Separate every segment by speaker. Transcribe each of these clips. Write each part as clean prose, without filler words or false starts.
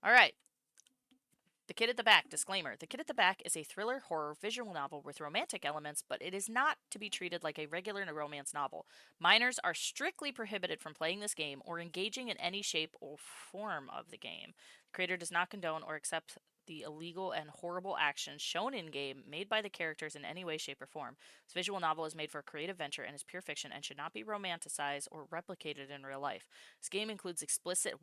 Speaker 1: All right. The Kid at the Back. Disclaimer. The Kid at the Back is a thriller horror visual novel with romantic elements, but it is not to be treated like a regular romance novel. Minors are strictly prohibited from playing this game or engaging in any shape or form of the game. The creator does not condone or accept the illegal and horrible actions shown in game made by the characters in any way, shape, or form. This visual novel is made for a creative venture and is pure fiction and should not be romanticized or replicated in real life. This game includes explicit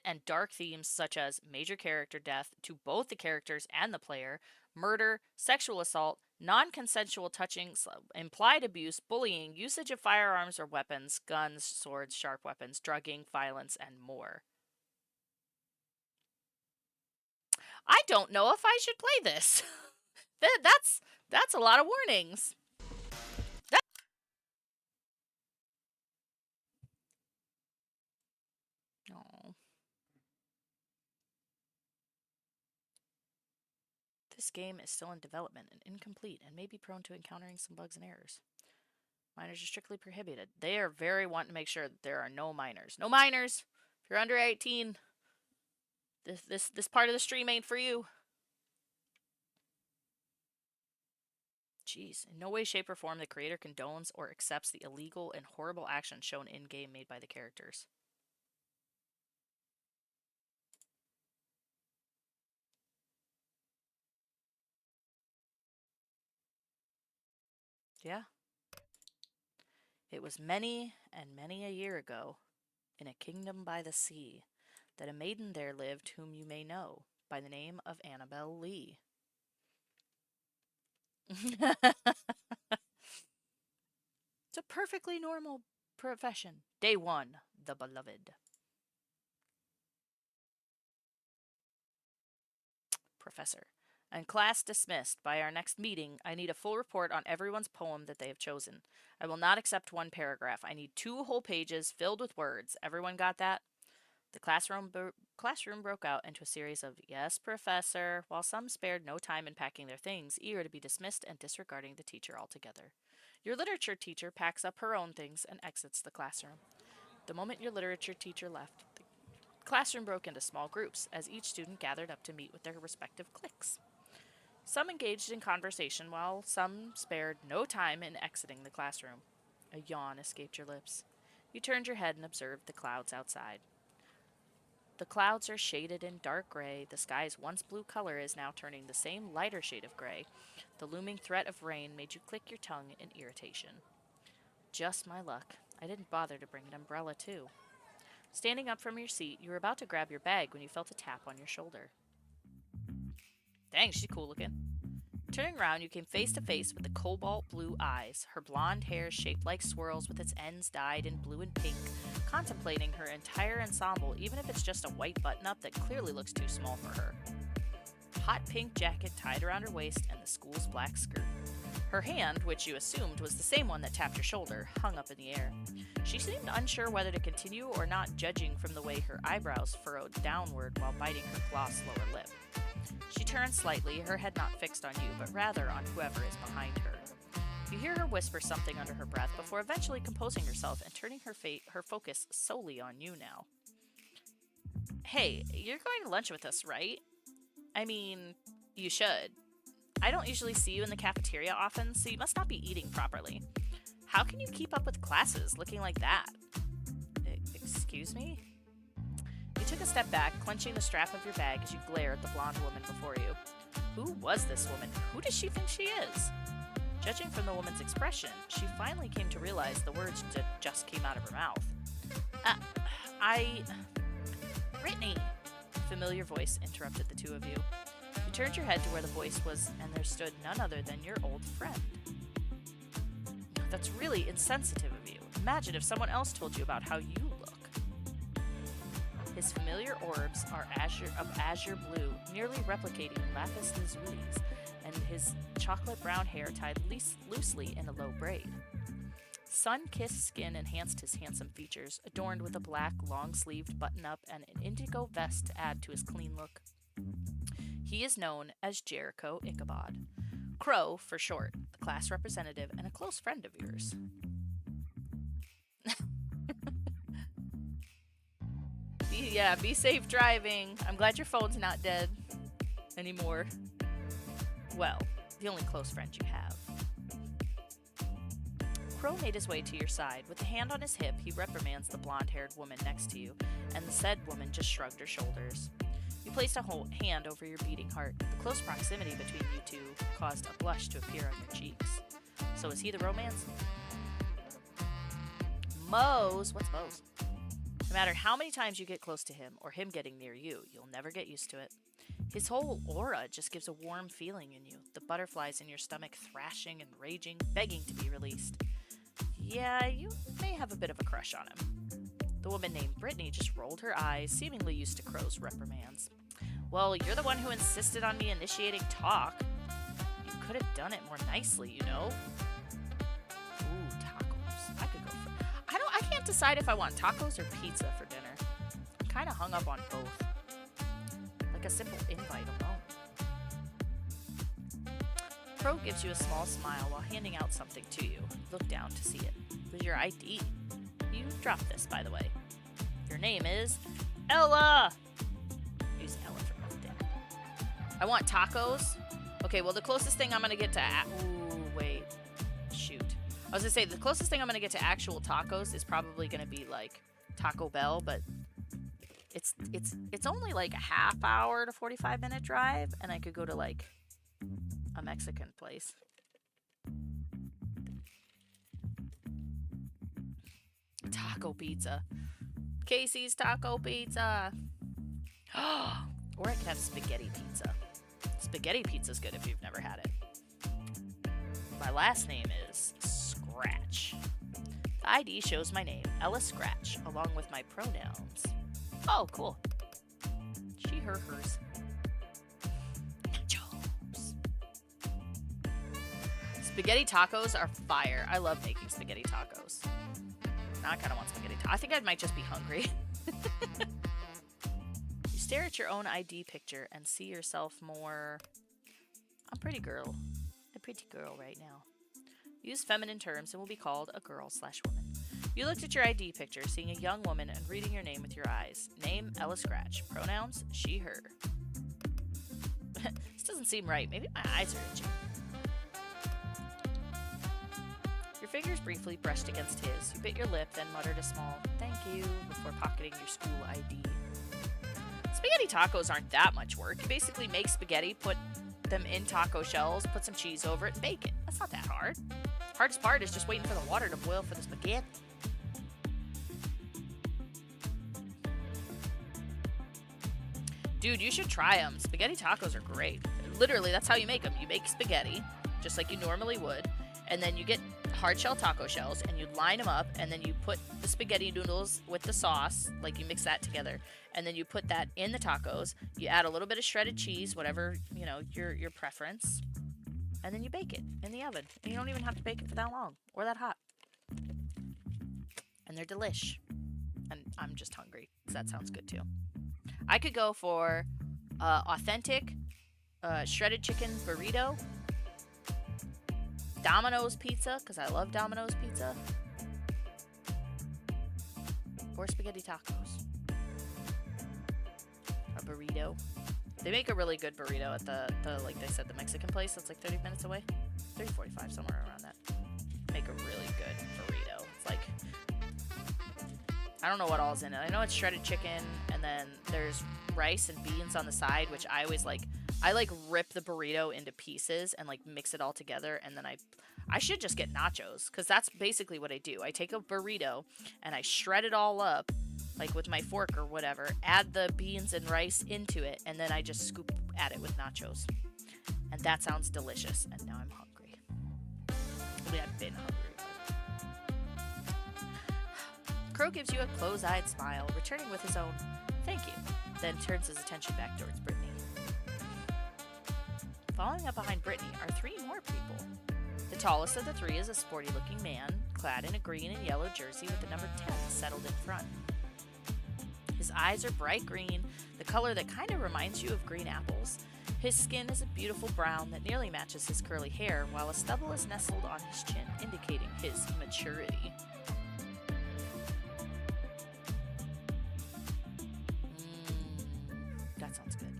Speaker 1: and dark themes such as major character death to both the characters and the player, murder, sexual assault, non consensual touching, implied abuse, bullying, usage of firearms or weapons, guns, swords, sharp weapons, drugging, violence, and more. I don't know if I should play this. that's a lot of warnings. That- oh. This game is still in development and incomplete and may be prone to encountering some bugs and errors. Minors are strictly prohibited. They are very wanting to make sure that there are no minors. No minors! If you're under 18, this part of the stream ain't for you. Jeez. In no way, shape, or form the creator condones or accepts the illegal and horrible actions shown in game made by the characters. Yeah. It was many and many a year ago, in a kingdom by the sea, that a maiden there lived whom you may know by the name of Annabel Lee. It's a perfectly normal profession. Day 1, the beloved. Professor. And class dismissed. By our next meeting, I need a full report on everyone's poem that they have chosen. I will not accept one paragraph. I need 2 whole pages filled with words. Everyone got that? The classroom broke out into a series of "Yes, Professor," while some spared no time in packing their things, eager to be dismissed and disregarding the teacher altogether. Your literature teacher packs up her own things and exits the classroom. The moment your literature teacher left, the classroom broke into small groups as each student gathered up to meet with their respective cliques. Some engaged in conversation while some spared no time in exiting the classroom. A yawn escaped your lips. You turned your head and observed the clouds outside. The clouds are shaded in dark gray. The sky's once blue color is now turning the same lighter shade of gray. The looming threat of rain made you click your tongue in irritation. Just my luck. I didn't bother to bring an umbrella, too. Standing up from your seat, you were about to grab your bag when you felt a tap on your shoulder. Dang, she's cool looking. Turning around, you came face to face with the cobalt blue eyes, her blonde hair shaped like swirls with its ends dyed in blue and pink, contemplating her entire ensemble, even if it's just a white button up that clearly looks too small for her. Hot pink jacket tied around her waist and the school's black skirt. Her hand, which you assumed was the same one that tapped your shoulder, hung up in the air. She seemed unsure whether to continue or not, judging from the way her eyebrows furrowed downward while biting her gloss lower lip. She turned slightly, her head not fixed on you, but rather on whoever is behind her. You hear her whisper something under her breath before eventually composing herself and turning her focus solely on you now. Hey, you're going to lunch with us, right? I mean, you should. I don't usually see you in the cafeteria often, so you must not be eating properly. How can you keep up with classes looking like that? Excuse me? You took a step back, clenching the strap of your bag as you glare at the blonde woman before you. Who was this woman? Who does she think she is? Judging from the woman's expression, she finally came to realize the words that just came out of her mouth. I... Brittany! A familiar voice interrupted the two of you. You turned your head to where the voice was, and there stood none other than your old friend. That's really insensitive of you. Imagine if someone else told you about how you look. His familiar orbs are azure blue, nearly replicating lapis lazuli's, and his chocolate brown hair tied loosely in a low braid. Sun-kissed skin enhanced his handsome features, adorned with a black, long-sleeved button-up and an indigo vest to add to his clean look. He is known as Jericho Ichabod. Crow, for short, the class representative and a close friend of yours. Yeah, be safe driving. I'm glad your phone's not dead anymore. Well, the only close friend you have. Crow made his way to your side. With a hand on his hip, he reprimands the blonde-haired woman next to you, and the said woman just shrugged her shoulders. You placed a hand over your beating heart. The close proximity between you two caused a blush to appear on your cheeks. So is he the romance? Mose? What's Mose? No matter how many times you get close to him, or him getting near you, you'll never get used to it. His whole aura just gives a warm feeling in you, the butterflies in your stomach thrashing and raging, begging to be released. Yeah, you may have a bit of a crush on him. The woman named Brittany just rolled her eyes, seemingly used to Crow's reprimands. Well, you're the one who insisted on me initiating talk. You could have done it more nicely, you know? Ooh, tacos. I could go for... I can't decide if I want tacos or pizza for dinner. I'm kind of hung up on both. Like a simple invite alone. Crow gives you a small smile while handing out something to you. Look down to see it. It was your ID. You dropped this, by the way. Your name is Ella! Use Ella for nothing. I want tacos. Okay, well, the closest thing I'm going to get to... Ooh, wait. Shoot. I was going to say, the closest thing I'm going to get to actual tacos is probably going to be, like, Taco Bell, but it's only, like, a half hour to 45-minute drive, and I could go to, like, a Mexican place. Taco pizza. Casey's Taco Pizza. Or I could have spaghetti pizza. Spaghetti pizza's good if you've never had it. My last name is Scratch. The ID shows my name, Ella Scratch, along with my pronouns. Oh, cool. She, her, hers. Nachos. Spaghetti tacos are fire. I love making spaghetti tacos. Now I kind of want spaghetti tacos. I think I might just be hungry. You stare at your own ID picture and see yourself more... I'm a pretty girl right now. Use feminine terms and will be called a girl/woman. You looked at your ID picture, seeing a young woman and reading your name with your eyes. Name, Ella Scratch. Pronouns, she, her. This doesn't seem right. Maybe my eyes are itching. Your fingers briefly brushed against his. You bit your lip, then muttered a small thank you before pocketing your school ID. Spaghetti tacos aren't that much work. You basically make spaghetti, put them in taco shells, put some cheese over it, and bake it. That's not that hard. The hardest part is just waiting for the water to boil for the spaghetti. Dude, you should try them. Spaghetti tacos are great. Literally, that's how you make them. You make spaghetti, just like you normally would, and then you get hard shell taco shells, and you line them up, and then you put the spaghetti noodles with the sauce, like you mix that together, and then you put that in the tacos. You add a little bit of shredded cheese, whatever, you know, your preference, and then you bake it in the oven. And you don't even have to bake it for that long or that hot. And they're delish. And I'm just hungry, because that sounds good too. I could go for authentic shredded chicken burrito, Domino's pizza, because I love Domino's pizza, or spaghetti tacos. A burrito. They make a really good burrito at the like they said, the Mexican place that's like 30 minutes away. 30, 45, somewhere around that. Make a really good burrito. It's like, I don't know what all's in it. I know it's shredded chicken, and then there's rice and beans on the side, which I always like. I like rip the burrito into pieces and like mix it all together, and then I should just get nachos, because that's basically what I do. I take a burrito and I shred it all up, like with my fork or whatever, add the beans and rice into it, and then I just scoop at it with nachos. And that sounds delicious, and now I'm hungry. I mean, I've been hungry. Crow gives you a close-eyed smile, returning with his own thank you, then turns his attention back towards Brittany. Following up behind Brittany are three more people. The tallest of the three is a sporty-looking man, clad in a green and yellow jersey with the number 10 settled in front. His eyes are bright green, the color that kind of reminds you of green apples. His skin is a beautiful brown that nearly matches his curly hair, while a stubble is nestled on his chin, indicating his maturity. That sounds good.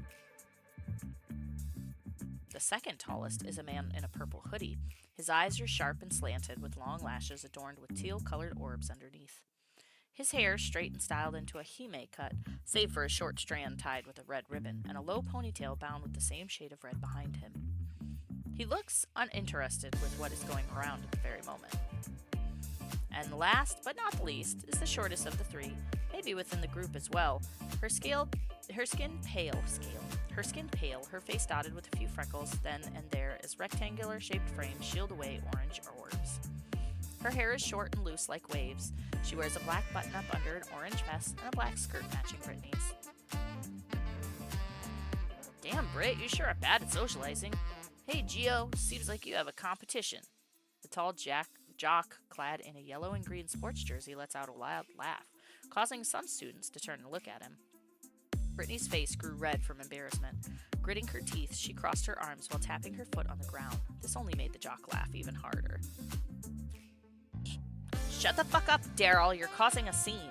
Speaker 1: The second tallest is a man in a purple hoodie. His eyes are sharp and slanted, with long lashes adorned with teal-colored orbs underneath. His hair straight and styled into a hime cut, save for a short strand tied with a red ribbon, and a low ponytail bound with the same shade of red behind him. He looks uninterested with what is going around at the very moment. And last but not least is the shortest of the three, maybe within the group as well. Her skin pale, her face dotted with a few freckles, then and there is rectangular shaped frame shield away orange orbs. Her hair is short and loose like waves. She wears a black button-up under an orange vest and a black skirt matching Brittany's. Damn, Britt, you sure are bad at socializing. Hey, Geo, seems like you have a competition. The tall jock, clad in a yellow and green sports jersey, lets out a loud laugh, causing some students to turn and look at him. Brittany's face grew red from embarrassment. Gritting her teeth, she crossed her arms while tapping her foot on the ground. This only made the jock laugh even harder. Shut the fuck up, Daryl. You're causing a scene.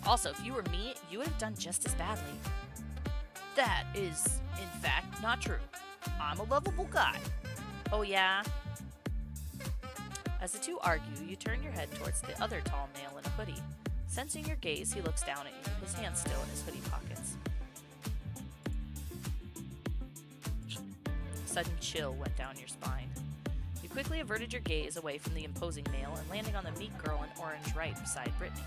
Speaker 1: Also, if you were me, you would have done just as badly. That is, in fact, not true. I'm a lovable guy. Oh, yeah? As the two argue, you turn your head towards the other tall male in a hoodie. Sensing your gaze, he looks down at you, his hands still in his hoodie pockets. A sudden chill went down your spine. You quickly averted your gaze away from the imposing male and landing on the meek girl in orange right beside Brittany.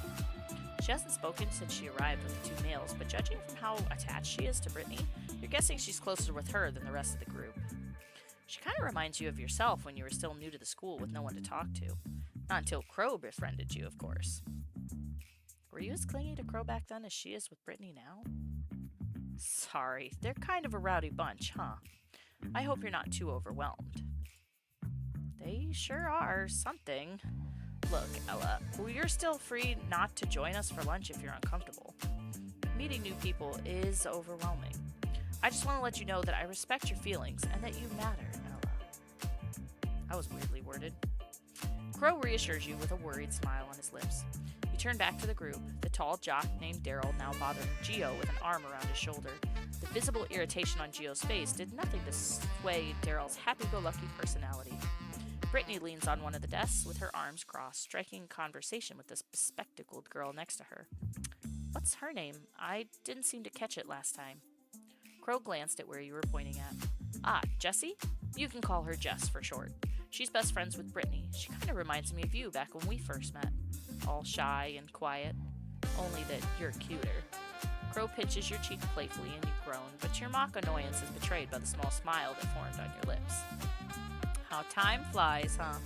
Speaker 1: She hasn't spoken since she arrived with the two males, but judging from how attached she is to Brittany, you're guessing she's closer with her than the rest of the group. She kind of reminds you of yourself when you were still new to the school with no one to talk to. Not until Crow befriended you, of course. Were you as clingy to Crow back then as she is with Brittany now? Sorry, they're kind of a rowdy bunch, huh? I hope you're not too overwhelmed. They sure are something. Look, Ella, you're still free not to join us for lunch if you're uncomfortable. Meeting new people is overwhelming. I just want to let you know that I respect your feelings and that you matter, Ella. That was weirdly worded. Crow reassures you with a worried smile on his lips. You turn back to the group, the tall jock named Daryl now bothering Geo with an arm around his shoulder. The visible irritation on Geo's face did nothing to sway Daryl's happy-go-lucky personality. Brittany leans on one of the desks with her arms crossed, striking conversation with this bespectacled girl next to her. What's her name? I didn't seem to catch it last time. Crow glanced at where you were pointing at. Ah, Jessie? You can call her Jess for short. She's best friends with Brittany. She kind of reminds me of you back when we first met. All shy and quiet. Only that you're cuter. Crow pinches your cheek playfully and you groan, but your mock annoyance is betrayed by the small smile that formed on your lips. How time flies, huh?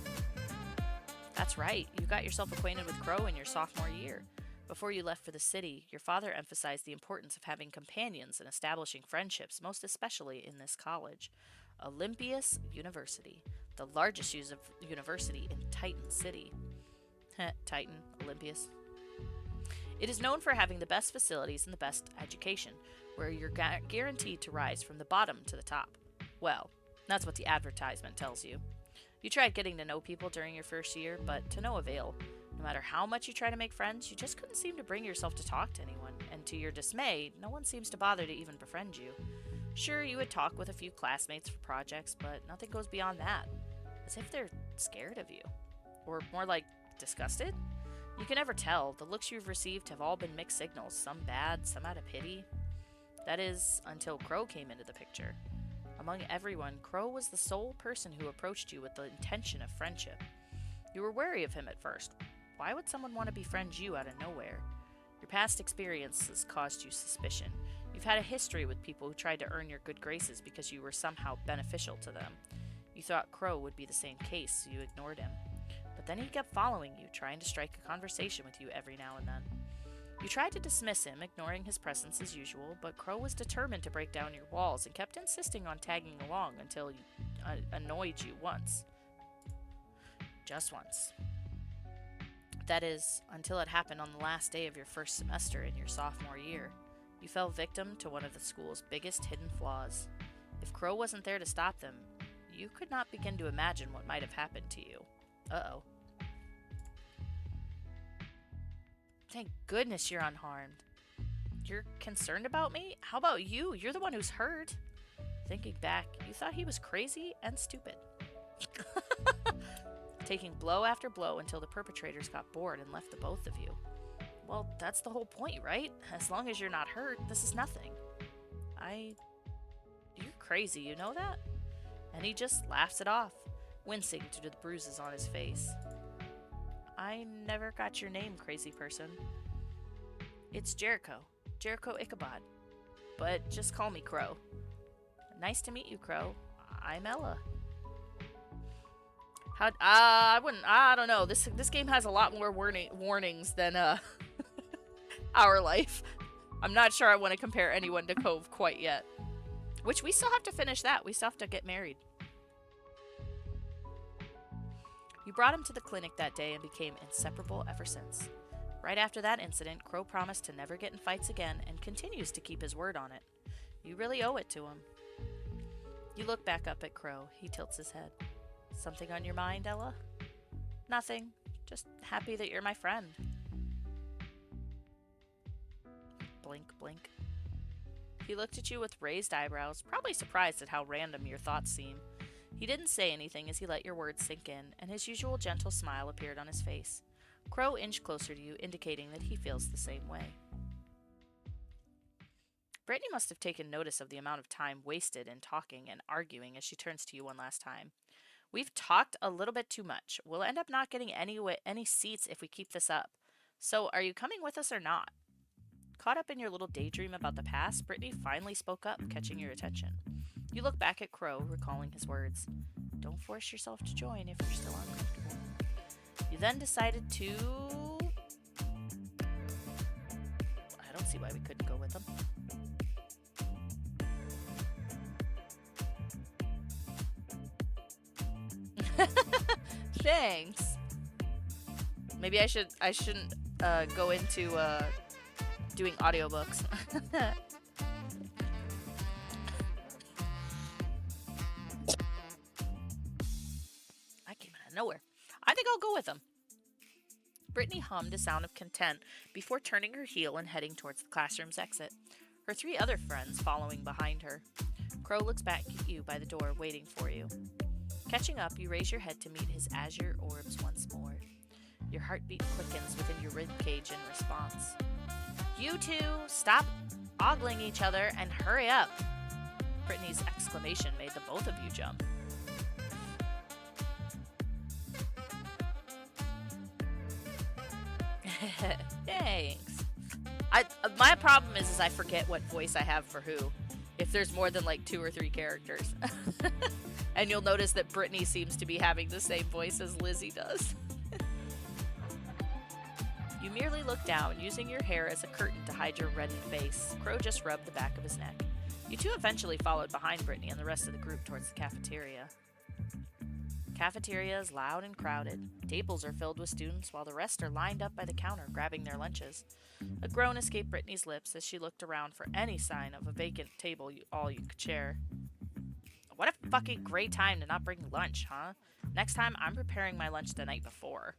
Speaker 1: That's right, you got yourself acquainted with Crow in your sophomore year. Before you left for the city, your father emphasized the importance of having companions and establishing friendships, most especially in this college. Olympias University, the largest university in Titan City. Titan, Olympias. It is known for having the best facilities and the best education, where you're guaranteed to rise from the bottom to the top. Well, that's what the advertisement tells you. You tried getting to know people during your first year, but to no avail. No matter how much you try to make friends, you just couldn't seem to bring yourself to talk to anyone, and to your dismay, no one seems to bother to even befriend you. Sure, you would talk with a few classmates for projects, but nothing goes beyond that. As if they're scared of you. Or more like, disgusted? You can never tell. The looks you've received have all been mixed signals, some bad, some out of pity. That is, until Crow came into the picture. Among everyone, Crow was the sole person who approached you with the intention of friendship. You were wary of him at first. Why would someone want to befriend you out of nowhere? Your past experiences caused you suspicion. You've had a history with people who tried to earn your good graces because you were somehow beneficial to them. You thought Crow would be the same case, so you ignored him. But then he kept following you, trying to strike a conversation with you every now and then. You tried to dismiss him, ignoring his presence as usual, but Crow was determined to break down your walls and kept insisting on tagging along until he annoyed you once. Just once. That is, until it happened on the last day of your first semester in your sophomore year. You fell victim to one of the school's biggest hidden flaws. If Crow wasn't there to stop them, you could not begin to imagine what might have happened to you. Uh-oh. Thank goodness you're unharmed. You're concerned about me? How about you? You're the one who's hurt. Thinking back, you thought he was crazy and stupid. Taking blow after blow until the perpetrators got bored and left the both of you. Well, that's the whole point, right? As long as you're not hurt, this is nothing. You're crazy, you know that? And he just laughs it off, wincing due to the bruises on his face. I never got your name, crazy person. It's Jericho. Jericho Ichabod. But just call me Crow. Nice to meet you, Crow. I'm Ella. I don't know. This game has a lot more warnings than Our Life. I'm not sure I want to compare anyone to Cove quite yet. Which we still have to finish that. We still have to get married. You brought him to the clinic that day and became inseparable ever since. Right after that incident, Crow promised to never get in fights again and continues to keep his word on it. You really owe it to him. You look back up at Crow. He tilts his head. Something on your mind, Ella? Nothing. Just happy that you're my friend. Blink, blink. He looked at you with raised eyebrows, probably surprised at how random your thoughts seem. He didn't say anything as he let your words sink in, and his usual gentle smile appeared on his face. Crow inched closer to you, indicating that he feels the same way. Brittany must have taken notice of the amount of time wasted in talking and arguing as she turns to you one last time. We've talked a little bit too much. We'll end up not getting any seats if we keep this up. So, are you coming with us or not? Caught up in your little daydream about the past, Brittany finally spoke up, catching your attention. You look back at Crow, recalling his words. Don't force yourself to join if you're still uncomfortable. You then decided to... I don't see why we couldn't go with them. Thanks. Maybe I shouldn't go into doing audiobooks. I came out of nowhere. I think I'll go with them. Brittany hummed a sound of content before turning her heel and heading towards the classroom's exit, her 3 other friends following behind her. Crow looks back at you by the door, waiting for you. Catching up, you raise your head to meet his azure orbs once more. Your heartbeat quickens within your ribcage in response. You two, stop ogling each other and hurry up! Brittany's exclamation made the both of you jump. Thanks. My problem is I forget what voice I have for who. If there's more than like 2 or 3 characters. And you'll notice that Brittany seems to be having the same voice as Lizzie does. You merely look down, using your hair as a curtain to hide your reddened face. Crow just rubbed the back of his neck. You two eventually followed behind Brittany and the rest of the group towards the cafeteria. Cafeteria is loud and crowded. Tables are filled with students while the rest are lined up by the counter grabbing their lunches. A groan escaped Brittany's lips as she looked around for any sign of a vacant table you could share. What a fucking great time to not bring lunch, huh? Next time, I'm preparing my lunch the night before.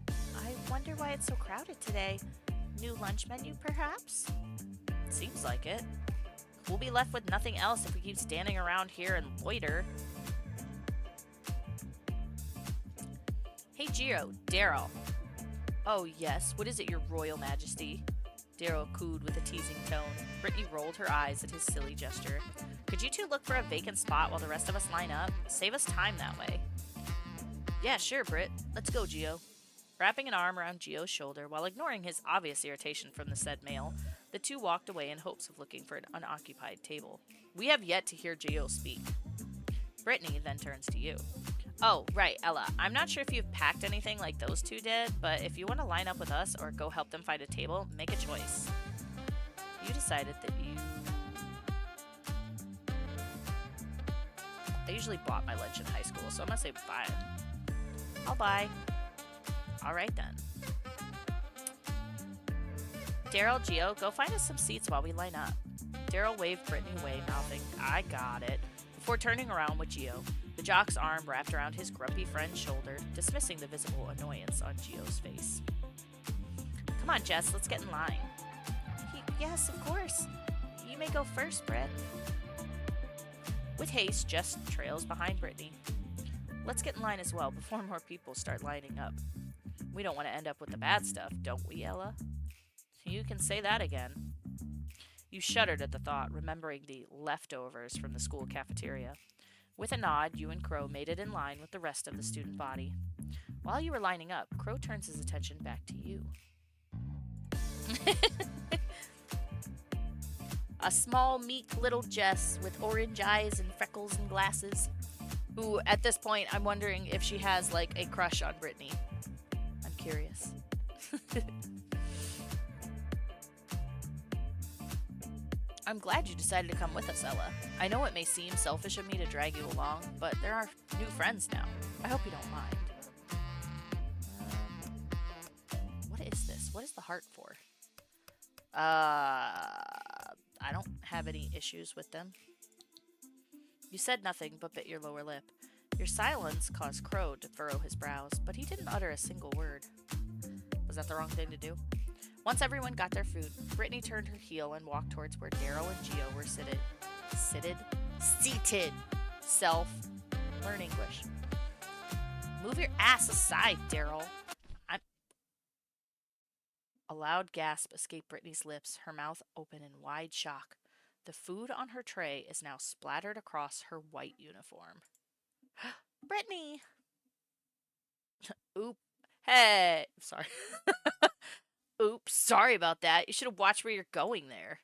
Speaker 1: I wonder why it's so crowded today. New lunch menu, perhaps? Seems like it. We'll be left with nothing else if we keep standing around here and loiter. Hey, Jiro, Daryl. Oh, yes, what is it, your royal majesty? Daryl cooed with a teasing tone. Brittany rolled her eyes at his silly gesture. Could you two look for a vacant spot while the rest of us line up? Save us time that way. Yeah, sure, Britt. Let's go, Gio. Wrapping an arm around Gio's shoulder while ignoring his obvious irritation from the said male, the two walked away in hopes of looking for an unoccupied table. We have yet to hear Gio speak. Brittany then turns to you. Oh, right, Ella. I'm not sure if you've packed anything like those two did, but if you want to line up with us or go help them find a table, make a choice. You decided that I usually bought my lunch in high school, so I'm going to say bye. I'll buy. Alright then. Daryl, Gio, go find us some seats while we line up. Daryl waved Brittany away, mouthing, I got it, before turning around with Gio, the jock's arm wrapped around his grumpy friend's shoulder, dismissing the visible annoyance on Gio's face. Come on, Jess, let's get in line. yes, of course. You may go first, Britt. With haste, Jess trails behind Brittany. Let's get in line as well before more people start lining up. We don't want to end up with the bad stuff, don't we, Ella? You can say that again. You shuddered at the thought, remembering the leftovers from the school cafeteria. With a nod, you and Crow made it in line with the rest of the student body. While you were lining up, Crow turns his attention back to you. A small, meek little Jess with orange eyes and freckles and glasses. Who, at this point, I'm wondering if she has, like, a crush on Brittany. I'm curious. I'm glad you decided to come with us, Ella. I know it may seem selfish of me to drag you along, but there are new friends now. I hope you don't mind. What is this? What is the heart for? I don't have any issues with them. You said nothing but bit your lower lip. Your silence caused Crow to furrow his brows, but he didn't utter a single word. Was that the wrong thing to do? Once everyone got their food, Brittany turned her heel and walked towards where Daryl and Gio were seated. Self. Learn English. Move your ass aside, Daryl. A loud gasp escaped Brittany's lips, her mouth open in wide shock. The food on her tray is now splattered across her white uniform. Brittany! Oop. Hey! Sorry. Oops, sorry about that. You should have watched where you're going there.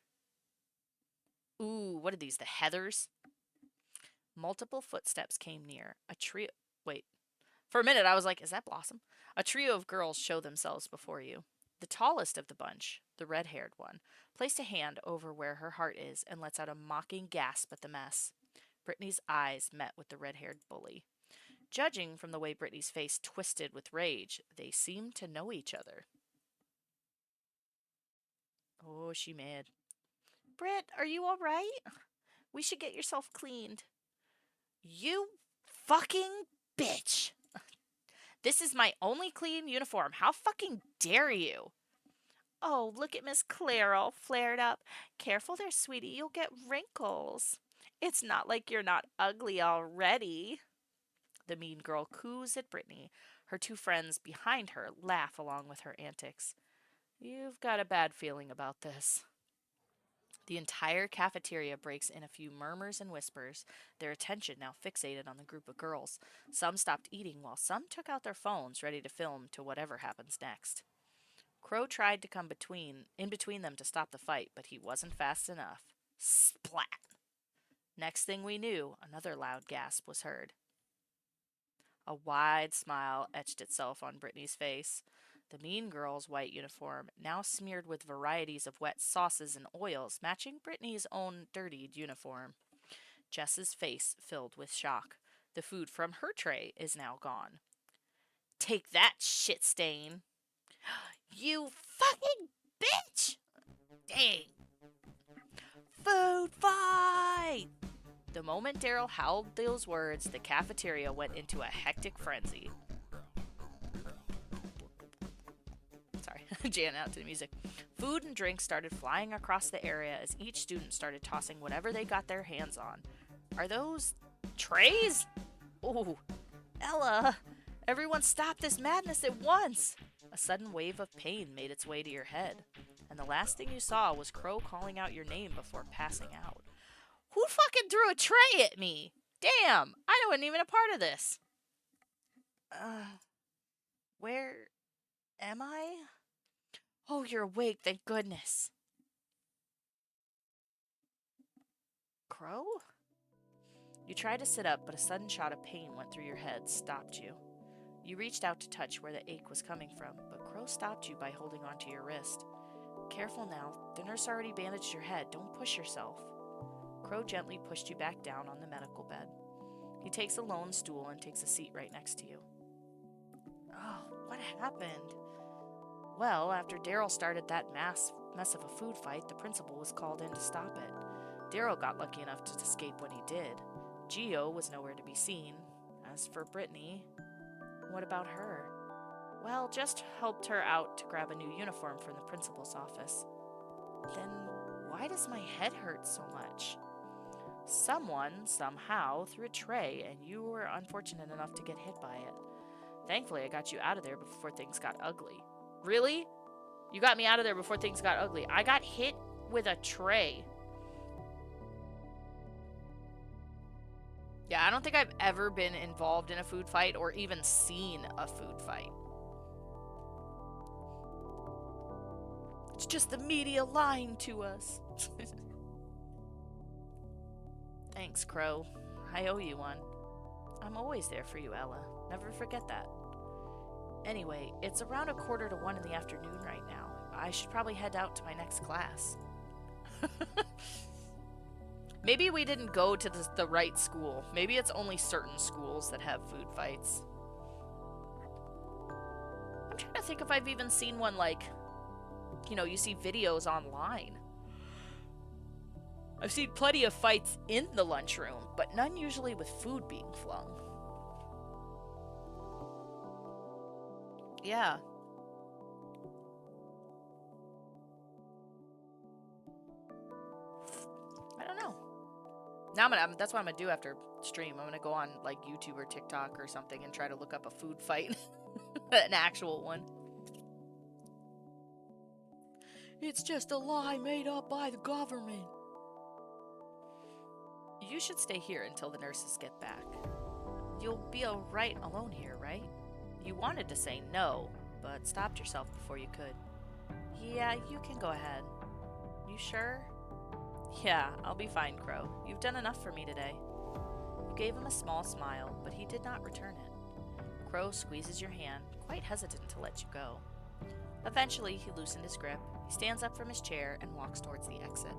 Speaker 1: Ooh, what are these, the Heathers? Multiple footsteps came near. A trio... Wait. For a minute, I was like, is that Blossom? A trio of girls show themselves before you. The tallest of the bunch, the red-haired one, placed a hand over where her heart is and lets out a mocking gasp at the mess. Brittany's eyes met with the red-haired bully. Judging from the way Brittany's face twisted with rage, they seemed to know each other. Oh, she mad. Britt, are you all right? We should get yourself cleaned. You fucking bitch! This is my only clean uniform. How fucking dare you? Oh, look at Miss Claire all flared up. Careful there, sweetie. You'll get wrinkles. It's not like you're not ugly already. The mean girl coos at Brittany. Her two friends behind her laugh along with her antics. You've got a bad feeling about this. The entire cafeteria breaks in a few murmurs and whispers, their attention now fixated on the group of girls. Some stopped eating while some took out their phones ready to film to whatever happens next. Crow tried to come in between them to stop the fight, but he wasn't fast enough. Splat! Next thing we knew, another loud gasp was heard. A wide smile etched itself on Brittany's face. The mean girl's white uniform, now smeared with varieties of wet sauces and oils, matching Brittany's own dirtied uniform. Jess's face filled with shock. The food from her tray is now gone. Take that, shit stain! You fucking bitch! Dang! Food fight! The moment Daryl howled those words, the cafeteria went into a hectic frenzy. Jamming out to the music. Food and drinks started flying across the area as each student started tossing whatever they got their hands on. Are those trays? Ooh, Ella! Everyone stop this madness at once! A sudden wave of pain made its way to your head, and the last thing you saw was Crow calling out your name before passing out. Who fucking threw a tray at me? Damn! I wasn't even a part of this. Where am I? Oh, you're awake, thank goodness. Crow? You tried to sit up, but a sudden shot of pain went through your head, stopped you. You reached out to touch where the ache was coming from, but Crow stopped you by holding onto your wrist. Careful now, the nurse already bandaged your head, don't push yourself. Crow gently pushed you back down on the medical bed. He takes a lone stool and takes a seat right next to you. Oh, what happened? Well, after Daryl started that mess of a food fight, the principal was called in to stop it. Daryl got lucky enough to escape when he did. Gio was nowhere to be seen. As for Brittany, what about her? Well, just helped her out to grab a new uniform from the principal's office. Then why does my head hurt so much? Someone, somehow, threw a tray, and you were unfortunate enough to get hit by it. Thankfully, I got you out of there before things got ugly. Really? You got me out of there before things got ugly. I got hit with a tray. Yeah, I don't think I've ever been involved in a food fight or even seen a food fight. It's just the media lying to us. Thanks, Crow. I owe you one. I'm always there for you, Ella. Never forget that. Anyway, it's around 1:45 in the afternoon right now. I should probably head out to my next class. Maybe we didn't go to the right school. Maybe it's only certain schools that have food fights. I'm trying to think if I've even seen one like, you know, you see videos online. I've seen plenty of fights in the lunchroom, but none usually with food being flung. Yeah. I don't know. Now that's what I'm gonna do after stream. I'm gonna go on like YouTube or TikTok or something and try to look up a food fight. An actual one. It's just a lie made up by the government. You should stay here until the nurses get back. You'll be alright alone here, right? You wanted to say no, but stopped yourself before you could. Yeah, you can go ahead. You sure? Yeah, I'll be fine, Crow. You've done enough for me today. You gave him a small smile, but he did not return it. Crow squeezes your hand, quite hesitant to let you go. Eventually, he loosened his grip, he stands up from his chair, and walks towards the exit.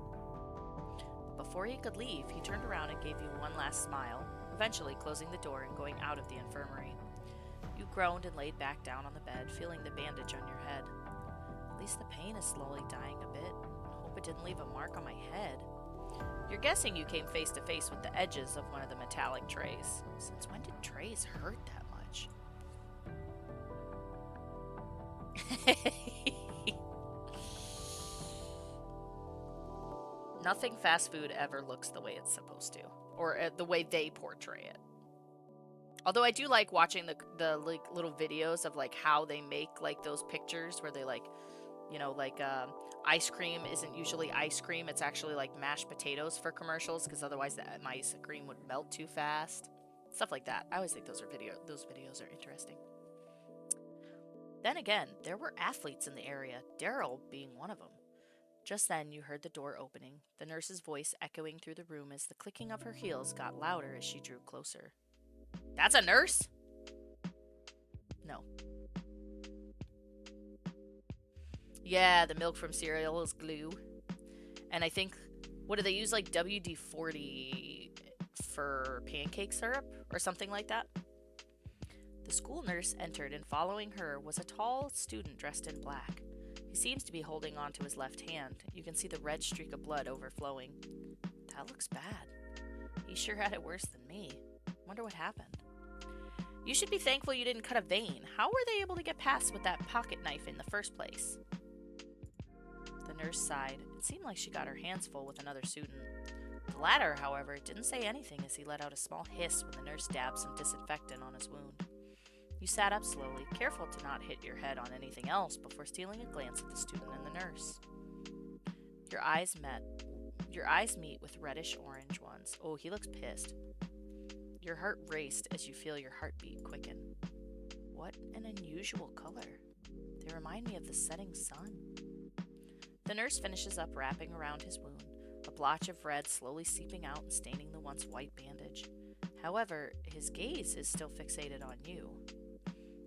Speaker 1: Before he could leave, he turned around and gave you one last smile, eventually closing the door and going out of the infirmary. You groaned and laid back down on the bed, feeling the bandage on your head. At least the pain is slowly dying a bit. I hope it didn't leave a mark on my head. You're guessing you came face to face with the edges of one of the metallic trays. Since when did trays hurt that much? Nothing fast food ever looks the way it's supposed to, or the way they portray it. Although I do like watching the like little videos of like how they make like those pictures where they like, you know, like ice cream isn't usually ice cream, it's actually like mashed potatoes for commercials, because otherwise the ice cream would melt too fast. Stuff like that. I always think those videos are interesting. Then again, there were athletes in the area, Daryl being one of them. Just then, you heard the door opening, the nurse's voice echoing through the room as the clicking of her heels got louder as she drew closer. That's a nurse? No. Yeah, the milk from cereal is glue. And I think, what do they use, like WD-40 for pancake syrup or something like that? The school nurse entered, and following her was a tall student dressed in black. He seems to be holding on to his left hand. You can see the red streak of blood overflowing. That looks bad. He sure had it worse than me. Wonder what happened. You should be thankful you didn't cut a vein. How were they able to get past with that pocket knife in the first place? The nurse sighed. It seemed like she got her hands full with another student. The latter, however, didn't say anything as he let out a small hiss when the nurse dabbed some disinfectant on his wound. You sat up slowly, careful to not hit your head on anything else before stealing a glance at the student and the nurse. Your eyes meet with reddish-orange ones. Oh, he looks pissed. Your heart raced as you feel your heartbeat quicken. What an unusual color. They remind me of the setting sun. The nurse finishes up wrapping around his wound, a blotch of red slowly seeping out and staining the once white bandage. However, his gaze is still fixated on you.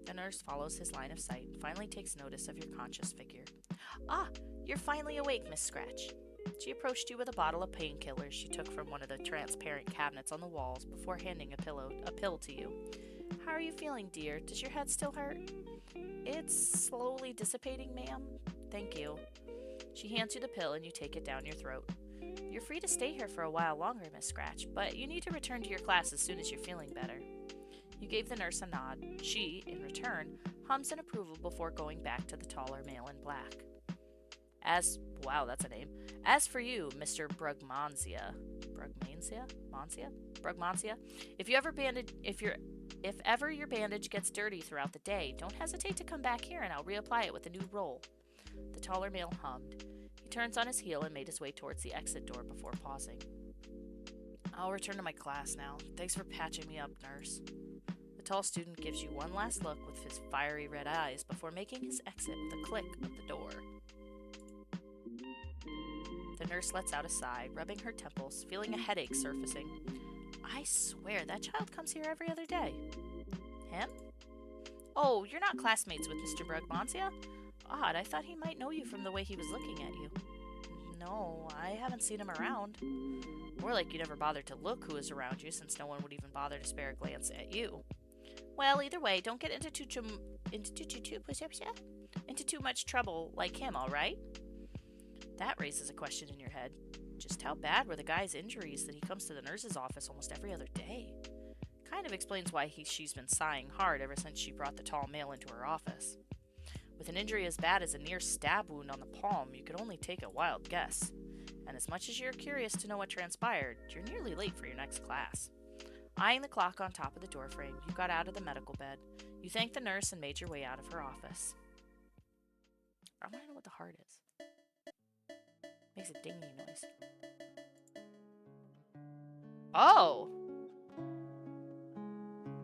Speaker 1: The nurse follows his line of sight and finally takes notice of your conscious figure. Ah, you're finally awake, Miss Scratch. She approached you with a bottle of painkillers she took from one of the transparent cabinets on the walls before handing a pill to you. How are you feeling, dear? Does your head still hurt? It's slowly dissipating, ma'am. Thank you. She hands you the pill and you take it down your throat. You're free to stay here for a while longer, Miss Scratch, but you need to return to your class as soon as you're feeling better. You gave the nurse a nod. She, in return, hums in approval before going back to the taller male in black. Wow, that's a name. As for you, Mr. Brugmansia, Brugmansia, if ever your bandage gets dirty throughout the day, don't hesitate to come back here and I'll reapply it with a new roll. The taller male hummed. He turns on his heel and made his way towards the exit door before pausing. I'll return to my class now. Thanks for patching me up, nurse. The tall student gives you one last look with his fiery red eyes before making his exit with a click of the door. The nurse lets out a sigh, rubbing her temples, feeling a headache surfacing. I swear, that child comes here every other day. Him? Oh, you're not classmates with Mr. Brugmansia? Odd, I thought he might know you from the way he was looking at you. No, I haven't seen him around. More like you never bothered to look who is around you, since no one would even bother to spare a glance at you. Well, either way, don't get into too much trouble like him, all right? That raises a question in your head. Just how bad were the guy's injuries that he comes to the nurse's office almost every other day? Kind of explains why she's been sighing hard ever since she brought the tall male into her office. With an injury as bad as a near stab wound on the palm, you could only take a wild guess. And as much as you're curious to know what transpired, you're nearly late for your next class. Eyeing the clock on top of the doorframe, you got out of the medical bed. You thanked the nurse and made your way out of her office. I want to know what the heart is. Makes a dingy noise. Oh!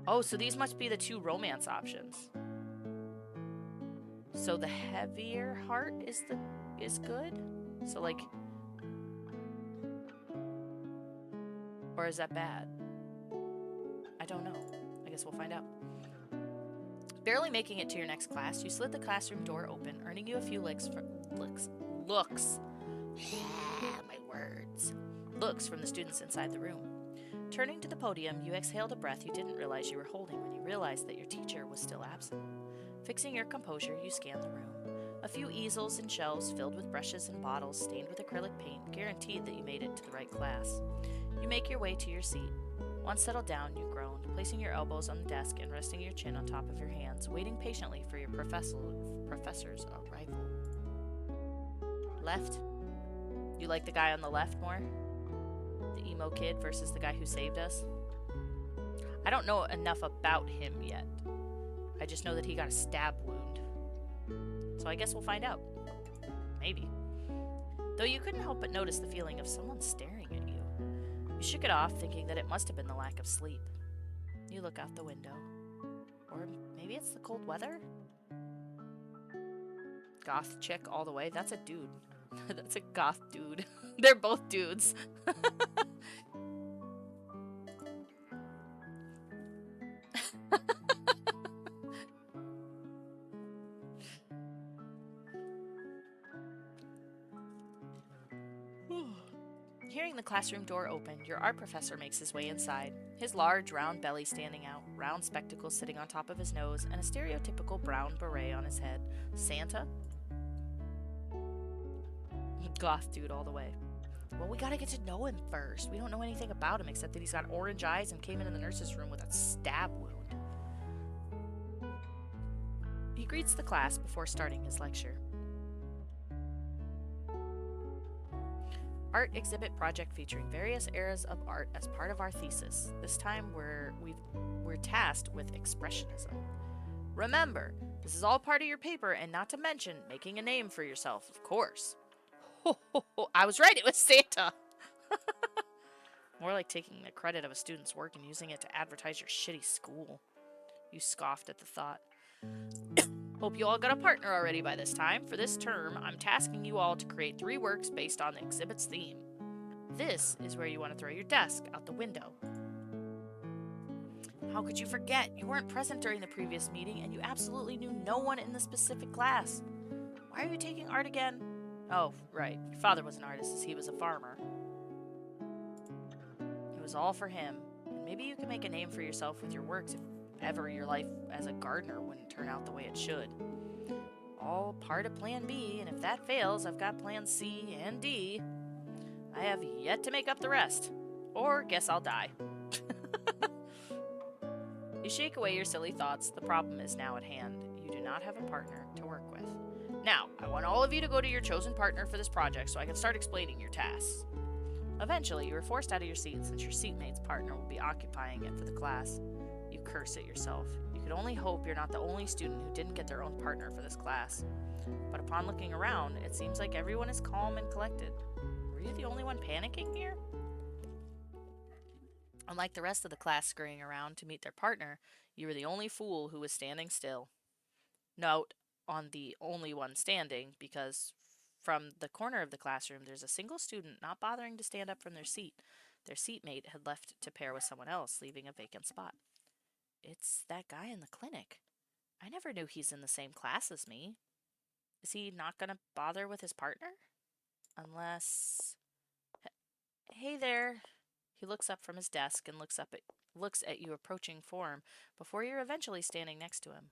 Speaker 1: Oh, so these must be the two romance options. So the heavier heart is good? So like... Or is that bad? I don't know. I guess we'll find out. Barely making it to your next class, you slid the classroom door open, earning you a few looks from the students inside the room. Turning to the podium, you exhaled a breath you didn't realize you were holding when you realized that your teacher was still absent. Fixing your composure, you scanned the room. A few easels and shelves filled with brushes and bottles stained with acrylic paint guaranteed that you made it to the right class. You make your way to your seat. Once settled down, you groaned, placing your elbows on the desk and resting your chin on top of your hands, waiting patiently for your professor's arrival. Left? You like the guy on the left more? The emo kid versus the guy who saved us? I don't know enough about him yet. I just know that he got a stab wound. So I guess we'll find out. Maybe. Though you couldn't help but notice the feeling of someone staring at you. You shook it off, thinking that it must have been the lack of sleep. You look out the window. Or maybe it's the cold weather? Goth chick all the way? That's a dude. That's a goth dude. They're both dudes. Hearing the classroom door open, your art professor makes his way inside, his large, round belly standing out, round spectacles sitting on top of his nose, and a stereotypical brown beret on his head. Santa? Goth dude all the way. Well, we gotta get to know him first. We don't know anything about him except that he's got orange eyes and came into the nurse's room with a stab wound. He greets the class before starting his lecture. Art exhibit project featuring various eras of art as part of our thesis. This time we're tasked with expressionism. Remember, this is all part of your paper, and not to mention making a name for yourself, of course. I was right, it was Santa. More like taking the credit of a student's work and using it to advertise your shitty school. You scoffed at the thought. Hope you all got a partner already by this time. For this term, I'm tasking you all to create 3 works based on the exhibit's theme. This is where you want to throw your desk out the window. How could you forget? You weren't present during the previous meeting, and you absolutely knew no one in the specific class. Why are you taking art again? Oh, right. Your father was an artist as he was a farmer. It was all for him. And maybe you can make a name for yourself with your works if ever your life as a gardener wouldn't turn out the way it should. All part of Plan B, and if that fails, I've got Plan C and D. I have yet to make up the rest. Or guess I'll die. You shake away your silly thoughts. The problem is now at hand. You do not have a partner to work with. Now, I want all of you to go to your chosen partner for this project so I can start explaining your tasks. Eventually, you are forced out of your seat since your seatmate's partner will be occupying it for the class. You curse at yourself. You could only hope you're not the only student who didn't get their own partner for this class. But upon looking around, it seems like everyone is calm and collected. Were you the only one panicking here? Unlike the rest of the class scurrying around to meet their partner, you were the only fool who was standing still. Note on the only one standing, because from the corner of the classroom there's a single student not bothering to stand up from their seat. Their seatmate had left to pair with someone else, leaving a vacant spot. It's that guy in the clinic. I never knew he's in the same class as me. Is he not going to bother with his partner? Unless... Hey there. He looks up from his desk and looks at you approaching form before you're eventually standing next to him.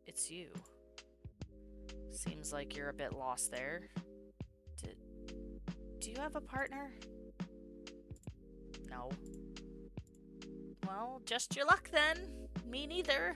Speaker 1: It's you. Seems like you're a bit lost there. Do you have a partner? No. Well, just your luck then. Me neither.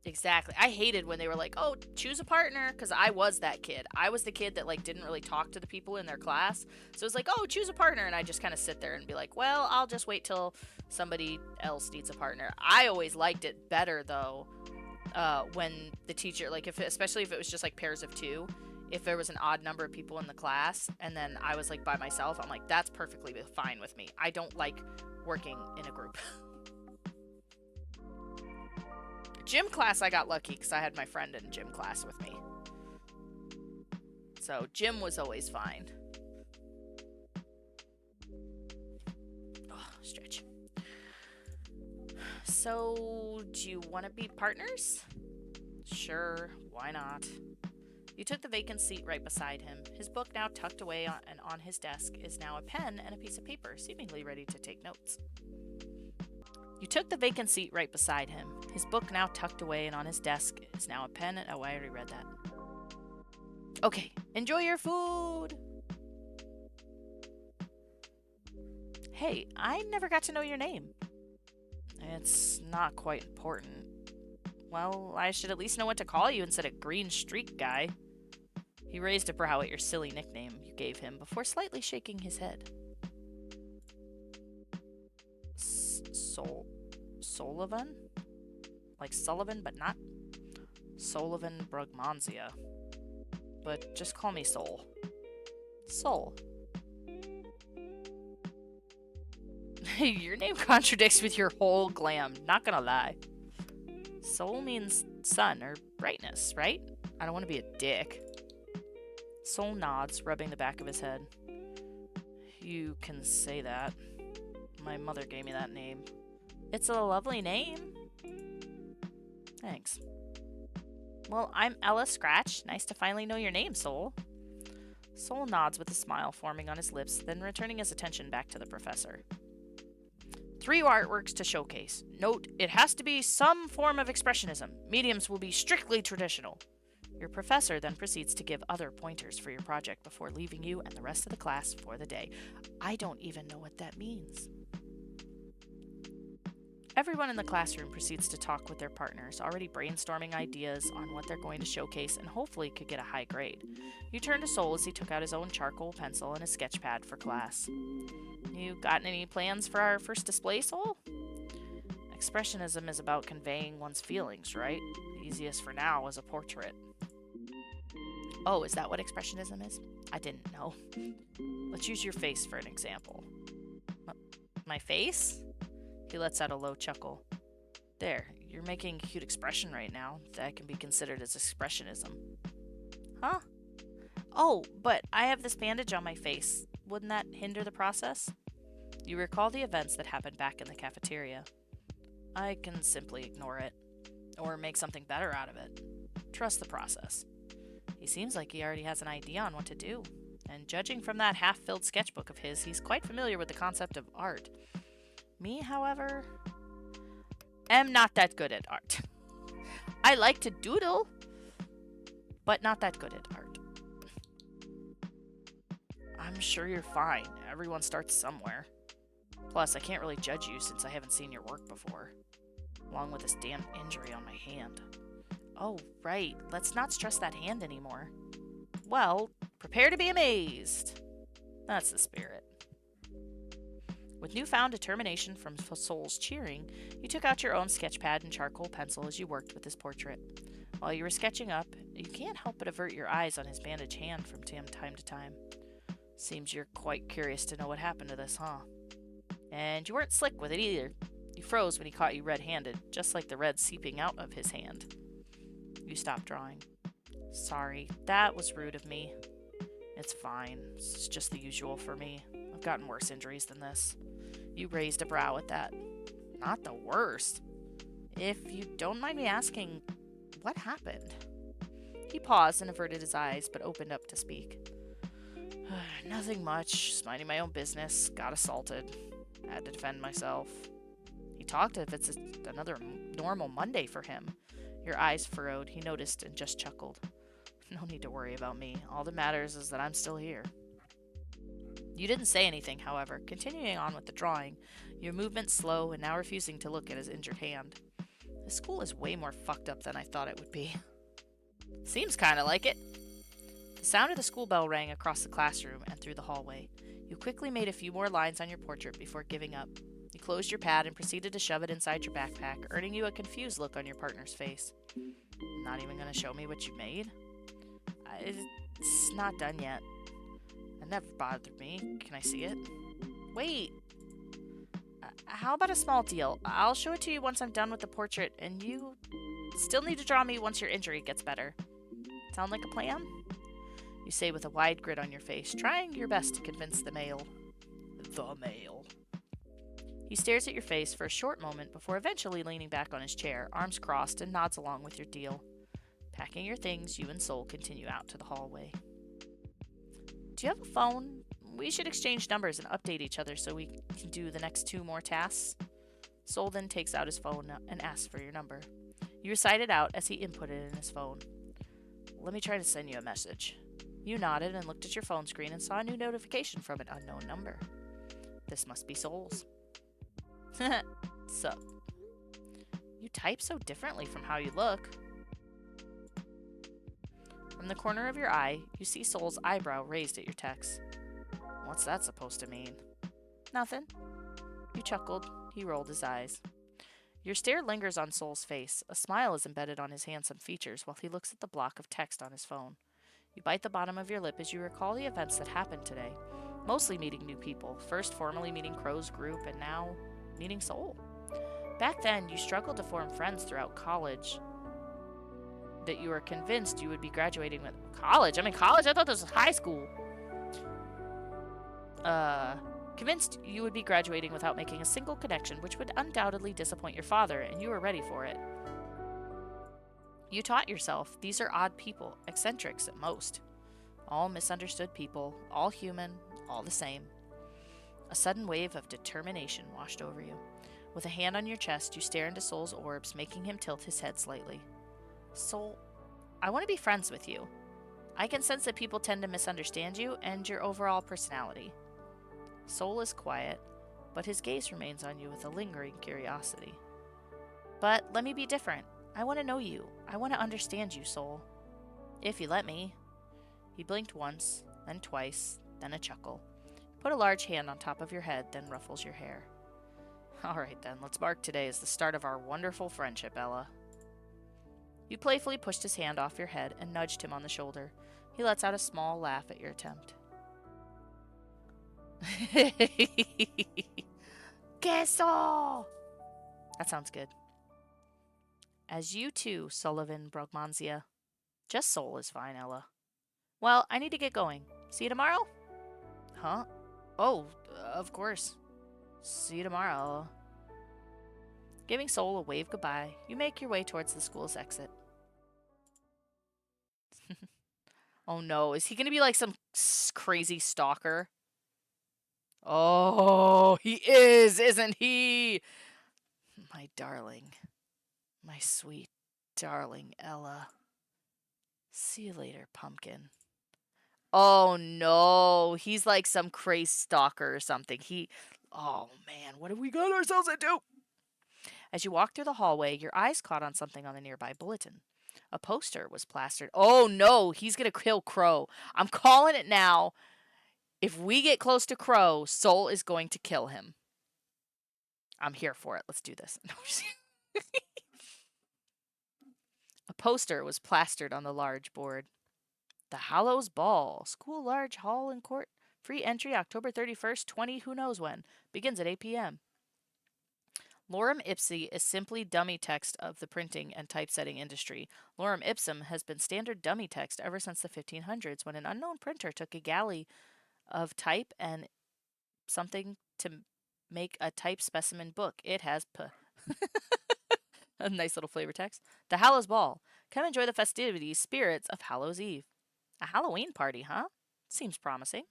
Speaker 1: Exactly. I hated when they were like, oh, choose a partner, because I was that kid. I was the kid that like didn't really talk to the people in their class. So it's like, oh, choose a partner, and I just kind of sit there and be like, well, I'll just wait till somebody else needs a partner. I always liked it better though, when the teacher, like especially if it was just like pairs of two, if there was an odd number of people in the class and then I was like by myself, I'm like, that's perfectly fine with me. I don't like working in a group. Gym class, I got lucky because I had my friend in gym class with me. So gym was always fine. Oh, stretch. So, do you want to be partners? Sure, why not? You took the vacant seat right beside him. His book, now tucked away on his desk, is now a pen and a piece of paper, seemingly ready to take notes. You took the vacant seat right beside him. His book, now tucked away and on his desk, is now a pen and... Oh, I already read that. Okay, enjoy your food! Hey, I never got to know your name. It's not quite important. Well, I should at least know what to call you instead of Green Streak Guy. He raised a brow at your silly nickname you gave him before slightly shaking his head. Sullivan? Like Sullivan, but not Sullivan Brugmansia. But just call me Soul. Soul. Your name contradicts with your whole glam, not gonna lie. Soul means sun or brightness, right? I don't want to be a dick. Soul nods, rubbing the back of his head. You can say that. My mother gave me that name. It's a lovely name. Thanks. Well, I'm Ella Scratch. Nice to finally know your name, Soul. Soul nods with a smile forming on his lips, then returning his attention back to the professor. 3 artworks to showcase. Note, it has to be some form of expressionism. Mediums will be strictly traditional. Your professor then proceeds to give other pointers for your project before leaving you and the rest of the class for the day. I don't even know what that means. Everyone in the classroom proceeds to talk with their partners, already brainstorming ideas on what they're going to showcase and hopefully could get a high grade. You turn to Soul as he took out his own charcoal pencil and a sketch pad for class. You got any plans for our first display, Soul? Expressionism is about conveying one's feelings, right? The easiest for now is a portrait. Oh, is that what expressionism is? I didn't know. Let's use your face for an example. My face? He lets out a low chuckle. There, you're making a cute expression right now. That can be considered as expressionism. Huh? Oh, but I have this bandage on my face. Wouldn't that hinder the process? You recall the events that happened back in the cafeteria. I can simply ignore it, or make something better out of it. Trust the process. He seems like he already has an idea on what to do, and judging from that half-filled sketchbook of his, he's quite familiar with the concept of art. Me, however, am not that good at art. I like to doodle, but not that good at art. I'm sure you're fine. Everyone starts somewhere. Plus, I can't really judge you since I haven't seen your work before. along with this damn injury on my hand. Oh, right. Let's not stress that hand anymore. Well, prepare to be amazed. That's the spirit. With newfound determination from Soul's cheering, you took out your own sketch pad and charcoal pencil as you worked with his portrait. While you were sketching up, you can't help but avert your eyes on his bandaged hand from time to time. Seems you're quite curious to know what happened to this, huh? And you weren't slick with it either. You froze when he caught you red-handed, just like the red seeping out of his hand. You stopped drawing. Sorry, that was rude of me. It's fine. It's just the usual for me. I've gotten worse injuries than this. You raised a brow at that. Not the worst. If you don't mind me asking, what happened? He paused and averted his eyes, but opened up to speak. Nothing much. Just minding my own business. Got assaulted. Had to defend myself. He talked as if it's another normal Monday for him. Your eyes furrowed. He noticed and just chuckled. No need to worry about me. All that matters is that I'm still here. You didn't say anything, however, continuing on with the drawing, your movement slow and now refusing to look at his injured hand. The school is way more fucked up than I thought it would be. Seems kinda like it. The sound of the school bell rang across the classroom and through the hallway. You quickly made a few more lines on your portrait before giving up. You closed your pad and proceeded to shove it inside your backpack, earning you a confused look on your partner's face. Not even gonna show me what you made? It's not done yet. It never bothered me. Can I see it? Wait. How about a small deal? I'll show it to you once I'm done with the portrait, and you still need to draw me once your injury gets better. Sound like a plan? You say with a wide grin on your face, trying your best to convince the male. The male. He stares at your face for a short moment before eventually leaning back on his chair, arms crossed, and nods along with your deal. Packing your things, you and Soul continue out to the hallway. Do you have a phone? We should exchange numbers and update each other so we can do the next 2 more tasks. Soul then takes out his phone and asks for your number. You recite it out as he inputted it in his phone. Let me try to send you a message. You nodded and looked at your phone screen and saw a new notification from an unknown number. This must be Soul's. Sup? You type so differently from how you look. From the corner of your eye, you see Soul's eyebrow raised at your text. What's that supposed to mean? Nothing. You chuckled. He rolled his eyes. Your stare lingers on Soul's face. A smile is embedded on his handsome features while he looks at the block of text on his phone. You bite the bottom of your lip as you recall the events that happened today. Mostly meeting new people. First formally meeting Crow's group, and now meeting Soul. Back then, you struggled to form friends throughout college. That you were convinced you would be graduating with college? I thought this was high school. Convinced you would be graduating without making a single connection, which would undoubtedly disappoint your father, and you were ready for it. You taught yourself these are odd people, eccentrics at most. All misunderstood people, all human, all the same. A sudden wave of determination washed over you. With a hand on your chest, you stare into Soul's orbs, making him tilt his head slightly. Soul, I want to be friends with you. I can sense that people tend to misunderstand you and your overall personality. Soul is quiet, but his gaze remains on you with a lingering curiosity. But let me be different. I want to know you. I want to understand you, Soul. If you let me. He blinked once, then twice, then a chuckle. Put a large hand on top of your head, then ruffles your hair. All right then, let's mark today as the start of our wonderful friendship, Ella. You playfully pushed his hand off your head and nudged him on the shoulder. He lets out a small laugh at your attempt. Queso! That sounds good. As you too, Sullivan Brogmansia. Just Soul is fine, Ella. Well, I need to get going. See you tomorrow? Huh? Oh, of course. See you tomorrow, Ella. Giving Soul a wave goodbye, you make your way towards the school's exit. Oh no, is he going to be like some crazy stalker? Oh, he is, isn't he? My darling. My sweet, darling Ella. See you later, pumpkin. Oh no, he's like some crazy stalker or something. Oh man, what have we got ourselves into? As you walked through the hallway, your eyes caught on something on the nearby bulletin. A poster was plastered. Oh no, he's gonna kill Crow. I'm calling it now. If we get close to Crow, Soul is going to kill him. I'm here for it. Let's do this. No, a poster was plastered on the large board. The Hallows Ball, school large hall and court. Free entry October 31st, 20 who knows when. Begins at 8 p.m. Lorem ipsum is simply dummy text of the printing and typesetting industry. Lorem ipsum has been standard dummy text ever since the 1500s when an unknown printer took a galley of type and something to make a type specimen book. It has a nice little flavor text. The Hallows Ball. Come enjoy the festivities, spirits of Hallows Eve. A Halloween party, huh? Seems promising.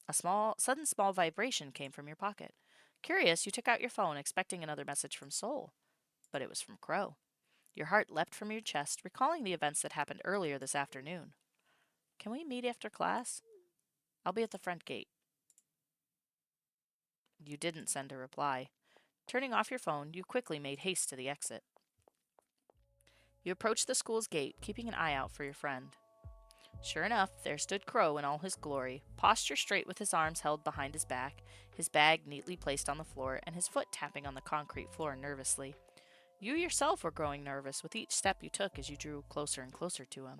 Speaker 1: A sudden small vibration came from your pocket. Curious, you took out your phone, expecting another message from Soul. But it was from Crow. Your heart leapt from your chest, recalling the events that happened earlier this afternoon. Can we meet after class? I'll be at the front gate. You didn't send a reply. Turning off your phone, you quickly made haste to the exit. You approached the school's gate, keeping an eye out for your friend. Sure enough, there stood Crow in all his glory, posture straight with his arms held behind his back, his bag neatly placed on the floor, and his foot tapping on the concrete floor nervously. You yourself were growing nervous with each step you took as you drew closer and closer to him.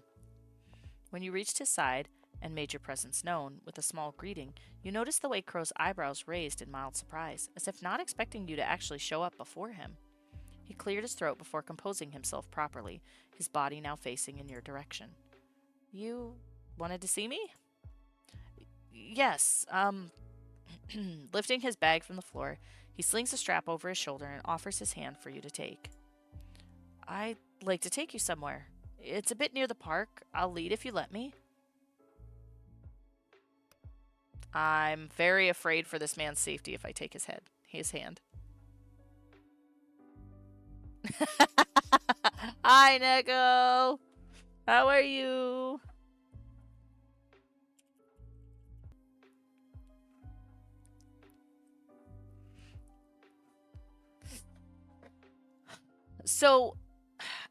Speaker 1: When you reached his side and made your presence known with a small greeting, you noticed the way Crow's eyebrows raised in mild surprise, as if not expecting you to actually show up before him. He cleared his throat before composing himself properly, his body now facing in your direction. You wanted to see me? Yes, Lifting his bag from the floor, he slings a strap over his shoulder and offers his hand for you to take. I'd like to take you somewhere. It's a bit near the park. I'll lead if you let me. I'm very afraid for this man's safety if I take his hand. Hi, Neko. How are you? So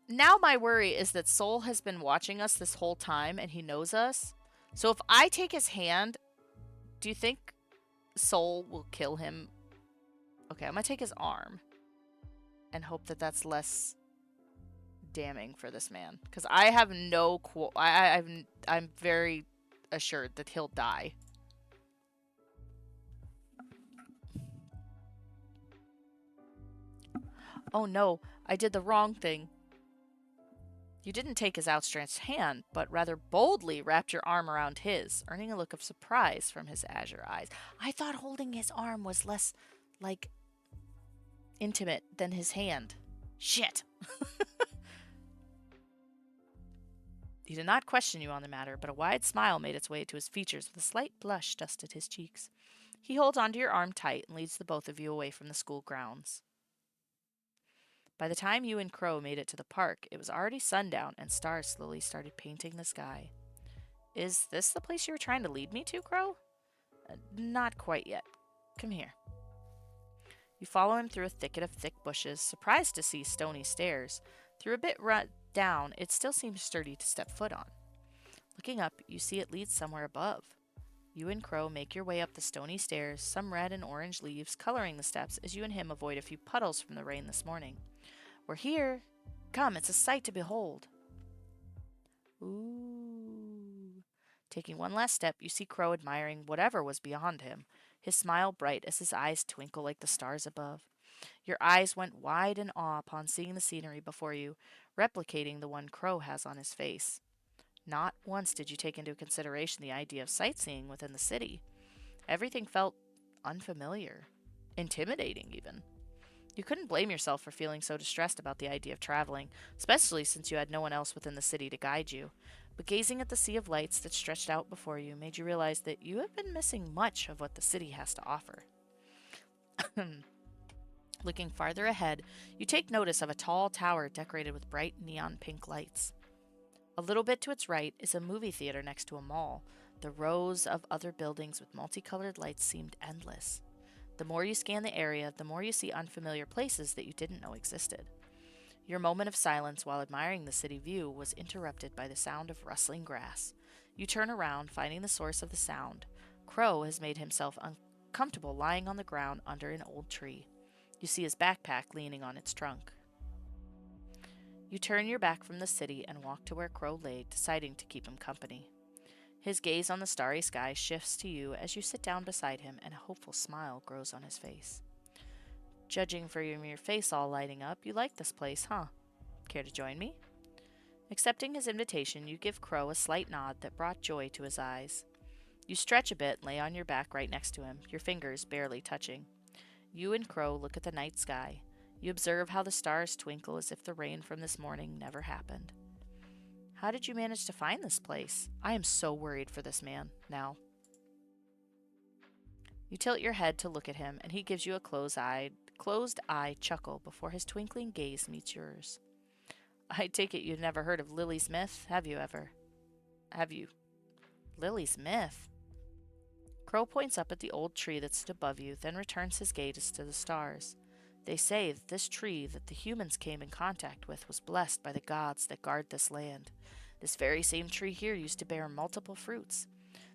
Speaker 1: now my worry is that Soul has been watching us this whole time and he knows us. So if I take his hand, do you think Soul will kill him? Okay, I'm gonna take his arm and hope that that's less damning for this man, because I have no I'm very assured that he'll die. Oh no, I did the wrong thing. You didn't take his outstretched hand, but rather boldly wrapped your arm around his, earning a look of surprise from his azure eyes. I thought holding his arm was less, like, intimate than his hand. Shit. He did not question you on the matter, but a wide smile made its way to his features with a slight blush dusted his cheeks. He holds onto your arm tight and leads the both of you away from the school grounds. By the time you and Crow made it to the park, it was already sundown and stars slowly started painting the sky. Is this the place you were trying to lead me to, Crow? Not quite yet. Come here. You follow him through a thicket of thick bushes, surprised to see stony stairs. Through a bit down, it still seems sturdy to step foot on. Looking up, you see it leads somewhere above. You and Crow make your way up the stony stairs, some red and orange leaves coloring the steps as you and him avoid a few puddles from the rain this morning. We're here. Come, it's a sight to behold. Ooh. Taking one last step, you see Crow admiring whatever was beyond him, his smile bright as his eyes twinkle like the stars above. Your eyes went wide in awe upon seeing the scenery before you, replicating the one Crow has on his face. Not once did you take into consideration the idea of sightseeing within the city. Everything felt unfamiliar, intimidating even. You couldn't blame yourself for feeling so distressed about the idea of traveling, especially since you had no one else within the city to guide you. But gazing at the sea of lights that stretched out before you made you realize that you have been missing much of what the city has to offer. Looking farther ahead, you take notice of a tall tower decorated with bright neon pink lights. A little bit to its right is a movie theater next to a mall. The rows of other buildings with multicolored lights seemed endless. The more you scan the area, the more you see unfamiliar places that you didn't know existed. Your moment of silence while admiring the city view was interrupted by the sound of rustling grass. You turn around, finding the source of the sound. Crow has made himself uncomfortable lying on the ground under an old tree. You see his backpack leaning on its trunk. You turn your back from the city and walk to where Crow lay, deciding to keep him company. His gaze on the starry sky shifts to you as you sit down beside him, and a hopeful smile grows on his face. Judging from your face all lighting up, you like this place, huh? Care to join me? Accepting his invitation, you give Crow a slight nod that brought joy to his eyes. You stretch a bit and lay on your back right next to him, your fingers barely touching. You and Crow look at the night sky. You observe how the stars twinkle as if the rain from this morning never happened. How did you manage to find this place? I am so worried for this man now. You tilt your head to look at him, and he gives you a closed-eye chuckle before his twinkling gaze meets yours. I take it you've never heard of Lily's Myth, have you ever? Have you? Lily's Myth? Crow points up at the old tree that stood above you, then returns his gaze to the stars. They say that this tree that the humans came in contact with was blessed by the gods that guard this land. This very same tree here used to bear multiple fruits.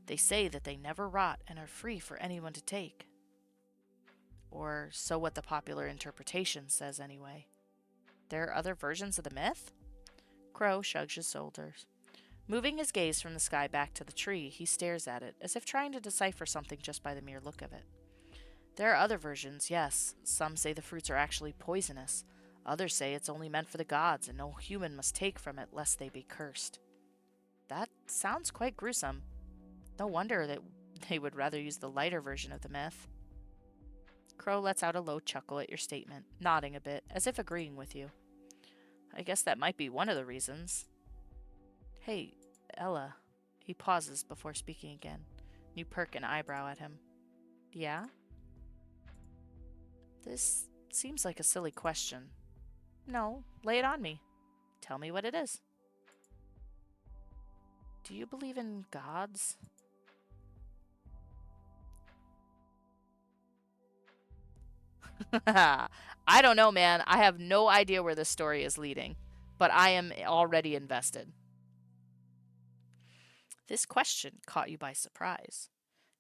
Speaker 1: They say that they never rot and are free for anyone to take. Or so what the popular interpretation says anyway. There are other versions of the myth? Crow shrugs his shoulders. Moving his gaze from the sky back to the tree, he stares at it, as if trying to decipher something just by the mere look of it. There are other versions, yes. Some say the fruits are actually poisonous. Others say it's only meant for the gods and no human must take from it lest they be cursed. That sounds quite gruesome. No wonder that they would rather use the lighter version of the myth. Crow lets out a low chuckle at your statement, nodding a bit, as if agreeing with you. I guess that might be one of the reasons. Hey, Ella. He pauses before speaking again. You perk an eyebrow at him. Yeah? This seems like a silly question. No, lay it on me. Tell me what it is. Do you believe in gods? I don't know, man. I have no idea where this story is leading, but I am already invested. This question caught you by surprise.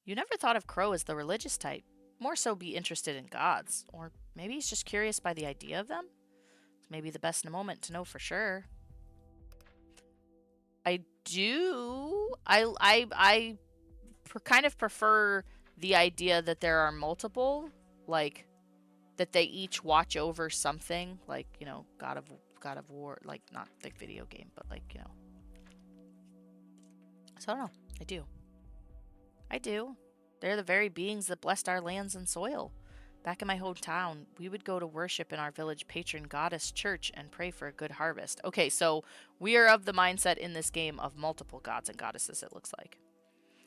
Speaker 1: You never thought of Crow as the religious type, more so be interested in gods, or maybe he's just curious by the idea of them? It's maybe the best moment to know for sure. I do. Kind of prefer the idea that there are multiple, like that they each watch over something, like, you know, God of War, like not the video game, but like, you know. So I don't know. I do. They're the very beings that blessed our lands and soil. Back in my hometown, we would go to worship in our village patron goddess church and pray for a good harvest. Okay, so we are of the mindset in this game of multiple gods and goddesses, it looks like.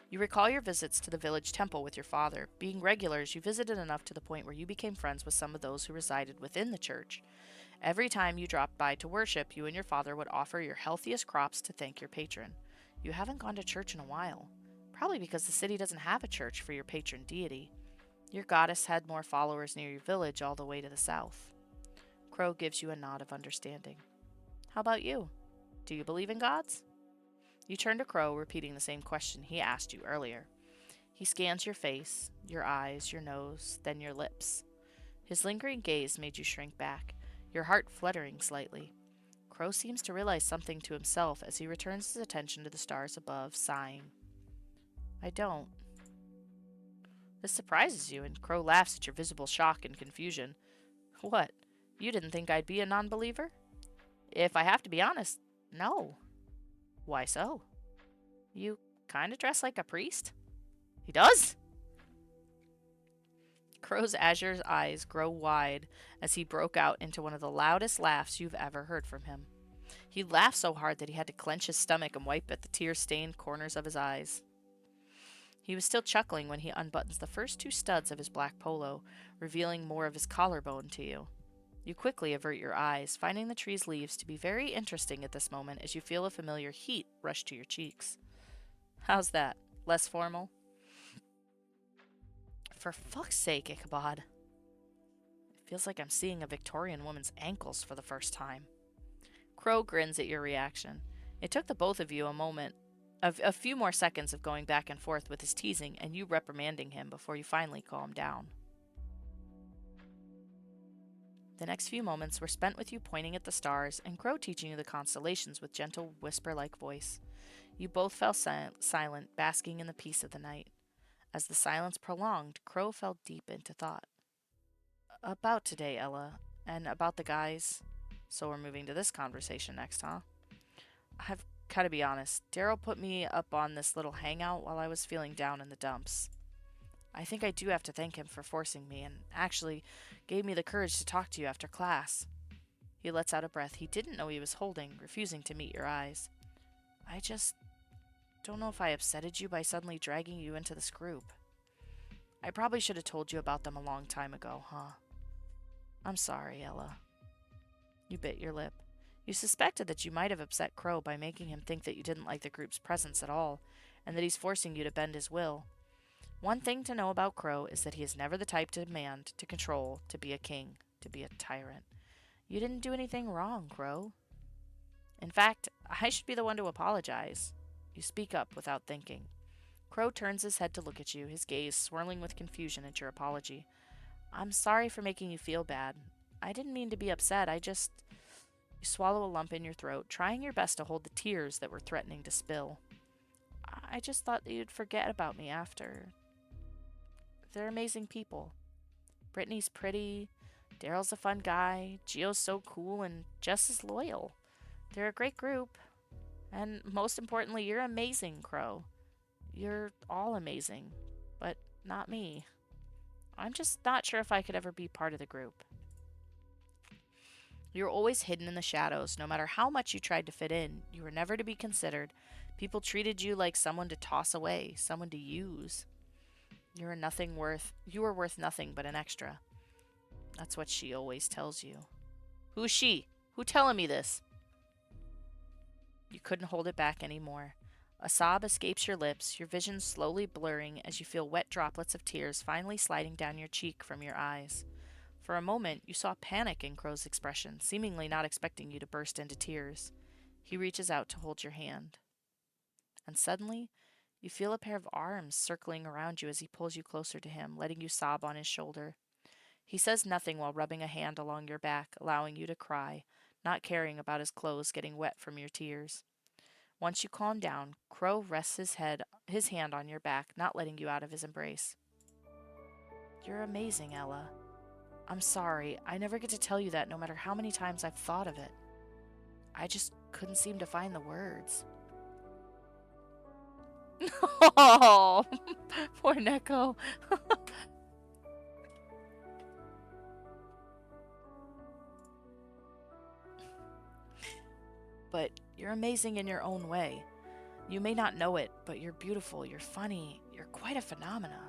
Speaker 1: You recall your visits to the village temple with your father. Being regulars, you visited enough to the point where you became friends with some of those who resided within the church. Every time you dropped by to worship, you and your father would offer your healthiest crops to thank your patron. You haven't gone to church in a while, probably because the city doesn't have a church for your patron deity. Your goddess had more followers near your village all the way to the south. Crow gives you a nod of understanding. How about you? Do you believe in gods? You turn to Crow, repeating the same question he asked you earlier. He scans your face, your eyes, your nose, then your lips. His lingering gaze made you shrink back, your heart fluttering slightly. Crow seems to realize something to himself as he returns his attention to the stars above, sighing. I don't. This surprises you, and Crow laughs at your visible shock and confusion. What? You didn't think I'd be a non-believer? If I have to be honest, no. Why so? You kind of dress like a priest? He does? Crow's azure eyes grow wide as he broke out into one of the loudest laughs you've ever heard from him. He laughed so hard that he had to clench his stomach and wipe at the tear-stained corners of his eyes. He was still chuckling when he unbuttons the first two studs of his black polo, revealing more of his collarbone to you. You quickly avert your eyes, finding the tree's leaves to be very interesting at this moment as you feel a familiar heat rush to your cheeks. How's that? Less formal? For fuck's sake, Ichabod. It feels like I'm seeing a Victorian woman's ankles for the first time. Crow grins at your reaction. It took the both of you a few more seconds of going back and forth with his teasing and you reprimanding him before you finally calm down. The next few moments were spent with you pointing at the stars and Crow teaching you the constellations with gentle whisper-like voice. You both fell silent, basking in the peace of the night. As the silence prolonged, Crow fell deep into thought. About today, Ella, and about the guys. So we're moving to this conversation next, huh? I've gotta be honest, Daryl put me up on this little hangout while I was feeling down in the dumps. I think I do have to thank him for forcing me and actually gave me the courage to talk to you after class. He lets out a breath he didn't know he was holding, refusing to meet your eyes. I just don't know if I upsetted you by suddenly dragging you into this group. I probably should have told you about them a long time ago, huh? I'm sorry, Ella. You bit your lip. You suspected that you might have upset Crow by making him think that you didn't like the group's presence at all, and that he's forcing you to bend his will. One thing to know about Crow is that he is never the type to demand, to control, to be a king, to be a tyrant. You didn't do anything wrong, Crow. In fact, I should be the one to apologize. You speak up without thinking. Crow turns his head to look at you, his gaze swirling with confusion at your apology. I'm sorry for making you feel bad. I didn't mean to be upset, You swallow a lump in your throat, trying your best to hold the tears that were threatening to spill. I just thought that you'd forget about me after. They're amazing people. Brittany's pretty, Daryl's a fun guy, Gio's so cool, and Jess is loyal. They're a great group. And most importantly, you're amazing, Crow. You're all amazing, but not me. I'm just not sure if I could ever be part of the group. You were always hidden in the shadows. No matter how much you tried to fit in, you were never to be considered. People treated you like someone to toss away, someone to use. You were worth nothing but an extra. That's what she always tells you. Who's she? Who telling me this? You couldn't hold it back anymore. A sob escapes your lips, your vision slowly blurring as you feel wet droplets of tears finally sliding down your cheek from your eyes. For a moment, you saw panic in Crow's expression, seemingly not expecting you to burst into tears. He reaches out to hold your hand. And suddenly, you feel a pair of arms circling around you as he pulls you closer to him, letting you sob on his shoulder. He says nothing while rubbing a hand along your back, allowing you to cry, not caring about his clothes getting wet from your tears. Once you calm down, Crow rests his hand on your back, not letting you out of his embrace. You're amazing, Ella. I'm sorry, I never get to tell you that no matter how many times I've thought of it. I just couldn't seem to find the words. Oh, poor Neko. But you're amazing in your own way. You may not know it, but you're beautiful, you're funny, you're quite a phenomena.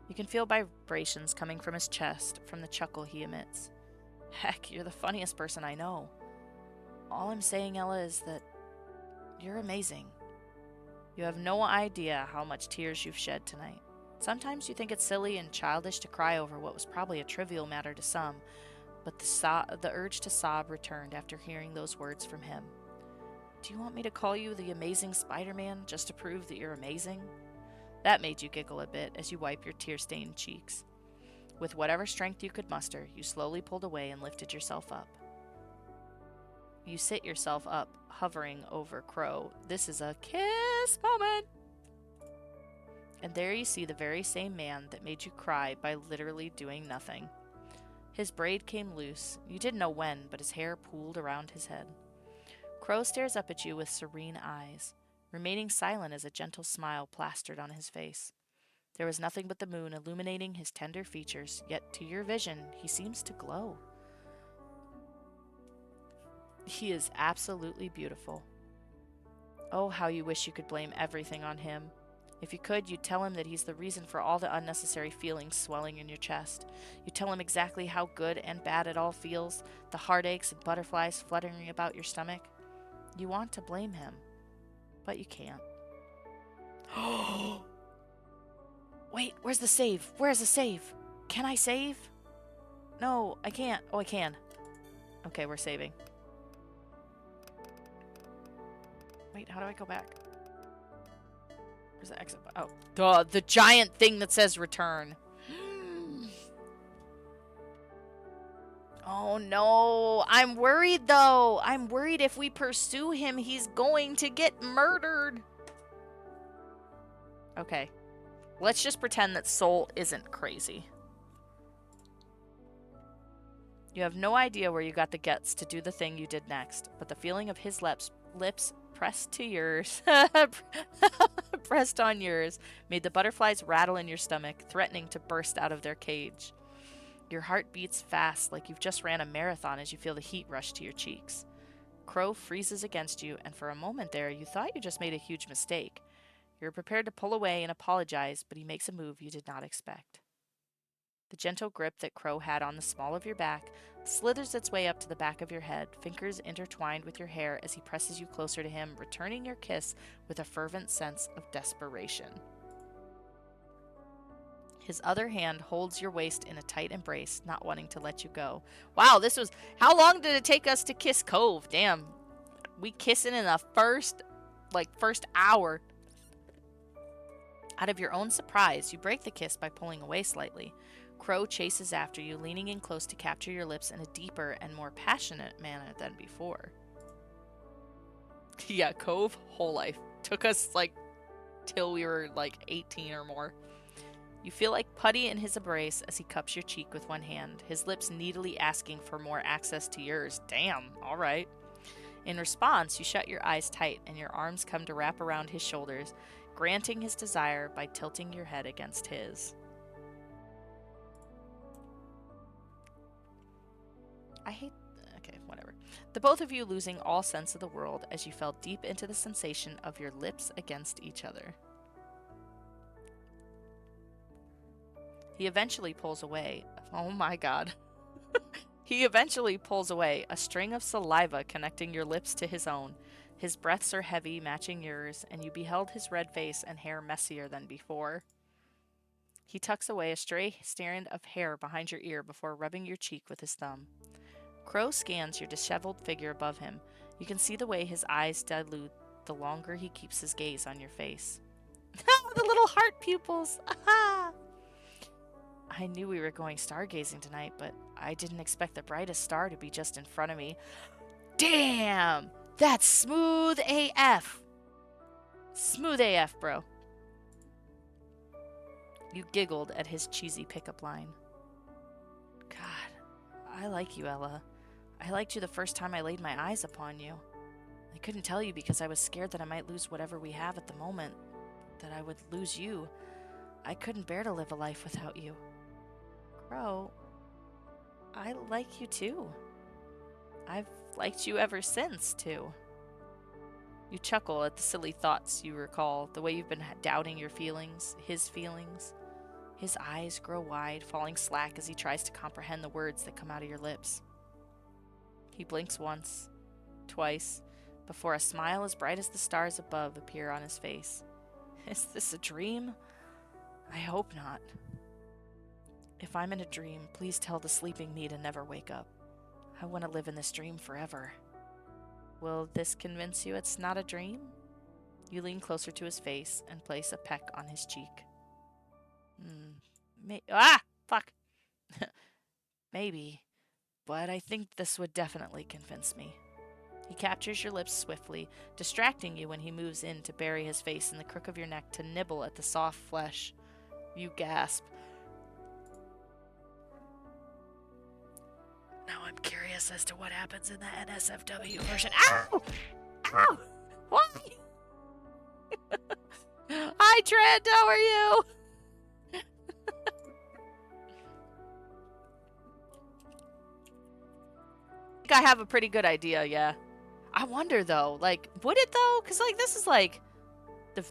Speaker 1: You can feel vibrations coming from his chest, from the chuckle he emits. Heck, you're the funniest person I know. All I'm saying, Ella, is that you're amazing. You have no idea how much tears you've shed tonight. Sometimes you think it's silly and childish to cry over what was probably a trivial matter to some, but the urge to sob returned after hearing those words from him. Do you want me to call you the amazing Spider-Man just to prove that you're amazing? That made you giggle a bit as you wipe your tear-stained cheeks. With whatever strength you could muster, you slowly pulled away and lifted yourself up. You sit yourself up, hovering over Crow. This is a kiss moment! And there you see the very same man that made you cry by literally doing nothing. His braid came loose. You didn't know when, but his hair pooled around his head. Crow stares up at you with serene eyes, remaining silent as a gentle smile plastered on his face. There was nothing but the moon illuminating his tender features, yet to your vision, he seems to glow. He is absolutely beautiful. Oh, how you wish you could blame everything on him. If you could, you'd tell him that he's the reason for all the unnecessary feelings swelling in your chest. You'd tell him exactly how good and bad it all feels, the heartaches and butterflies fluttering about your stomach. You want to blame him, but you can't. Wait, where's the save? Where's the save? Can I save? No, I can't. Oh, I can. Okay, we're saving. Wait, how do I go back? Where's the exit button? Oh, duh, the giant thing that says return. Oh no, I'm worried though. I'm worried if we pursue him, he's going to get murdered. Okay, let's just pretend that Soul isn't crazy. You have no idea where you got the guts to do the thing you did next, but the feeling of his lips pressed to yours, pressed on yours, made the butterflies rattle in your stomach, threatening to burst out of their cage. Your heart beats fast, like you've just ran a marathon as you feel the heat rush to your cheeks. Crow freezes against you, and for a moment there, you thought you just made a huge mistake. You're prepared to pull away and apologize, but he makes a move you did not expect. The gentle grip that Crow had on the small of your back slithers its way up to the back of your head, fingers intertwined with your hair as he presses you closer to him, returning your kiss with a fervent sense of desperation. His other hand holds your waist in a tight embrace, not wanting to let you go. Wow, this was... How long did it take us to kiss Cove? Damn. We kissing in the first hour. Out of your own surprise, you break the kiss by pulling away slightly. Crow chases after you, leaning in close to capture your lips in a deeper and more passionate manner than before. Yeah, Cove, whole life. Took us, till we were, 18 or more. You feel like putty in his embrace as he cups your cheek with one hand, his lips needily asking for more access to yours. Damn, all right. In response, you shut your eyes tight and your arms come to wrap around his shoulders, granting his desire by tilting your head against his. Okay, whatever. The both of you losing all sense of the world as you fell deep into the sensation of your lips against each other. He eventually pulls away. Oh my god. He eventually pulls away, a string of saliva connecting your lips to his own. His breaths are heavy, matching yours, and you beheld his red face and hair messier than before. He tucks away a stray strand of hair behind your ear before rubbing your cheek with his thumb. Crow scans your disheveled figure above him. You can see the way his eyes dilute the longer he keeps his gaze on your face. The little heart pupils! Aha! I knew we were going stargazing tonight, but I didn't expect the brightest star to be just in front of me. Damn! That's smooth AF! Smooth AF, bro. You giggled at his cheesy pickup line. God, I like you, Ella. I liked you the first time I laid my eyes upon you. I couldn't tell you because I was scared that I might lose whatever we have at the moment, that I would lose you. I couldn't bear to live a life without you. Crow, I like you too. I've liked you ever since, too. You chuckle at the silly thoughts you recall, the way you've been doubting your feelings, his feelings. His eyes grow wide, falling slack as he tries to comprehend the words that come out of your lips. He blinks once, twice, before a smile as bright as the stars above appear on his face. Is this a dream? I hope not. If I'm in a dream, please tell the sleeping me to never wake up. I want to live in this dream forever. Will this convince you it's not a dream? You lean closer to his face and place a peck on his cheek. Fuck. Maybe, but I think this would definitely convince me. He captures your lips swiftly, distracting you when he moves in to bury his face in the crook of your neck to nibble at the soft flesh. You gasp. Now I'm curious as to what happens in the NSFW version. Ow! Ow! Why? Hi, Trent. How are you? I think I have a pretty good idea, yeah. I wonder, though, would it, though? Because, this is,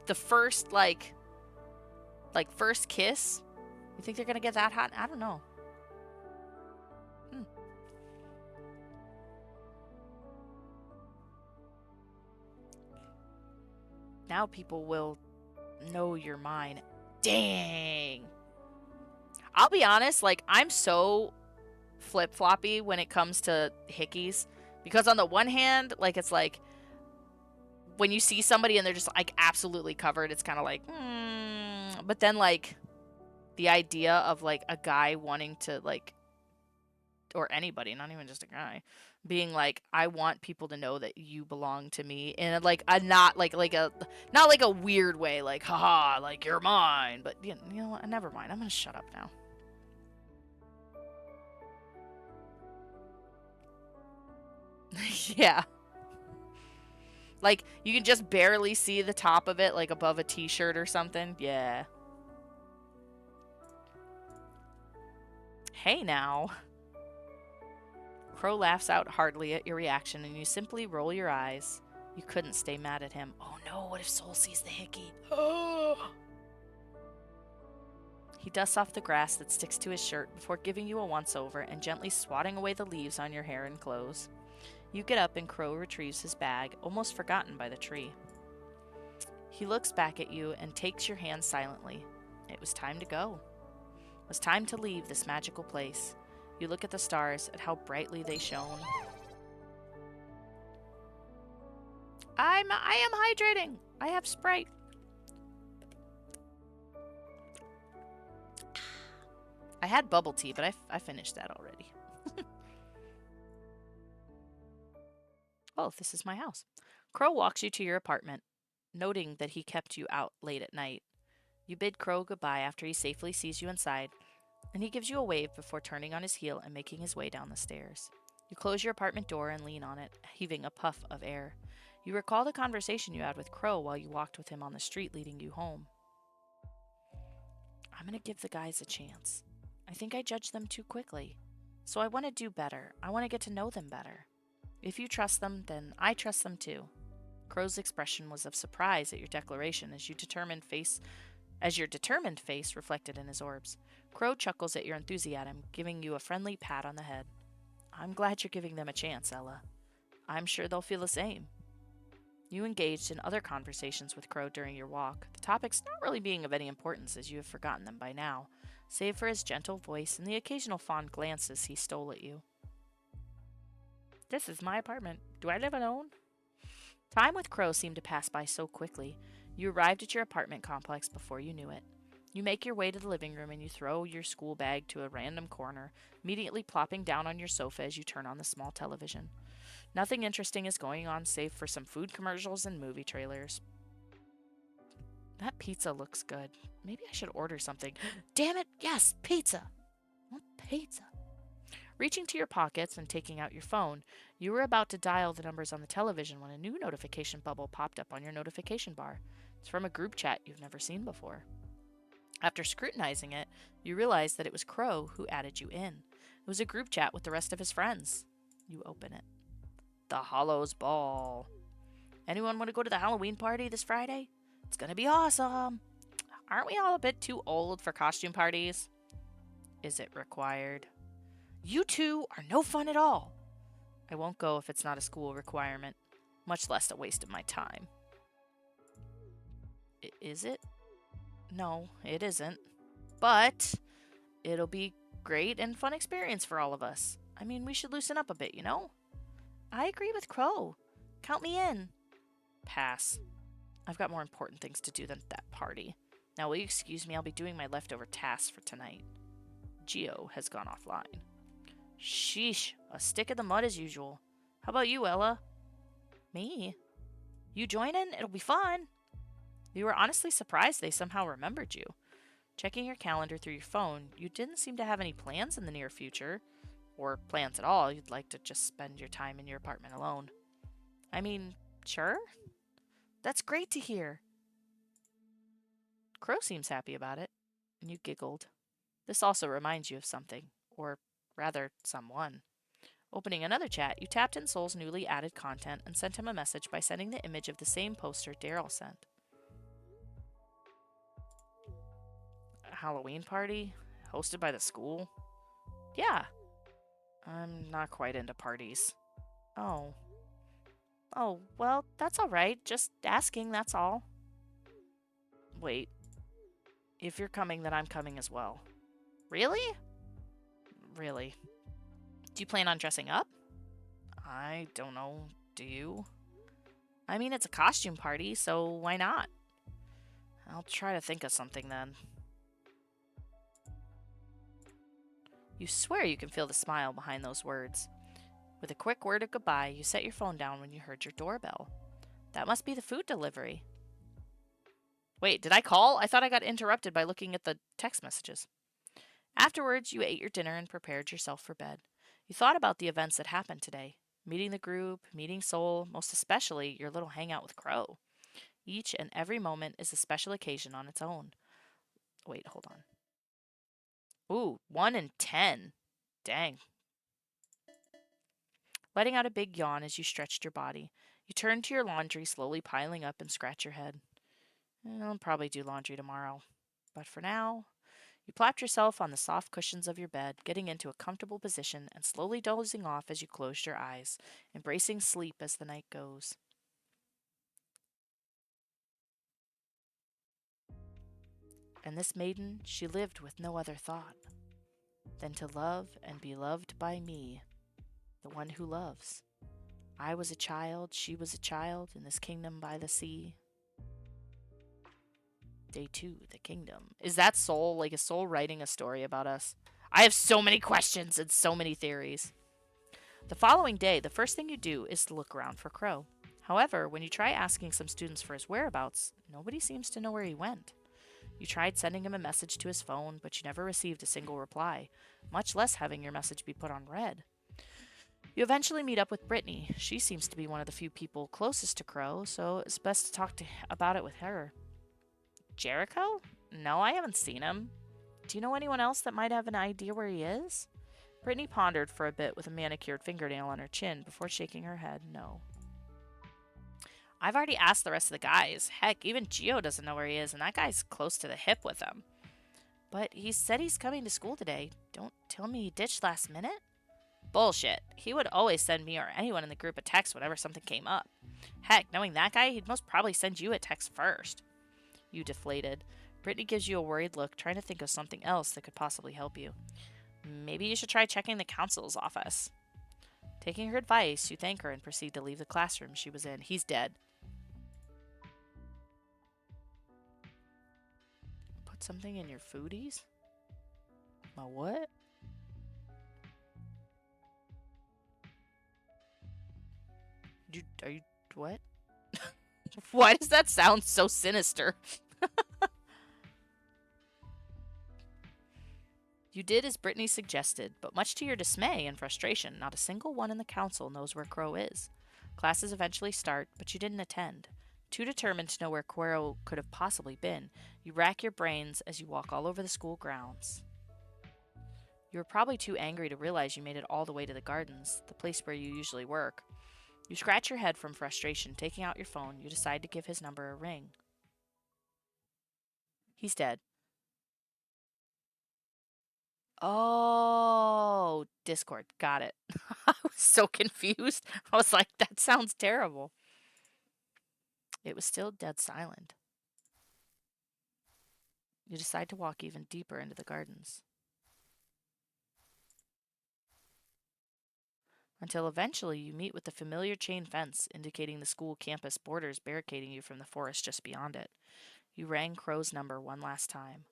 Speaker 1: the first, first kiss? You think they're gonna get that hot? I don't know. Now people will know you're mine. Dang. I'll be honest, like, I'm so flip-floppy when it comes to hickeys. Because on the one hand, like, it's like, when you see somebody and they're just, like, absolutely covered, it's kind of like, But then, like, the idea of, like, a guy wanting to, like, or anybody, not even just a guy, being like, I want people to know that you belong to me in like a not like a not like a weird way, like haha, like you're mine. But you know what? Never mind. I'm gonna shut up now. Yeah. Like you can just barely see the top of it, like above a t-shirt or something. Yeah. Hey now. Crow laughs out heartily at your reaction, and you simply roll your eyes. You couldn't stay mad at him. Oh no, what if Soul sees the hickey? He dusts off the grass that sticks to his shirt before giving you a once-over and gently swatting away the leaves on your hair and clothes. You get up and Crow retrieves his bag, almost forgotten by the tree. He looks back at you and takes your hand silently. It was time to go. It was time to leave this magical place. You look at the stars, at how brightly they shone. I am hydrating. I have Sprite. I had bubble tea, but I finished that already. Oh, this is my house. Crow walks you to your apartment, noting that he kept you out late at night. You bid Crow goodbye after he safely sees you inside, and he gives you a wave before turning on his heel and making his way down the stairs. You close your apartment door and lean on it, heaving a puff of air. You recall the conversation you had with Crow while you walked with him on the street leading you home. I'm going to give the guys a chance. I think I judged them too quickly. So I want to do better. I want to get to know them better. If you trust them, then I trust them too. Crow's expression was of surprise at your declaration as your determined face reflected in his orbs. Crow chuckles at your enthusiasm, giving you a friendly pat on the head. I'm glad you're giving them a chance, Ella. I'm sure they'll feel the same. You engaged in other conversations with Crow during your walk, the topics not really being of any importance as you have forgotten them by now, save for his gentle voice and the occasional fond glances he stole at you. This is my apartment. Do I live alone? Time with Crow seemed to pass by so quickly. You arrived at your apartment complex before you knew it. You make your way to the living room and you throw your school bag to a random corner, immediately plopping down on your sofa as you turn on the small television. Nothing interesting is going on save for some food commercials and movie trailers. That pizza looks good. Maybe I should order something. Damn it, yes, pizza! I want pizza. Reaching to your pockets and taking out your phone, you were about to dial the numbers on the television when a new notification bubble popped up on your notification bar. It's from a group chat you've never seen before. After scrutinizing it, you realized that it was Crow who added you in. It was a group chat with the rest of his friends. You open it. The Hollows Ball. Anyone want to go to the Halloween party this Friday? It's gonna be awesome. Aren't we all a bit too old for costume parties? Is it required? You two are no fun at all. I won't go if it's not a school requirement, much less a waste of my time. Is it? No, it isn't. But it'll be great and fun experience for all of us. I mean, we should loosen up a bit, you know? I agree with Crow. Count me in. Pass. I've got more important things to do than that party. Now, will you excuse me? I'll be doing my leftover tasks for tonight. Geo has gone offline. Sheesh, a stick in the mud as usual. How about you, Ella? Me? You joining? It'll be fun. You were honestly surprised they somehow remembered you. Checking your calendar through your phone, you didn't seem to have any plans in the near future. Or plans at all. You'd like to just spend your time in your apartment alone. I mean, sure. That's great to hear. Crow seems happy about it, and you giggled. This also reminds you of something, or rather, someone. Opening another chat, you tapped in Soul's newly added content and sent him a message by sending the image of the same poster Daryl sent. A Halloween party? Hosted by the school? Yeah. I'm not quite into parties. Oh. Oh, well, that's alright. Just asking, that's all. Wait. If you're coming, then I'm coming as well. Really? Really. Do you plan on dressing up? I don't know. Do you? I mean, it's a costume party, so why not? I'll try to think of something then. You swear you can feel the smile behind those words. With a quick word of goodbye, you set your phone down when you heard your doorbell. That must be the food delivery. Wait, did I call? I thought I got interrupted by looking at the text messages. Afterwards, you ate your dinner and prepared yourself for bed. You thought about the events that happened today, meeting the group, meeting Soul, most especially your little hangout with Crow. Each and every moment is a special occasion on its own. Wait, hold on. Ooh, 1 in 10. Dang. Letting out a big yawn as you stretched your body, you turned to your laundry, slowly piling up, and scratch your head. I'll probably do laundry tomorrow. But for now, you plopped yourself on the soft cushions of your bed, getting into a comfortable position and slowly dozing off as you closed your eyes, embracing sleep as the night goes. And this maiden, she lived with no other thought than to love and be loved by me, the one who loves. I was a child, she was a child, in this kingdom by the sea. Day 2, the kingdom. Is that Soul? Like, is Soul writing a story about us? I have so many questions and so many theories. The following day, the first thing you do is to look around for Crow. However, when you try asking some students for his whereabouts, nobody seems to know where he went. You tried sending him a message to his phone, but you never received a single reply, much less having your message be put on read. You eventually meet up with Brittany. She seems to be one of the few people closest to Crow, so it's best to talk about it with her. Jericho? No, I haven't seen him. Do you know anyone else that might have an idea where he is? Brittany pondered for a bit with a manicured fingernail on her chin before shaking her head no. I've already asked the rest of the guys. Heck, even Gio doesn't know where he is, and that guy's close to the hip with him. But he said he's coming to school today. Don't tell me he ditched last minute? Bullshit. He would always send me or anyone in the group a text whenever something came up. Heck, knowing that guy, he'd most probably send you a text first. You deflated. Brittany gives you a worried look, trying to think of something else that could possibly help you. Maybe you should try checking the counsel's office. Taking her advice, you thank her and proceed to leave the classroom she was in. He's dead. Put something in your foodies? My what? Are you what? Why does that sound so sinister? You did as Brittany suggested, but much to your dismay and frustration, not a single one in the council knows where Crow is. Classes eventually start, but you didn't attend. Too determined to know where Crow could have possibly been, you rack your brains as you walk all over the school grounds. You were probably too angry to realize you made it all the way to the gardens, the place where you usually work. You scratch your head from frustration. Taking out your phone, you decide to give his number a ring. He's dead. Oh, Discord. Got it. I was so confused. I was like, that sounds terrible. It was still dead silent. You decide to walk even deeper into the gardens. Until eventually you meet with the familiar chain fence indicating the school campus borders barricading you from the forest just beyond it. You rang Crow's number one last time.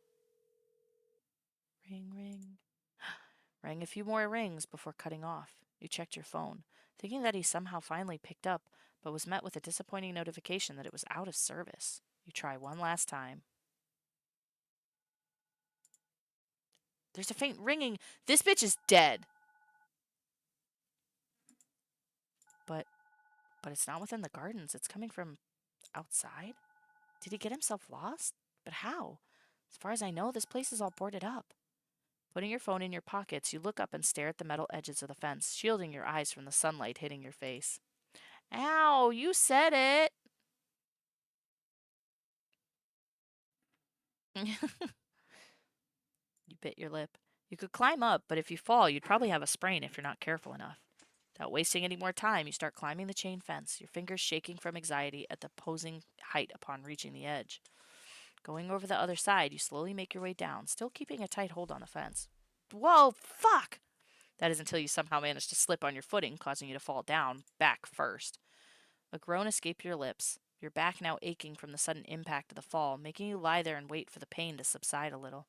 Speaker 1: Ring, ring. Rang a few more rings before cutting off. You checked your phone, thinking that he somehow finally picked up, but was met with a disappointing notification that it was out of service. You try one last time. There's a faint ringing. This bitch is dead. But it's not within the gardens. It's coming from outside. Did he get himself lost? But how? As far as I know, this place is all boarded up. Putting your phone in your pockets, you look up and stare at the metal edges of the fence, shielding your eyes from the sunlight hitting your face. Ow, you said it! You bit your lip. You could climb up, but if you fall, you'd probably have a sprain if you're not careful enough. Without wasting any more time, you start climbing the chain fence, your fingers shaking from anxiety at the posing height upon reaching the edge. Going over the other side, you slowly make your way down, still keeping a tight hold on the fence. Whoa, fuck! That is until you somehow manage to slip on your footing, causing you to fall down, back first. A groan escaped your lips, your back now aching from the sudden impact of the fall, making you lie there and wait for the pain to subside a little.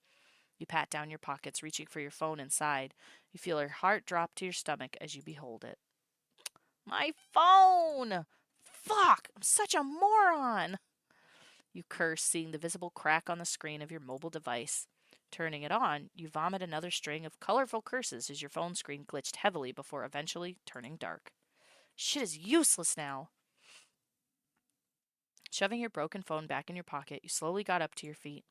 Speaker 1: You pat down your pockets, reaching for your phone inside. You feel your heart drop to your stomach as you behold it. My phone! Fuck! I'm such a moron! You curse, seeing the visible crack on the screen of your mobile device. Turning it on, you vomit another string of colorful curses as your phone screen glitched heavily before eventually turning dark. Shit is useless now. Shoving your broken phone back in your pocket, you slowly got up to your feet.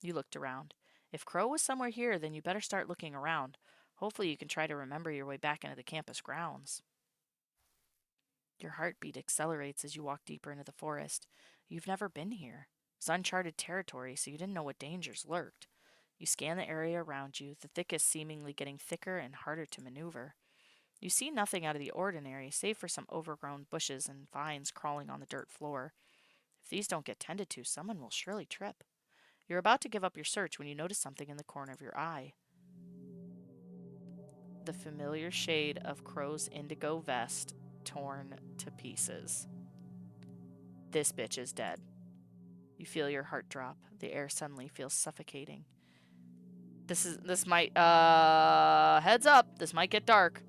Speaker 1: You looked around. If Crow was somewhere here, then you better start looking around. Hopefully you can try to remember your way back into the campus grounds. Your heartbeat accelerates as you walk deeper into the forest. You've never been here. It's uncharted territory, so you didn't know what dangers lurked. You scan the area around you, the thickest seemingly getting thicker and harder to maneuver. You see nothing out of the ordinary, save for some overgrown bushes and vines crawling on the dirt floor. If these don't get tended to, someone will surely trip. You're about to give up your search when you notice something in the corner of your eye. The familiar shade of Crow's indigo vest torn to pieces. This bitch is dead. You feel your heart drop. The air suddenly feels suffocating. This might, heads up, this might get dark.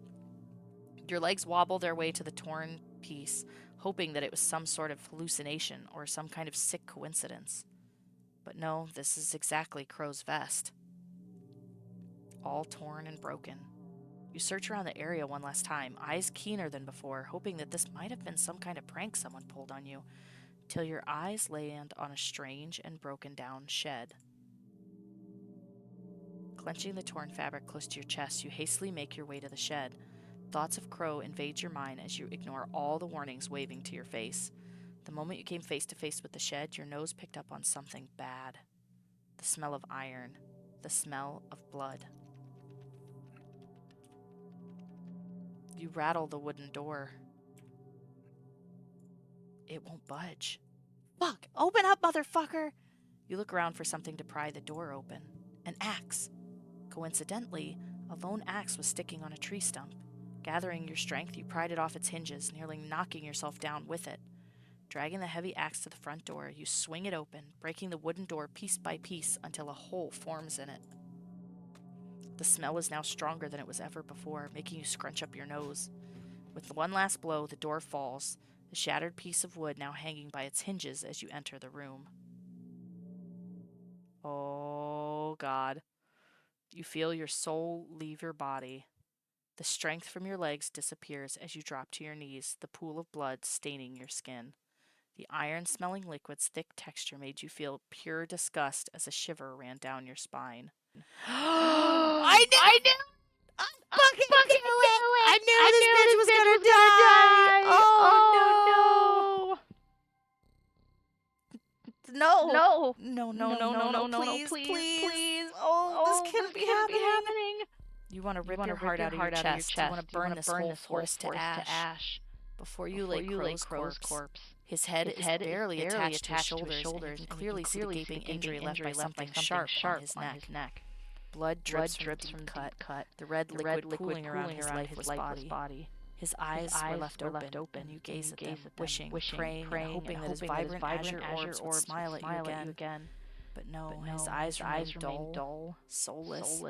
Speaker 1: Your legs wobble their way to the torn piece, hoping that it was some sort of hallucination or some kind of sick coincidence. But no, this is exactly Crow's vest. All torn and broken. You search around the area one last time, eyes keener than before, hoping that this might have been some kind of prank someone pulled on you, till your eyes land on a strange and broken down shed. Clenching the torn fabric close to your chest, you hastily make your way to the shed. Thoughts of Crow invade your mind as you ignore all the warnings waving to your face. The moment you came face to face with the shed, your nose picked up on something bad. The smell of iron. The smell of blood. You rattle the wooden door. It won't budge. Fuck! Open up, motherfucker! You look around for something to pry the door open. An axe. Coincidentally, a lone axe was sticking on a tree stump. Gathering your strength, you pried it off its hinges, nearly knocking yourself down with it. Dragging the heavy axe to the front door, you swing it open, breaking the wooden door piece by piece until a hole forms in it. The smell is now stronger than it was ever before, making you scrunch up your nose. With one last blow, the door falls, the shattered piece of wood now hanging by its hinges as you enter the room. Oh, God. You feel your soul leave your body. The strength from your legs disappears as you drop to your knees, the pool of blood staining your skin. The iron-smelling liquid's thick texture made you feel pure disgust as a shiver ran down your spine. I knew! I fucking knew it! I knew this bitch was gonna die! Oh, no! No, please! Oh, this can't be happening! You want to rip your heart out of your chest. You want to burn this whole forest to ash. Before you lay Crow's corpse. His head is barely attached to his shoulders, and you can clearly see the gaping injury left by something sharp on his neck. Blood drips from the cut, the red liquid pooling around his lifeless body. His eyes were left open, and you gaze at them, wishing, praying, and hoping that his vibrant azure orbs would smile at you again. But no, his eyes remained dull, soulless.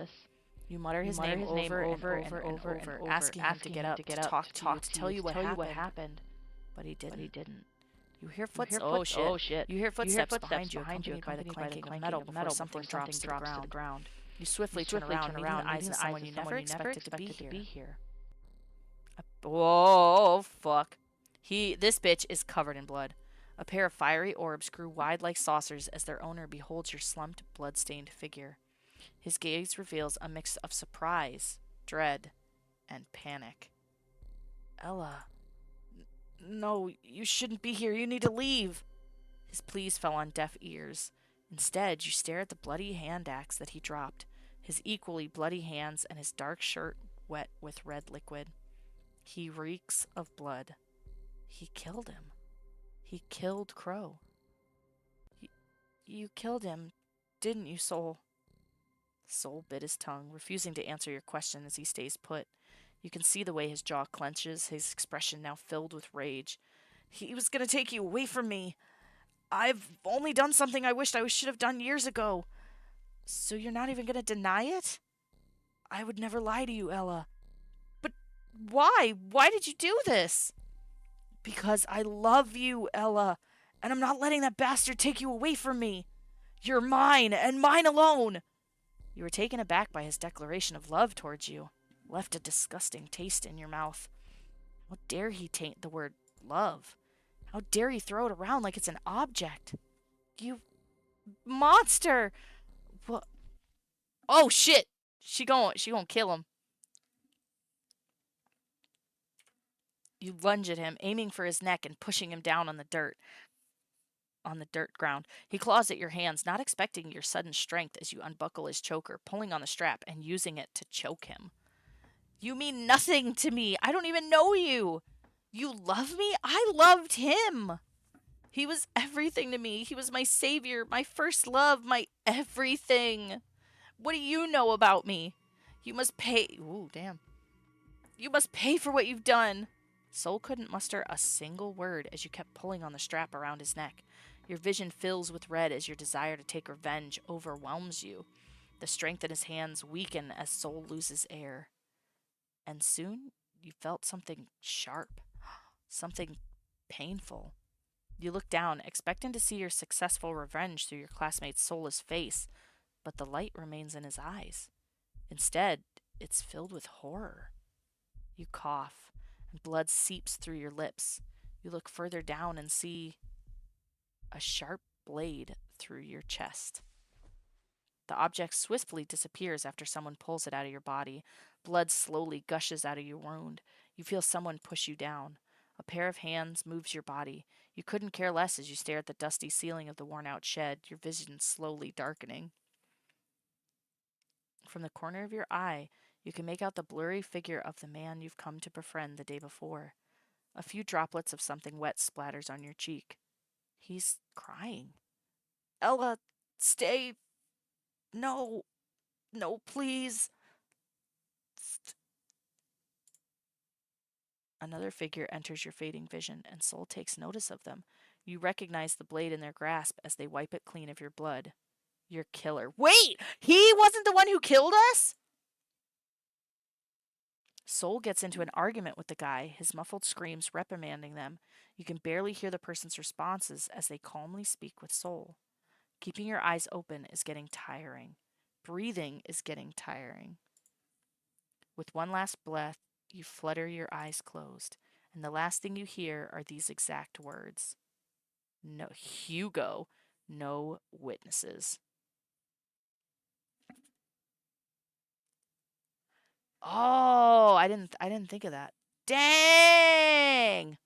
Speaker 1: You mutter his name over and over, asking him to get up, to talk to you, to tell you what happened. But he didn't. You hear footsteps. Oh shit! You hear footsteps behind you, accompanied by the clanking of metal before something drops to the ground. You swiftly turn around, meeting the eyes of someone you never expected to be here. Oh fuck! This bitch is covered in blood. A pair of fiery orbs grew wide like saucers as their owner beholds your slumped, blood-stained figure. His gaze reveals a mix of surprise, dread, and panic. Ella. No, you shouldn't be here. You need to leave. His pleas fell on deaf ears. Instead, you stare at the bloody hand axe that he dropped, his equally bloody hands and his dark shirt wet with red liquid. He reeks of blood. He killed him. He killed Crow. You killed him, didn't you, Soul? Soul bit his tongue, refusing to answer your question as he stays put. You can see the way his jaw clenches, his expression now filled with rage. He was gonna take you away from me. I've only done something I wished I should have done years ago. So you're not even gonna deny it? I would never lie to you, Ella. But why? Why did you do this? Because I love you, Ella, and I'm not letting that bastard take you away from me. You're mine, and mine alone. You were taken aback by his declaration of love towards you, left a disgusting taste in your mouth. How dare he taint the word love? How dare he throw it around like it's an object? You monster! What? Oh shit! She gonna kill him. You lunge at him, aiming for his neck and pushing him down on the dirt ground. He claws at your hands, not expecting your sudden strength as you unbuckle his choker, pulling on the strap and using it to choke him. You mean nothing to me. I don't even know you. You love me? I loved him. He was everything to me. He was my savior, my first love, my everything. What do you know about me? You must pay. Ooh, damn. You must pay for what you've done. Soul couldn't muster a single word as you kept pulling on the strap around his neck. Your vision fills with red as your desire to take revenge overwhelms you. The strength in his hands weaken as Soul loses air. And soon you felt something sharp, something painful. You look down, expecting to see your successful revenge through your classmate's soulless face, but the light remains in his eyes. Instead, it's filled with horror. You cough, and blood seeps through your lips. You look further down and see a sharp blade through your chest. The object swiftly disappears after someone pulls it out of your body. Blood slowly gushes out of your wound. You feel someone push you down. A pair of hands moves your body. You couldn't care less as you stare at the dusty ceiling of the worn-out shed, your vision slowly darkening. From the corner of your eye, you can make out the blurry figure of the man you've come to befriend the day before. A few droplets of something wet splatters on your cheek. He's crying. Ella, stay. No. No, please. Another figure enters your fading vision, and Soul takes notice of them. You recognize the blade in their grasp as they wipe it clean of your blood. Your killer. Wait! He wasn't the one who killed us? Soul gets into an argument with the guy, his muffled screams reprimanding them. You can barely hear the person's responses as they calmly speak with Soul. Keeping your eyes open is getting tiring. Breathing is getting tiring. With one last breath, you flutter your eyes closed, and the last thing you hear are these exact words. No, Hugo, no witnesses. Oh, I didn't think of that. Dang!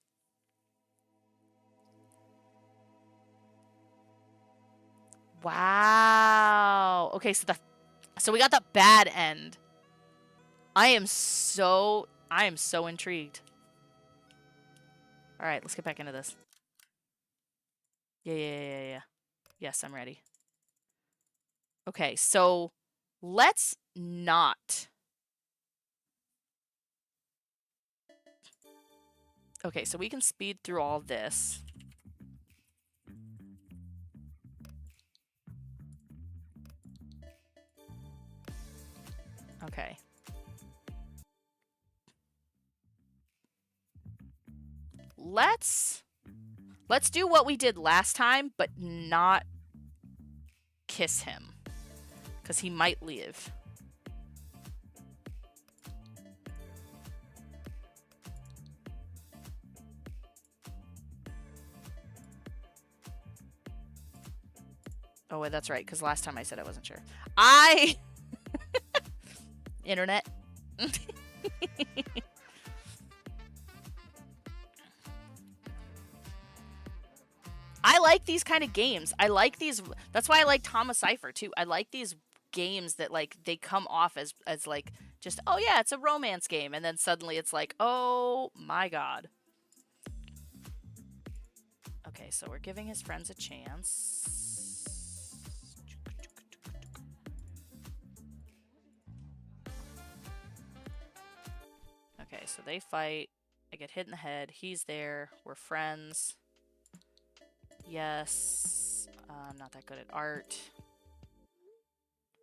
Speaker 1: Wow. Okay, so we got the bad end. I am so intrigued. All right, let's get back into this. Yeah. Yes, I'm ready. Okay, so let's not. Okay, so we can speed through all this. Okay. Let's do what we did last time, but not kiss him. Because he might leave. Oh, wait, that's right, because last time I said I wasn't sure. Internet. I like these kind of games. I like these. That's why I like Thomas Cypher too. I like these games that like they come off as like just, oh yeah, it's a romance game, and then suddenly it's like, oh my god. Okay, so we're giving his friends a chance. so they fight. I get hit in the head. He's there. We're friends. Yes. I'm not that good at art.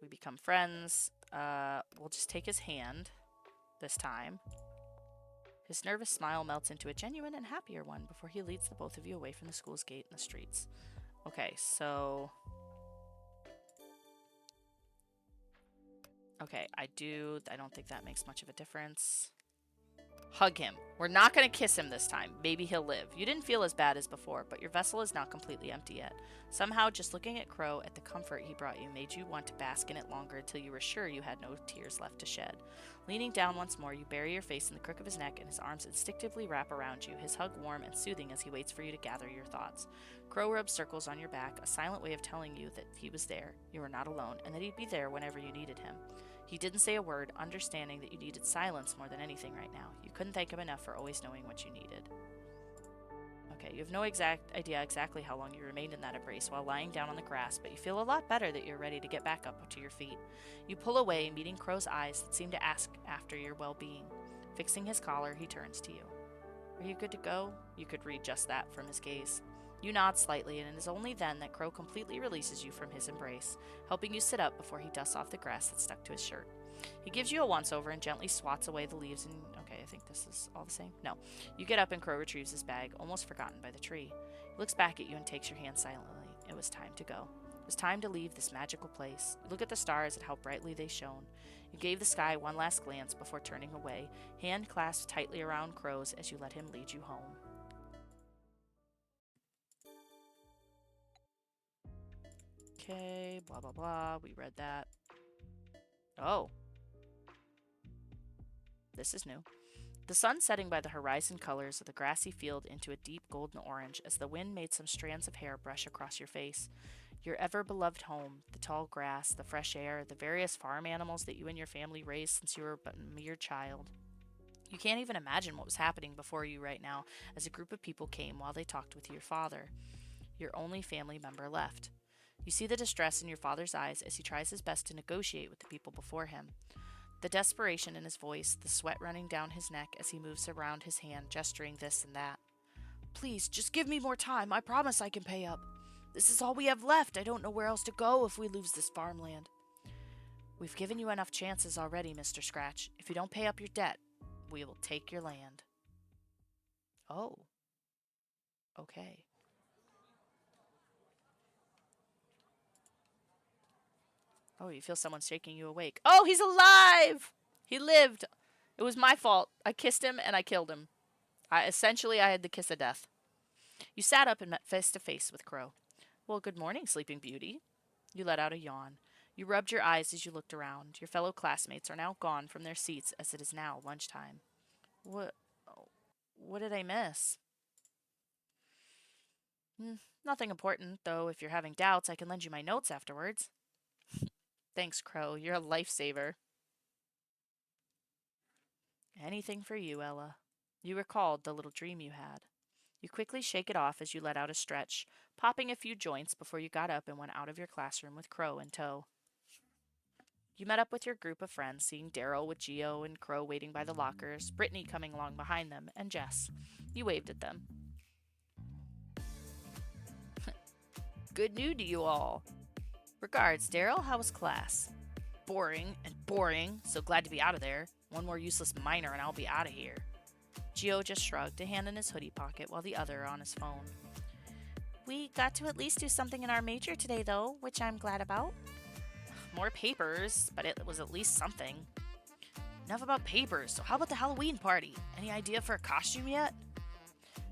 Speaker 1: We become friends. We'll just take his hand this time. His nervous smile melts into a genuine and happier one before he leads the both of you away from the school's gate and the streets. Okay, so... Okay, I don't think that makes much of a difference. Hug him. We're not going to kiss him this time. Maybe he'll live. You didn't feel as bad as before, but your vessel is not completely empty yet. Somehow, just looking at Crow at the comfort he brought you made you want to bask in it longer until you were sure you had no tears left to shed. Leaning down once more, you bury your face in the crook of his neck and his arms instinctively wrap around you, his hug warm and soothing as he waits for you to gather your thoughts. Crow rubs circles on your back, a silent way of telling you that he was there, you were not alone, and that he'd be there whenever you needed him. He didn't say a word, understanding that you needed silence more than anything right now. You couldn't thank him enough for always knowing what you needed. Okay, you have no idea exactly how long you remained in that embrace while lying down on the grass, but you feel a lot better that you're ready to get back up to your feet. You pull away, meeting Crow's eyes that seem to ask after your well-being. Fixing his collar, he turns to you. Are you good to go? You could read just that from his gaze. You nod slightly, and it is only then that Crow completely releases you from his embrace, helping you sit up before he dusts off the grass that stuck to his shirt. He gives you a once-over and gently swats away the leaves and... Okay, I think this is all the same. No. You get up and Crow retrieves his bag, almost forgotten by the tree. He looks back at you and takes your hand silently. It was time to go. It was time to leave this magical place. You look at the stars and how brightly they shone. You gave the sky one last glance before turning away, hand clasped tightly around Crow's as you let him lead you home. Okay, blah, blah, blah. We read that. Oh. This is new. The sun setting by the horizon colors of the grassy field into a deep golden orange as the wind made some strands of hair brush across your face. Your ever-beloved home, the tall grass, the fresh air, the various farm animals that you and your family raised since you were but a mere child. You can't even imagine what was happening before you right now as a group of people came while they talked with your father, your only family member left. You see the distress in your father's eyes as he tries his best to negotiate with the people before him. The desperation in his voice, the sweat running down his neck as he moves around his hand, gesturing this and that. Please, just give me more time. I promise I can pay up. This is all we have left. I don't know where else to go if we lose this farmland. We've given you enough chances already, Mr. Scratch. If you don't pay up your debt, we will take your land. Oh. Okay. Oh, you feel someone shaking you awake. Oh, he's alive! He lived. It was my fault. I kissed him and I killed him. Essentially, I had the kiss of death. You sat up and met face to face with Crow. Well, good morning, Sleeping Beauty. You let out a yawn. You rubbed your eyes as you looked around. Your fellow classmates are now gone from their seats as it is now lunchtime. What did I miss? Nothing important, though if you're having doubts, I can lend you my notes afterwards. Thanks, Crow. You're a lifesaver. Anything for you, Ella. You recalled the little dream you had. You quickly shake it off as you let out a stretch, popping a few joints before you got up and went out of your classroom with Crow in tow. You met up with your group of friends, seeing Daryl with Geo and Crow waiting by the lockers, Brittany coming along behind them, and Jess. You waved at them. Good news to you all. Regards, Daryl. How was class? Boring and boring, so glad to be out of there. One more useless minor and I'll be out of here. Geo just shrugged, a hand in his hoodie pocket while the other on his phone. We got to at least do something in our major today, though, which I'm glad about. More papers, but it was at least something. Enough about papers, so how about the Halloween party? Any idea for a costume yet?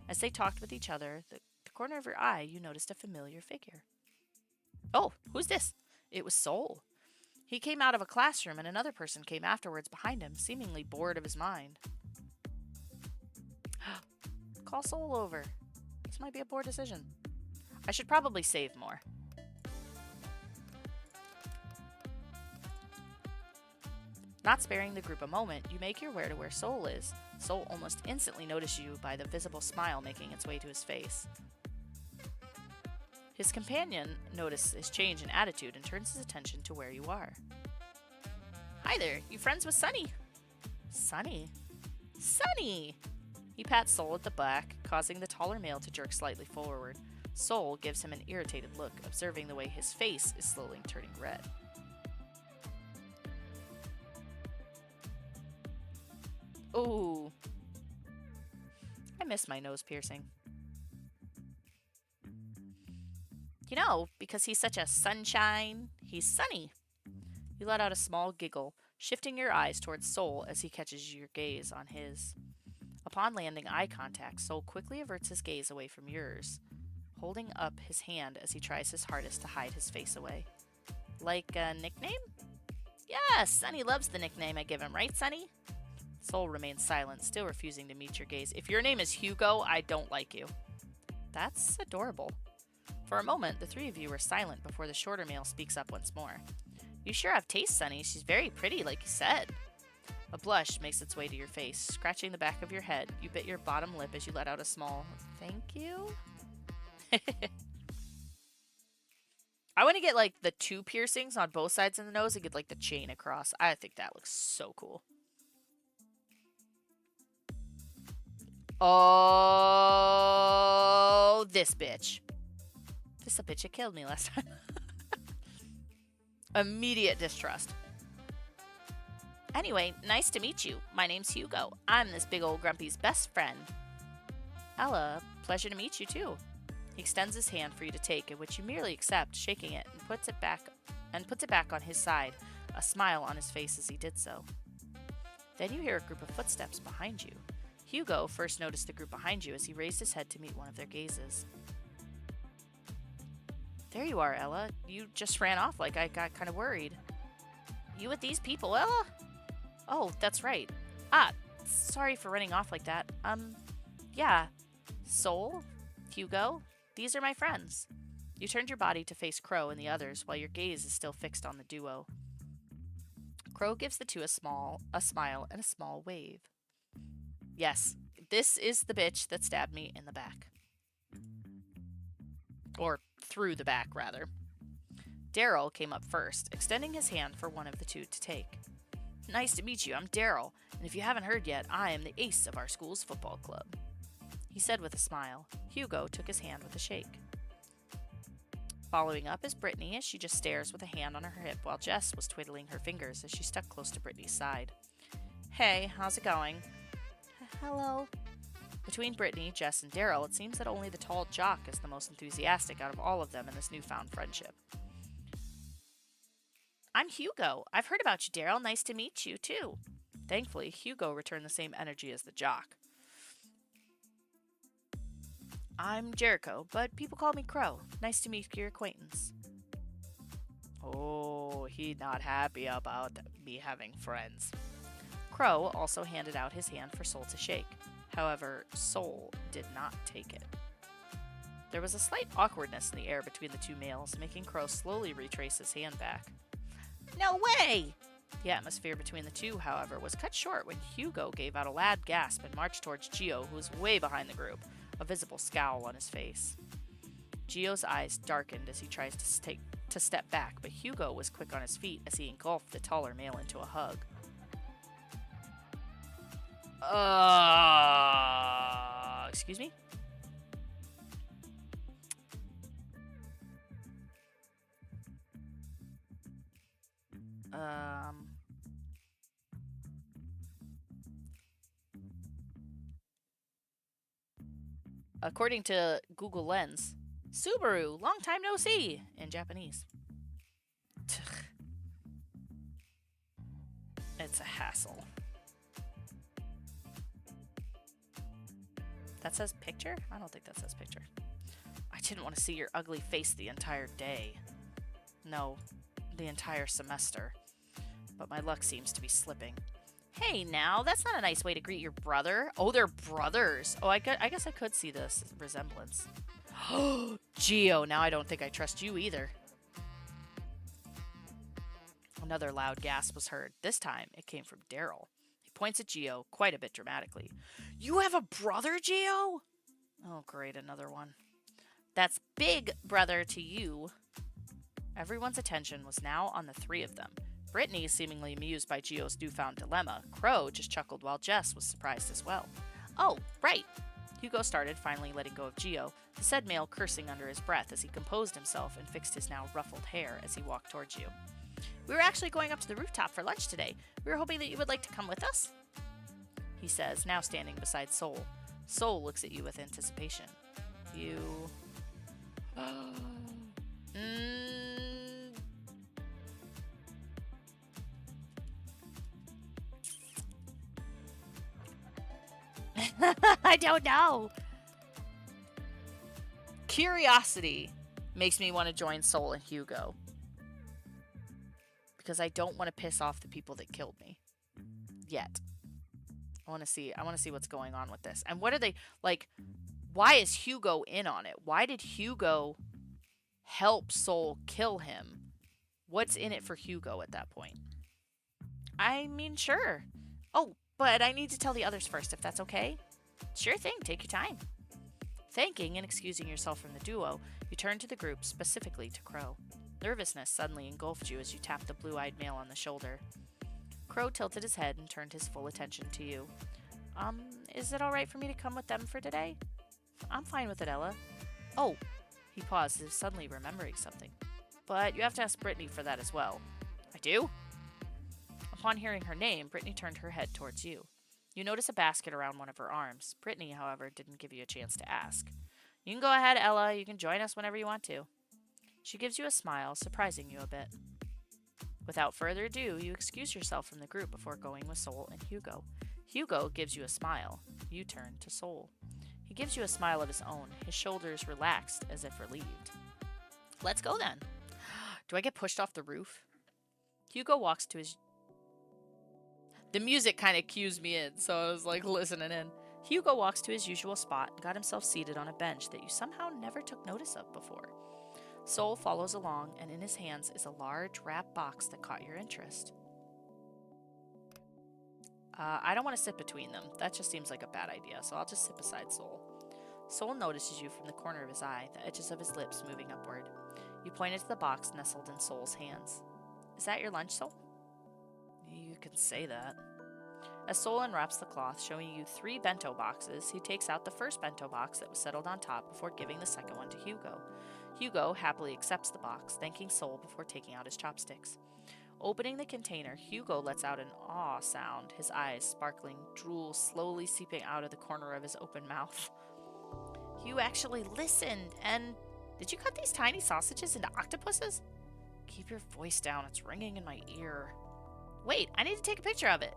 Speaker 1: As they talked with each other, the corner of your eye, you noticed a familiar figure. Oh, who's this? It was Soul. He came out of a classroom and another person came afterwards behind him, seemingly bored of his mind. Call Soul over. This might be a poor decision. I should probably save more. Not sparing the group a moment, you make your way to where Soul is. Soul almost instantly notices you by the visible smile making its way to his face. His companion notices his change in attitude and turns his attention to where you are. Hi there, you friends with Sunny? Sunny? Sunny! He pats Soul at the back, causing the taller male to jerk slightly forward. Soul gives him an irritated look, observing the way his face is slowly turning red. Ooh. I miss my nose piercing. You know, because he's such a sunshine, he's sunny. You let out a small giggle, shifting your eyes towards Soul as he catches your gaze on his. Upon landing eye contact, Soul quickly averts his gaze away from yours, holding up his hand as he tries his hardest to hide his face away. Like a nickname? Yes, Sunny loves the nickname I give him, right, Sunny? Soul remains silent, still refusing to meet your gaze. If your name is Hugo, I don't like you. That's adorable. For a moment, the three of you are silent before the shorter male speaks up once more. You sure have taste, Sunny. She's very pretty, like you said. A blush makes its way to your face. Scratching the back of your head, you bit your bottom lip as you let out a small thank you. I want to get like the 2 piercings on both sides of the nose and get like the chain across. I think that looks so cool. Oh, this bitch. This is a bitch that killed me last time. Immediate distrust. Anyway, nice to meet you. My name's Hugo. I'm this big old grumpy's best friend. Ella, pleasure to meet you too. He extends his hand for you to take, in which you merely accept, shaking it, and puts it back on his side, a smile on his face as he did so. Then you hear a group of footsteps behind you. Hugo first noticed the group behind you as he raised his head to meet one of their gazes. There you are, Ella. You just ran off like I got kind of worried. You with these people, Ella? Oh, that's right. Sorry for running off like that. Yeah. Soul? Hugo? These are my friends. You turned your body to face Crow and the others while your gaze is still fixed on the duo. Crow gives the two a smile and a small wave. Yes, this is the bitch that stabbed me in the back. Or through the back, rather. Daryl came up first, extending his hand for one of the two to take. Nice to meet you, I'm Daryl, and if you haven't heard yet, I am the ace of our school's football club. He said with a smile. Hugo took his hand with a shake. Following up is Brittany as she just stares with a hand on her hip while Jess was twiddling her fingers as she stuck close to Brittany's side. Hey, how's it going? Hello. Between Brittany, Jess, and Daryl, it seems that only the tall jock is the most enthusiastic out of all of them in this newfound friendship. I'm Hugo. I've heard about you, Daryl. Nice to meet you, too. Thankfully, Hugo returned the same energy as the jock. I'm Jericho, but people call me Crow. Nice to meet your acquaintance. Oh, he not happy about me having friends. Crow also handed out his hand for Soul to shake. However, Soul did not take it. There was a slight awkwardness in the air between the two males, making Crow slowly retrace his hand back. No way! The atmosphere between the two, however, was cut short when Hugo gave out a loud gasp and marched towards Gio, who was way behind the group, a visible scowl on his face. Gio's eyes darkened as he tries to step back, but Hugo was quick on his feet as he engulfed the taller male into a hug. Excuse me? According to Google Lens, Subaru, long time no see, in Japanese. It's a hassle. That says picture? I don't think that says picture. I didn't want to see your ugly face the entire day. No, the entire semester. But my luck seems to be slipping. Hey now, that's not a nice way to greet your brother. Oh, they're brothers. Oh, I guess I could see this resemblance. Gio, now I don't think I trust you either. Another loud gasp was heard. This time, it came from Daryl. He points at Gio quite a bit dramatically. You have a brother, Gio? Oh, great, another one. That's big brother to you. Everyone's attention was now on the three of them. Brittany, seemingly amused by Gio's newfound dilemma. Crow just chuckled while Jess was surprised as well. Oh, right. Hugo started, finally letting go of Gio, the said male cursing under his breath as he composed himself and fixed his now ruffled hair as he walked towards you. We were actually going up to the rooftop for lunch today. We were hoping that you would like to come with us, he says, now standing beside Soul. Soul looks at you with anticipation. You... I don't know. Curiosity makes me want to join Soul and Hugo. Because I don't want to piss off the people that killed me. Yet. I want to see what's going on with this. And what are they, like, why is Hugo in on it? Why did Hugo help Soul kill him? What's in it for Hugo at that point? I mean, sure. Oh, but I need to tell the others first, if that's okay. Sure thing, take your time. Thanking and excusing yourself from the duo, you turn to the group, specifically to Crow. Nervousness suddenly engulfed you as you tapped the blue-eyed male on the shoulder. Crow tilted his head and turned his full attention to you. Is it alright for me to come with them for today? I'm fine with it, Ella. Oh, he paused as if suddenly remembering something. But you have to ask Brittany for that as well. I do? Upon hearing her name, Brittany turned her head towards you. You notice a basket around one of her arms. Brittany, however, didn't give you a chance to ask. You can go ahead, Ella. You can join us whenever you want to. She gives you a smile, surprising you a bit. Without further ado, you excuse yourself from the group before going with Soul and Hugo. Hugo gives you a smile. You turn to Soul. He gives you a smile of his own, his shoulders relaxed as if relieved. Let's go then. Do I get pushed off the roof? Hugo walks to his... The music kind of cues me in, so I was like listening in. Hugo walks to his usual spot and got himself seated on a bench that you somehow never took notice of before. Soul follows along, and in his hands is a large wrapped box that caught your interest. I don't want to sit between them. That just seems like a bad idea, so I'll just sit beside Soul. Soul notices you from the corner of his eye, the edges of his lips moving upward. You pointed to the box nestled in Soul's hands. Is that your lunch, Soul? You can say that. As Soul unwraps the cloth, showing you 3 bento boxes, he takes out the first bento box that was settled on top before giving the second one to Hugo. Hugo happily accepts the box, thanking Soul before taking out his chopsticks. Opening the container, Hugo lets out an awe sound, his eyes sparkling, drool slowly seeping out of the corner of his open mouth. You actually listened, and did you cut these tiny sausages into octopuses? Keep your voice down, it's ringing in my ear. Wait, I need to take a picture of it.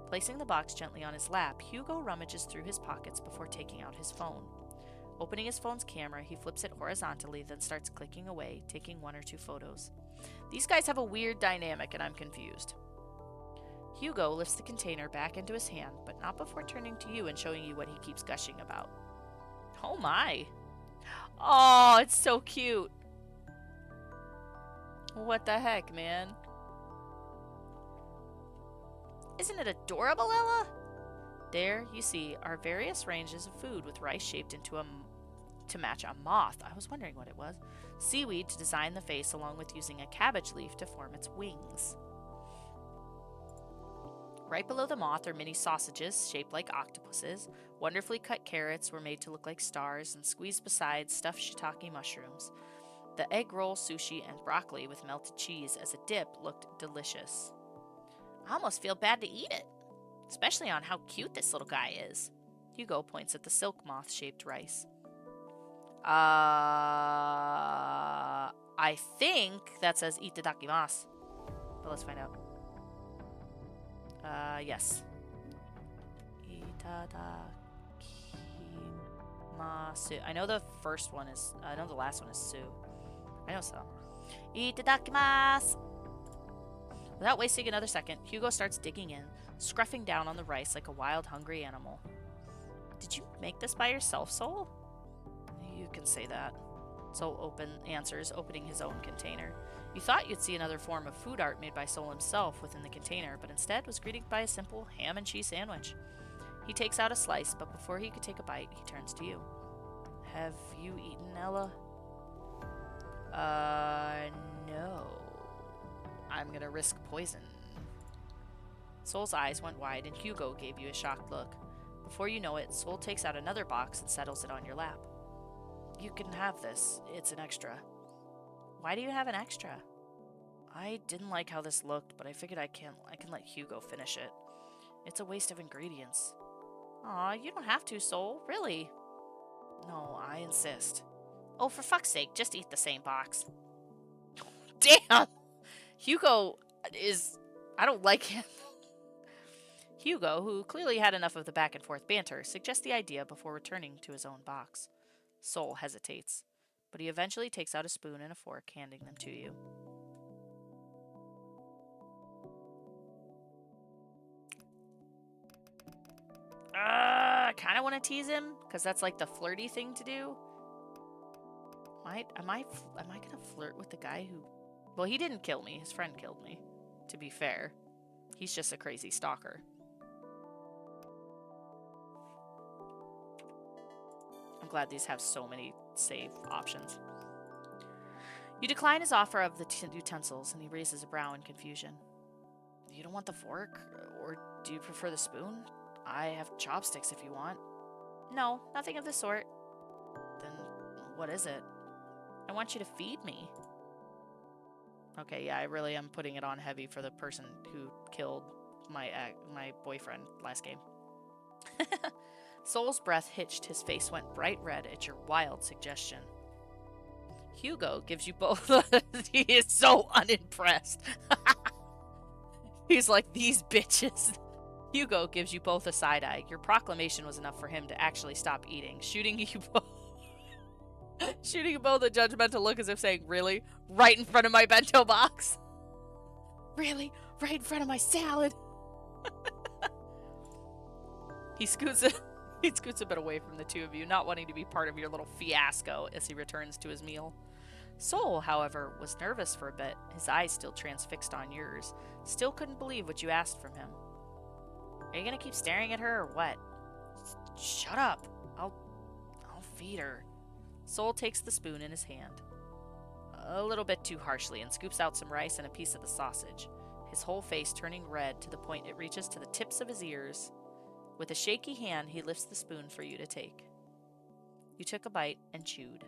Speaker 1: Placing the box gently on his lap, Hugo rummages through his pockets before taking out his phone. Opening his phone's camera, he flips it horizontally, then starts clicking away, taking 1 or 2 photos. These guys have a weird dynamic, and I'm confused. Hugo lifts the container back into his hand, but not before turning to you and showing you what he keeps gushing about. Oh my! Oh, it's so cute! What the heck, man? Isn't it adorable, Ella? There, you see, are various ranges of food with rice shaped into to match a moth. I was wondering what it was. Seaweed to design the face, along with using a cabbage leaf to form its wings. Right below the moth are mini sausages shaped like octopuses. Wonderfully cut carrots were made to look like stars, and squeezed beside stuffed shiitake mushrooms. The egg roll, sushi, and broccoli with melted cheese as a dip looked delicious. I almost feel bad to eat it, especially on how cute this little guy is. Hugo points at the silk moth-shaped rice. I think that says itadakimasu, but let's find out. Yes. Itadakimasu. I know the first one is, I know the last one is su. I know so. Itadakimasu! Without wasting another second, Hugo starts digging in, scruffing down on the rice like a wild, hungry animal. Did you make this by yourself, Soul? You can say that. Soul answers, opening his own container. You thought you'd see another form of food art made by Soul himself within the container, but instead was greeted by a simple ham and cheese sandwich. He takes out a slice, but before he could take a bite, he turns to you. Have you eaten, Ella? No. I'm gonna risk poison. Soul's eyes went wide, and Hugo gave you a shocked look. Before you know it, Soul takes out another box and settles it on your lap. You can have this. It's an extra. Why do you have an extra? I didn't like how this looked, but I figured I can let Hugo finish it. It's a waste of ingredients. Aw, you don't have to, Soul. Really? No, I insist. Oh, for fuck's sake, just eat the same box. Damn! Hugo is... I don't like him. Hugo, who clearly had enough of the back-and-forth banter, suggests the idea before returning to his own box. Soul hesitates, but he eventually takes out a spoon and a fork, handing them to you. I kind of want to tease him, because that's like the flirty thing to do. Am I gonna flirt with the guy who... Well, he didn't kill me. His friend killed me, to be fair. He's just a crazy stalker. I'm glad these have so many save options. You decline his offer of the utensils, and he raises a brow in confusion. You don't want the fork? Or do you prefer the spoon? I have chopsticks if you want. No, nothing of the sort. Then what is it? I want you to feed me. Okay, yeah, I really am putting it on heavy for the person who killed my boyfriend last game. Soul's breath hitched. His face went bright red at your wild suggestion. Hugo gives you both... He is so unimpressed. He's like, these bitches. Hugo gives you both a side eye. Your proclamation was enough for him to actually stop eating, shooting you both a judgmental look as if saying, really? Right in front of my bento box? Really? Right in front of my salad? He scoots a bit away from the two of you, not wanting to be part of your little fiasco as he returns to his meal. Soul, however, was nervous for a bit, his eyes still transfixed on yours. Still couldn't believe what you asked from him. Are you gonna keep staring at her or what? Shut up. I'll feed her. Soul takes the spoon in his hand, a little bit too harshly, and scoops out some rice and a piece of the sausage, his whole face turning red to the point it reaches to the tips of his ears. With a shaky hand, he lifts the spoon for you to take. You took a bite and chewed.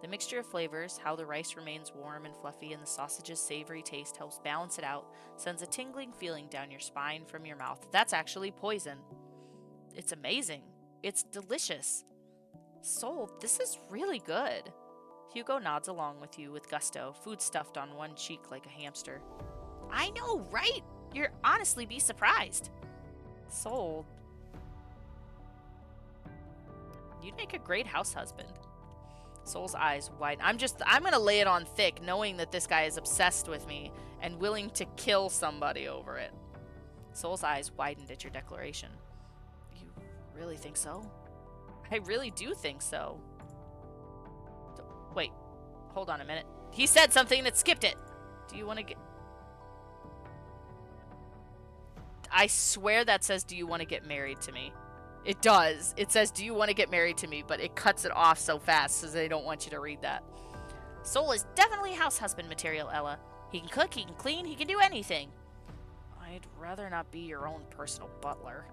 Speaker 1: The mixture of flavors, how the rice remains warm and fluffy, and the sausage's savory taste helps balance it out, sends a tingling feeling down your spine from your mouth. That's actually poison. It's amazing. It's delicious. Soul, this is really good. Hugo nods along with you with gusto, food stuffed on one cheek like a hamster. I know, right? You'd honestly be surprised. Soul, you'd make a great house husband. Soul's eyes widen. I'm gonna lay it on thick, knowing that this guy is obsessed with me and willing to kill somebody over it. Soul's eyes widened at your declaration. You really think so? I really do think so. Wait, hold on a minute. He said something that skipped it. Do you want to get... I swear that says, do you want to get married to me? It does. It says, do you want to get married to me? But it cuts it off so fast so they don't want you to read that. Soul is definitely house husband material, Ella. He can cook, he can clean, he can do anything. I'd rather not be your own personal butler.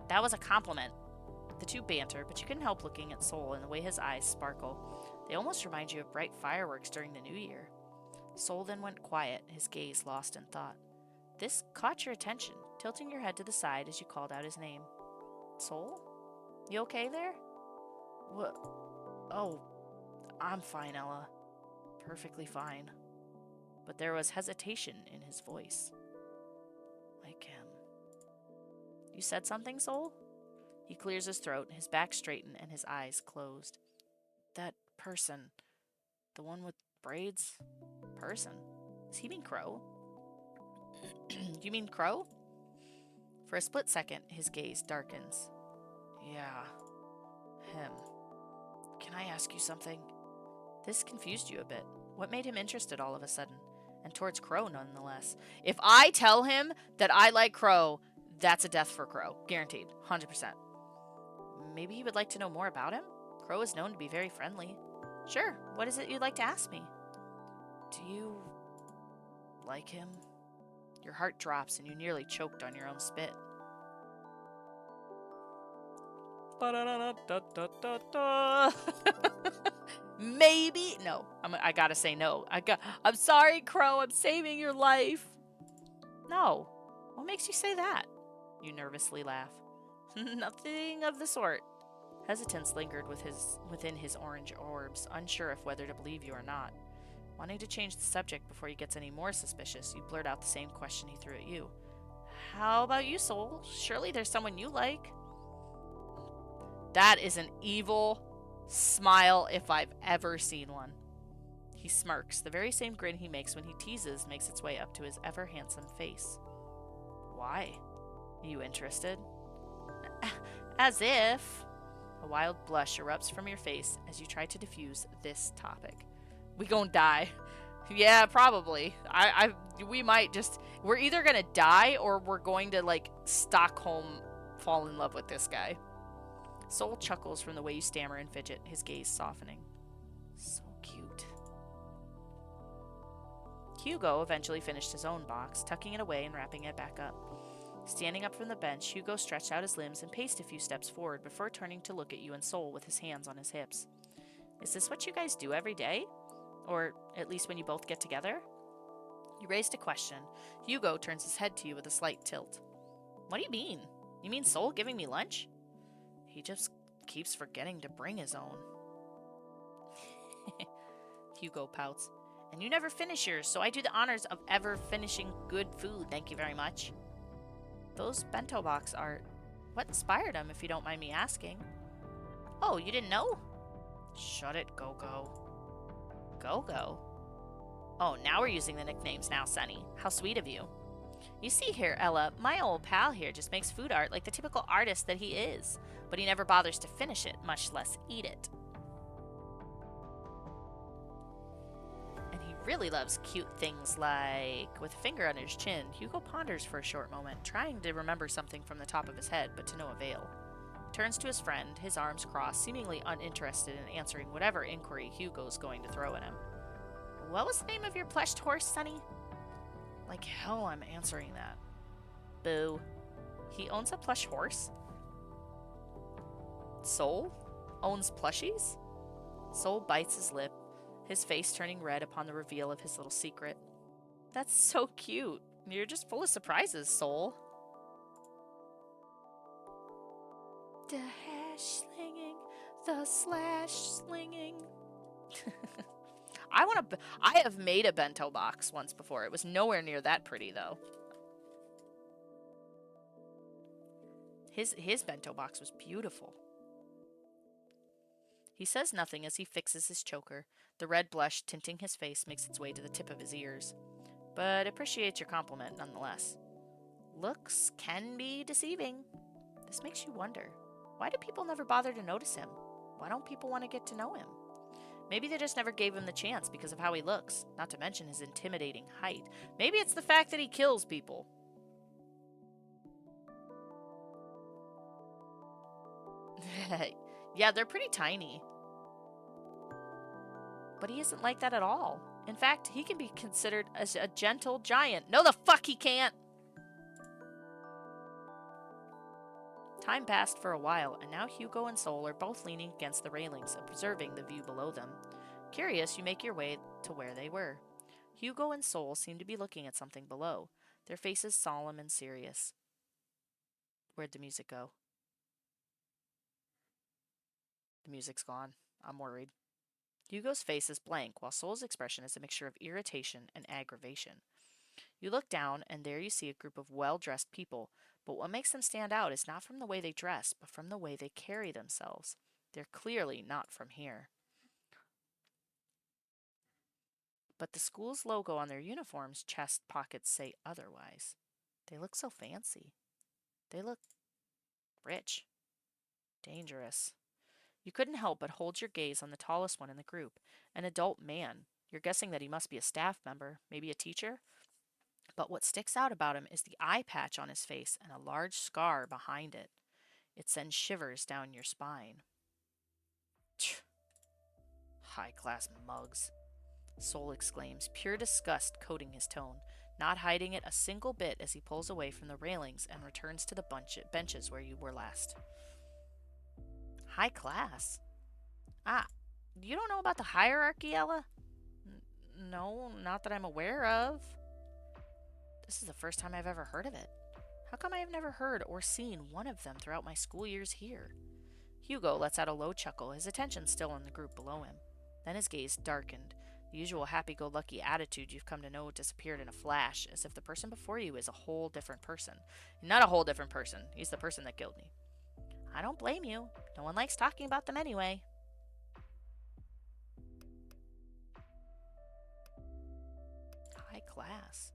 Speaker 1: That was a compliment. The two banter, but you couldn't help looking at Soul and the way his eyes sparkle. They almost remind you of bright fireworks during the New Year. Soul then went quiet, his gaze lost in thought. This caught your attention, tilting your head to the side as you called out his name. Soul? You okay there? What? Oh, I'm fine, Ella. Perfectly fine. But there was hesitation in his voice. Like him. You said something, Soul? He clears his throat, his back straightened, and his eyes closed. That person. The one with braids? Person? Does he mean Crow? You mean Crow? For a split second, his gaze darkens. Yeah. Him. Can I ask you something? This confused you a bit. What made him interested all of a sudden? And towards Crow, nonetheless. If I tell him that I like Crow, that's a death for Crow. Guaranteed. 100%. Maybe he would like to know more about him? Crow is known to be very friendly. Sure. What is it you'd like to ask me? Do you Like him? Your heart drops and you nearly choked on your own spit. Maybe. No, I gotta say no. I'm sorry, Crow. I'm saving your life. No. What makes you say that? You nervously laugh. Nothing of the sort. Hesitance lingered within his orange orbs, unsure if whether to believe you or not. Wanting to change the subject before he gets any more suspicious, you blurt out the same question he threw at you. How about you, Soul? Surely there's someone you like. That is an evil smile if I've ever seen one. He smirks. The very same grin he makes when he teases makes its way up to his ever-handsome face. Why? Are you interested? As if. A wild blush erupts from your face as you try to diffuse this topic. We gonna die. Yeah, probably. We might just... We're either gonna die or we're going to, like, Stockholm fall in love with this guy. Soul chuckles from the way you stammer and fidget, his gaze softening. So cute. Hugo eventually finished his own box, tucking it away and wrapping it back up. Standing up from the bench, Hugo stretched out his limbs and paced a few steps forward before turning to look at you and Soul with his hands on his hips. Is this what you guys do every day? Or at least when you both get together? You raised a question. Hugo turns his head to you with a slight tilt. What do you mean? You mean Soul giving me lunch? He just keeps forgetting to bring his own. Hugo pouts. And you never finish yours, so I do the honors of ever finishing good food, thank you very much. Those bento box art. What inspired them, if you don't mind me asking? Oh, you didn't know? Shut it, Go-Go. Go-Go? Oh, now we're using the nicknames now, Sunny. How sweet of you. You see here, Ella, my old pal here just makes food art like the typical artist that he is, but he never bothers to finish it, much less eat it. And he really loves cute things like... With a finger on his chin, Hugo ponders for a short moment, trying to remember something from the top of his head, but to no avail. Turns to his friend, his arms crossed, seemingly uninterested in answering whatever inquiry Hugo's going to throw at him. What was the name of your plushed horse, Sonny? Like hell I'm answering that. Boo. He owns a plush horse? Soul? Owns plushies? Soul bites his lip, his face turning red upon the reveal of his little secret. That's so cute. You're just full of surprises, Soul. The hash slinging, the slash slinging. I have made a bento box once before. It was nowhere near that pretty, though. His bento box was beautiful. He says nothing as he fixes his choker. The red blush tinting his face makes its way to the tip of his ears. But appreciates your compliment nonetheless. Looks can be deceiving. This makes you wonder. Why do people never bother to notice him? Why don't people want to get to know him? Maybe they just never gave him the chance because of how he looks, not to mention his intimidating height. Maybe it's the fact that he kills people. Yeah, they're pretty tiny. But he isn't like that at all. In fact, he can be considered as a gentle giant. No, the fuck he can't! Time passed for a while, and now Hugo and Soul are both leaning against the railings, observing the view below them. Curious, you make your way to where they were. Hugo and Soul seem to be looking at something below, their faces solemn and serious. Where'd the music go? The music's gone. I'm worried. Hugo's face is blank, while Soul's expression is a mixture of irritation and aggravation. You look down, and there you see a group of well-dressed people, but what makes them stand out is not from the way they dress, but from the way they carry themselves. They're clearly not from here. But the school's logo on their uniforms' chest pockets say otherwise. They look so fancy. They look rich. Dangerous. You couldn't help but hold your gaze on the tallest one in the group, an adult man. You're guessing that he must be a staff member, maybe a teacher? But what sticks out about him is the eye patch on his face and a large scar behind it. It sends shivers down your spine. High-class mugs. Soul exclaims, pure disgust coating his tone, not hiding it a single bit as he pulls away from the railings and returns to the benches where you were last. High class? Ah, you don't know about the hierarchy, Ella? No, not that I'm aware of. This is the first time I've ever heard of it. How come I have never heard or seen one of them throughout my school years here? Hugo lets out a low chuckle, his attention still on the group below him. Then his gaze darkened. The usual happy-go-lucky attitude you've come to know disappeared in a flash, as if the person before you is a whole different person. Not a whole different person. He's the person that killed me. I don't blame you. No one likes talking about them anyway. High class.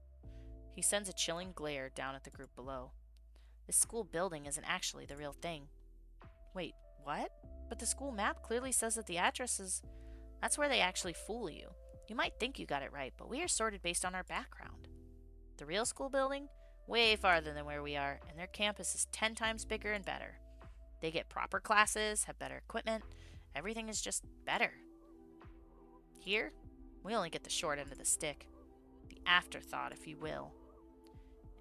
Speaker 1: He sends a chilling glare down at the group below. This school building isn't actually the real thing. Wait, what? But the school map clearly says that the address is... That's where they actually fool you. You might think you got it right, but we are sorted based on our background. The real school building? Way farther than where we are, and their campus is 10 times bigger and better. They get proper classes, have better equipment. Everything is just better. Here, we only get the short end of the stick. The afterthought, if you will.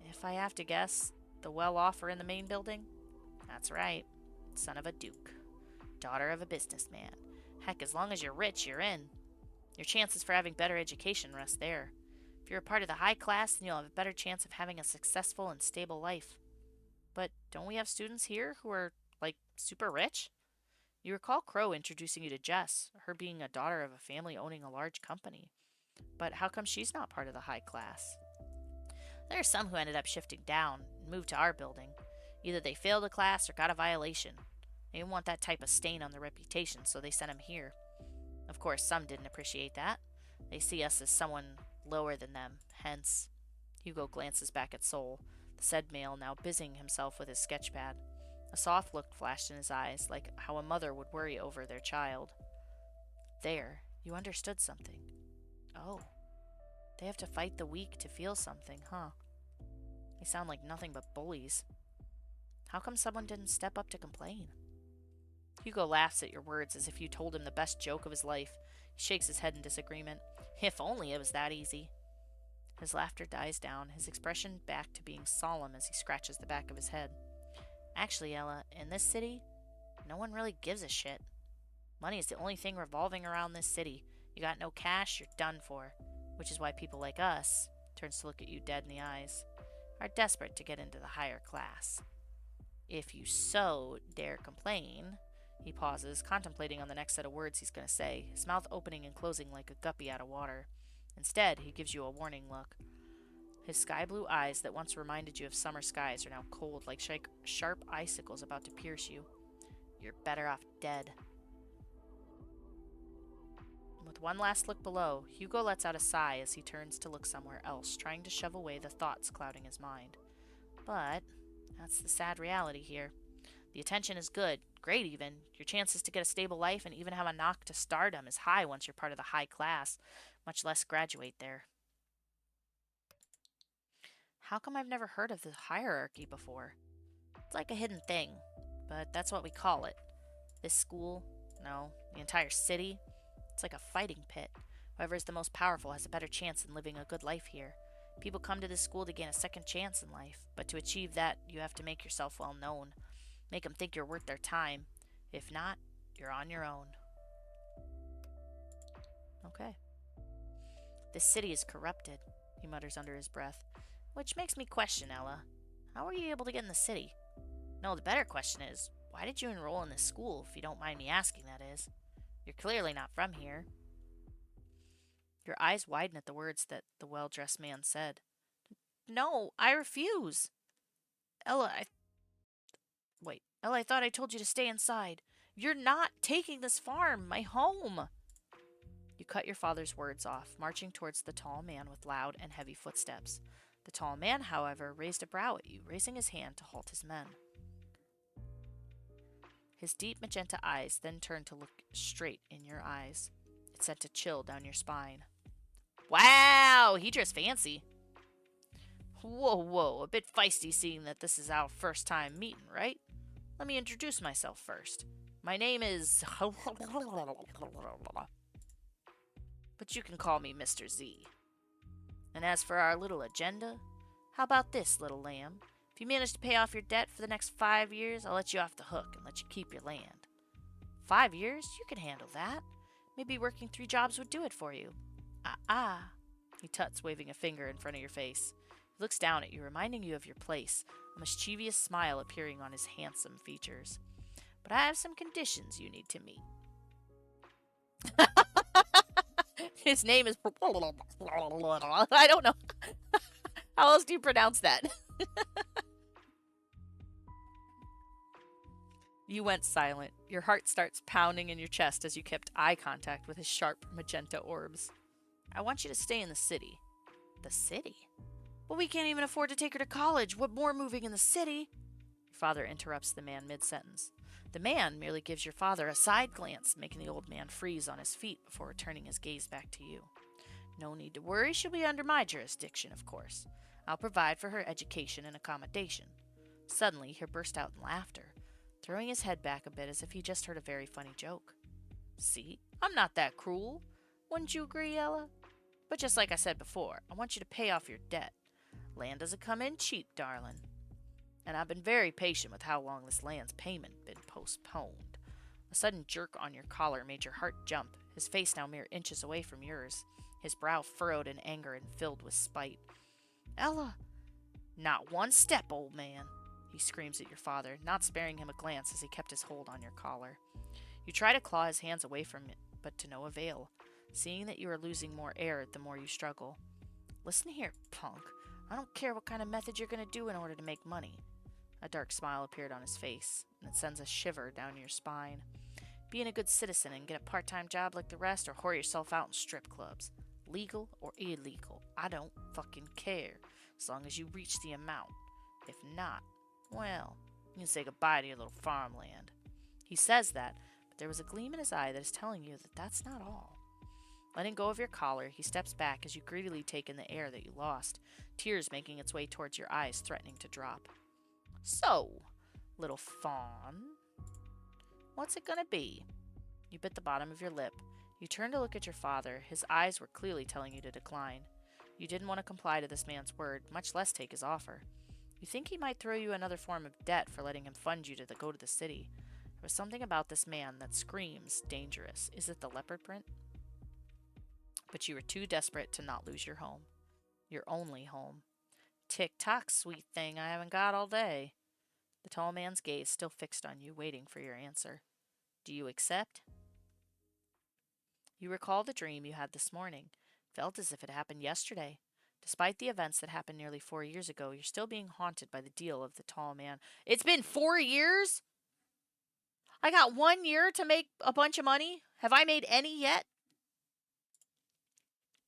Speaker 1: If I have to guess, the well-off are in the main building? That's right. Son of a duke. Daughter of a businessman. Heck, as long as you're rich, you're in. Your chances for having better education rest there. If you're a part of the high class, then you'll have a better chance of having a successful and stable life. But don't we have students here who are, like, super rich? You recall Crow introducing you to Jess, her being a daughter of a family owning a large company. But how come she's not part of the high class? There are some who ended up shifting down and moved to our building. Either they failed a class or got a violation. They didn't want that type of stain on their reputation, so they sent him here. Of course, some didn't appreciate that. They see us as someone lower than them, hence... Hugo glances back at Soul, the said male now busying himself with his sketchpad. A soft look flashed in his eyes, like how a mother would worry over their child. There, you understood something. Oh. They have to fight the weak to feel something, huh? They sound like nothing but bullies. How come someone didn't step up to complain? Hugo laughs at your words as if you told him the best joke of his life. He shakes his head in disagreement. If only it was that easy. His laughter dies down, his expression back to being solemn as he scratches the back of his head. Actually, Ella, in this city, no one really gives a shit. Money is the only thing revolving around this city. You got no cash, you're done for. Which is why people like us, turns to look at you dead in the eyes, are desperate to get into the higher class. If you so dare complain... He pauses, contemplating on the next set of words he's going to say, his mouth opening and closing like a guppy out of water. Instead, he gives you a warning look. His sky-blue eyes that once reminded you of summer skies are now cold like sharp icicles about to pierce you. You're better off dead. With one last look below, Hugo lets out a sigh as he turns to look somewhere else, trying to shove away the thoughts clouding his mind. But that's the sad reality here. The attention is good, great even. Your chances to get a stable life and even have a knock to stardom is high once you're part of the high class, much less graduate there. How come I've never heard of the hierarchy before? It's like a hidden thing, but that's what we call it. This school, no, the entire city, it's like a fighting pit. Whoever is the most powerful has a better chance in living a good life here. People come to this school to gain a second chance in life, but to achieve that, you have to make yourself well known. Make them think you're worth their time. If not, you're on your own. Okay. This city is corrupted, he mutters under his breath. Which makes me question, Ella. How were you able to get in the city? No, the better question is, why did you enroll in this school, if you don't mind me asking, that is? You're clearly not from here. Your eyes widen at the words that the well-dressed man said. No, I refuse. Ella, I thought I told you to stay inside. You're not taking this farm, my home. You cut your father's words off, marching towards the tall man with loud and heavy footsteps. The tall man, however, raised a brow at you, raising his hand to halt his men. His deep magenta eyes then turned to look straight in your eyes. It sent a chill down your spine. Wow, he dressed fancy. Whoa, a bit feisty seeing that this is our first time meeting, right? Let me introduce myself first. My name is... but you can call me Mr. Z. And as for our little agenda, how about this, little lamb? If you manage to pay off your debt for the next 5 years, I'll let you off the hook and let you keep your land. 5 years? You can handle that. Maybe working 3 jobs would do it for you. Ah. He tuts, waving a finger in front of your face. He looks down at you, reminding you of your place, a mischievous smile appearing on his handsome features. But I have some conditions you need to meet. His name is... I don't know. How else do you pronounce that? You went silent. Your heart starts pounding in your chest as you kept eye contact with his sharp magenta orbs. I want you to stay in the city. The city? Well, we can't even afford to take her to college. What more moving in the city? Your father interrupts the man mid-sentence. The man merely gives your father a side glance, making the old man freeze on his feet before returning his gaze back to you. No need to worry, she'll be under my jurisdiction, of course. I'll provide for her education and accommodation. Suddenly, he burst out in laughter, throwing his head back a bit as if he just heard a very funny joke. See, I'm not that cruel. Wouldn't you agree, Ella? But just like I said before, I want you to pay off your debt. Land doesn't come in cheap, darling. And I've been very patient with how long this land's payment been postponed. A sudden jerk on your collar made your heart jump, his face now mere inches away from yours, his brow furrowed in anger and filled with spite. Ella! Not one step, old man! He screams at your father, not sparing him a glance as he kept his hold on your collar. You try to claw his hands away from it, but to no avail, seeing that you are losing more air the more you struggle. Listen here, punk. I don't care what kind of method you're going to do in order to make money. A dark smile appeared on his face, and it sends a shiver down your spine. Being a good citizen and get a part-time job like the rest, or whore yourself out in strip clubs. Legal or illegal, I don't fucking care, as long as you reach the amount. If not, well, you can say goodbye to your little farmland. He says that, but there was a gleam in his eye that is telling you that that's not all. Letting go of your collar, he steps back as you greedily take in the air that you lost, tears making its way towards your eyes, threatening to drop. So, little fawn, what's it gonna be? You bit the bottom of your lip. You turned to look at your father. His eyes were clearly telling you to decline. You didn't want to comply to this man's word, much less take his offer. You think he might throw you another form of debt for letting him fund you to go to the city. There was something about this man that screams dangerous. Is it the leopard print? But you were too desperate to not lose your home. Your only home. Tick-tock, sweet thing, I haven't got all day. The tall man's gaze still fixed on you, waiting for your answer. Do you accept? You recall the dream you had this morning. Felt as if it happened yesterday. Despite the events that happened nearly 4 years ago, you're still being haunted by the deal of the tall man. It's been 4 years? I got 1 year to make a bunch of money? Have I made any yet?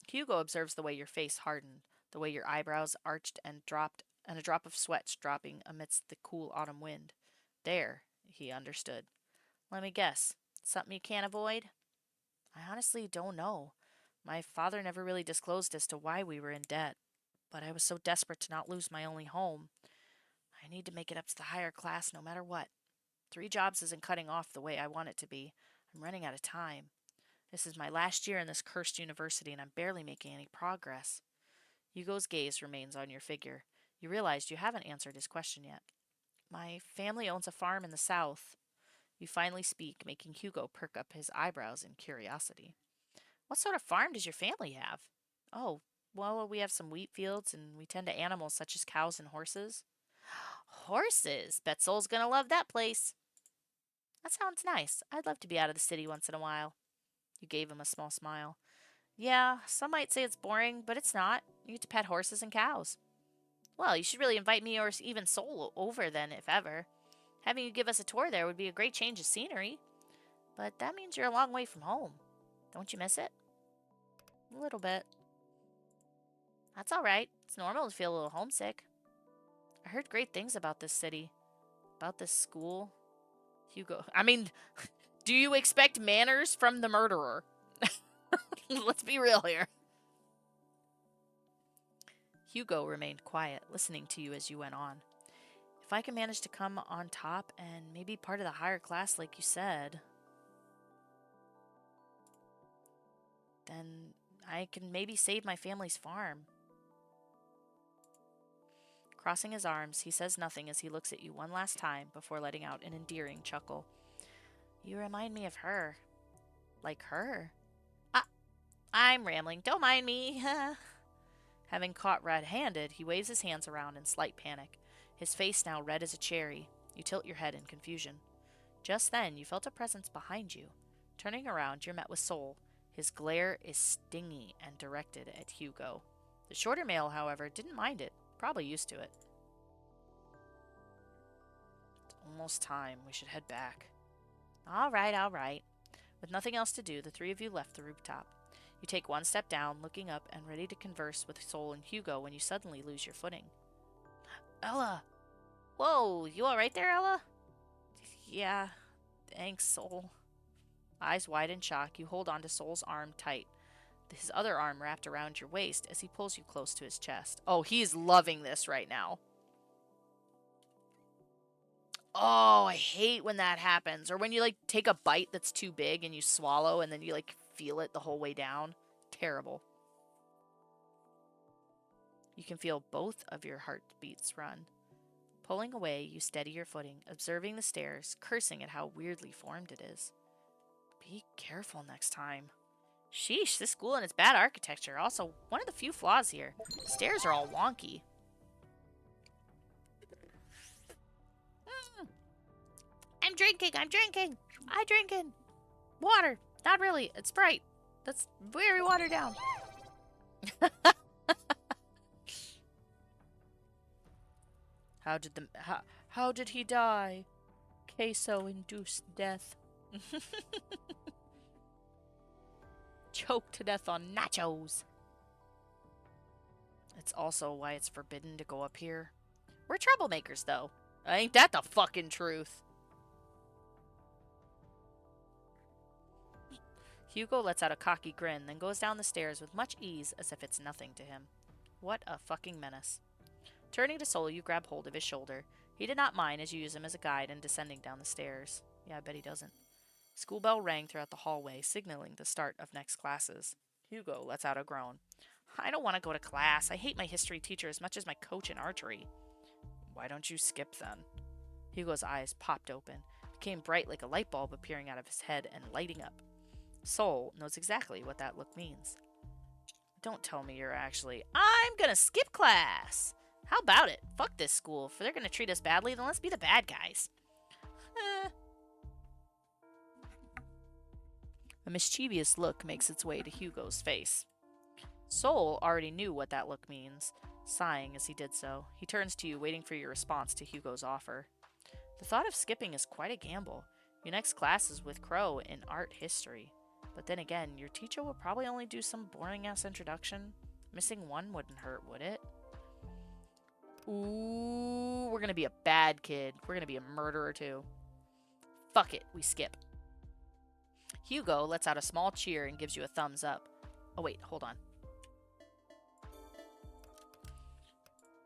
Speaker 1: Hugo observes the way your face hardened, the way your eyebrows arched and dropped, and a drop of sweat dropping amidst the cool autumn wind. There, he understood. Let me guess. Something you can't avoid? I honestly don't know. My father never really disclosed as to why we were in debt, but I was so desperate to not lose my only home. I need to make it up to the higher class no matter what. 3 jobs isn't cutting off the way I want it to be. I'm running out of time. This is my last year in this cursed university, and I'm barely making any progress. Hugo's gaze remains on your figure. You realize you haven't answered his question yet. My family owns a farm in the south. You finally speak, making Hugo perk up his eyebrows in curiosity. What sort of farm does your family have? Oh, well, we have some wheat fields, and we tend to animals such as cows and horses. Horses? Bet Sol's gonna love that place. That sounds nice. I'd love to be out of the city once in a while. You gave him a small smile. Yeah, some might say it's boring, but it's not. You get to pet horses and cows. Well, you should really invite me or even Sol over then, if ever. Having you give us a tour there would be a great change of scenery. But that means you're a long way from home. Don't you miss it? A little bit. That's all right. It's normal to feel a little homesick. I heard great things about this city. About this school. Hugo. I mean, do you expect manners from the murderer? Let's be real here. Hugo remained quiet, listening to you as you went on. If I can manage to come on top and maybe part of the higher class like you said, then I can maybe save my family's farm. Crossing his arms, he says nothing as he looks at you one last time before letting out an endearing chuckle. You remind me of her. Like her? Ah, I'm rambling. Don't mind me. Having caught red-handed, he waves his hands around in slight panic, his face now red as a cherry. You tilt your head in confusion. Just then, you felt a presence behind you. Turning around, you're met with Sol. His glare is stingy and directed at Hugo. The shorter male, however, didn't mind it, probably used to it. It's almost time. We should head back. All right, all right. With nothing else to do, the three of you left the rooftop. You take one step down, looking up and ready to converse with Sol and Hugo when you suddenly lose your footing. Ella! Whoa, you alright there, Ella? Yeah, thanks, Sol. Eyes wide in shock, you hold onto Sol's arm tight, his other arm wrapped around your waist as he pulls you close to his chest. Oh, he's loving this right now. Oh, I hate when that happens. Or when you, like, take a bite that's too big and you swallow and then you, like, feel it the whole way down. Terrible. You can feel both of your heartbeats run. Pulling away, you steady your footing, observing the stairs, cursing at how weirdly formed it is. Be careful next time. Sheesh, this school and its bad architecture. Also, one of the few flaws here. The stairs are all wonky. I'm drinking. I'm drinking. Water. Not really. It's Sprite. That's very watered down. How did he die? Queso-induced death. Choked to death on nachos. It's also why it's forbidden to go up here. We're troublemakers, though. Ain't that the fucking truth? Hugo lets out a cocky grin, then goes down the stairs with much ease as if it's nothing to him. What a fucking menace. Turning to Sol, you grab hold of his shoulder. He did not mind as you use him as a guide in descending down the stairs. Yeah, I bet he doesn't. School bell rang throughout the hallway, signaling the start of next classes. Hugo lets out a groan. I don't want to go to class. I hate my history teacher as much as my coach in archery. Why don't you skip then? Hugo's eyes popped open, became bright like a light bulb appearing out of his head and lighting up. Sol knows exactly what that look means. Don't tell me you're actually... I'm gonna skip class! How about it? Fuck this school. If they're gonna treat us badly, then let's be the bad guys. A mischievous look makes its way to Hugo's face. Sol already knew what that look means, sighing as he did so. He turns to you, waiting for your response to Hugo's offer. The thought of skipping is quite a gamble. Your next class is with Crow in art history. But then again, your teacher will probably only do some boring-ass introduction. Missing one wouldn't hurt, would it? Ooh, we're gonna be a bad kid. We're gonna be a murderer, too. Fuck it, we skip. Hugo lets out a small cheer and gives you a thumbs up. Oh, wait, hold on.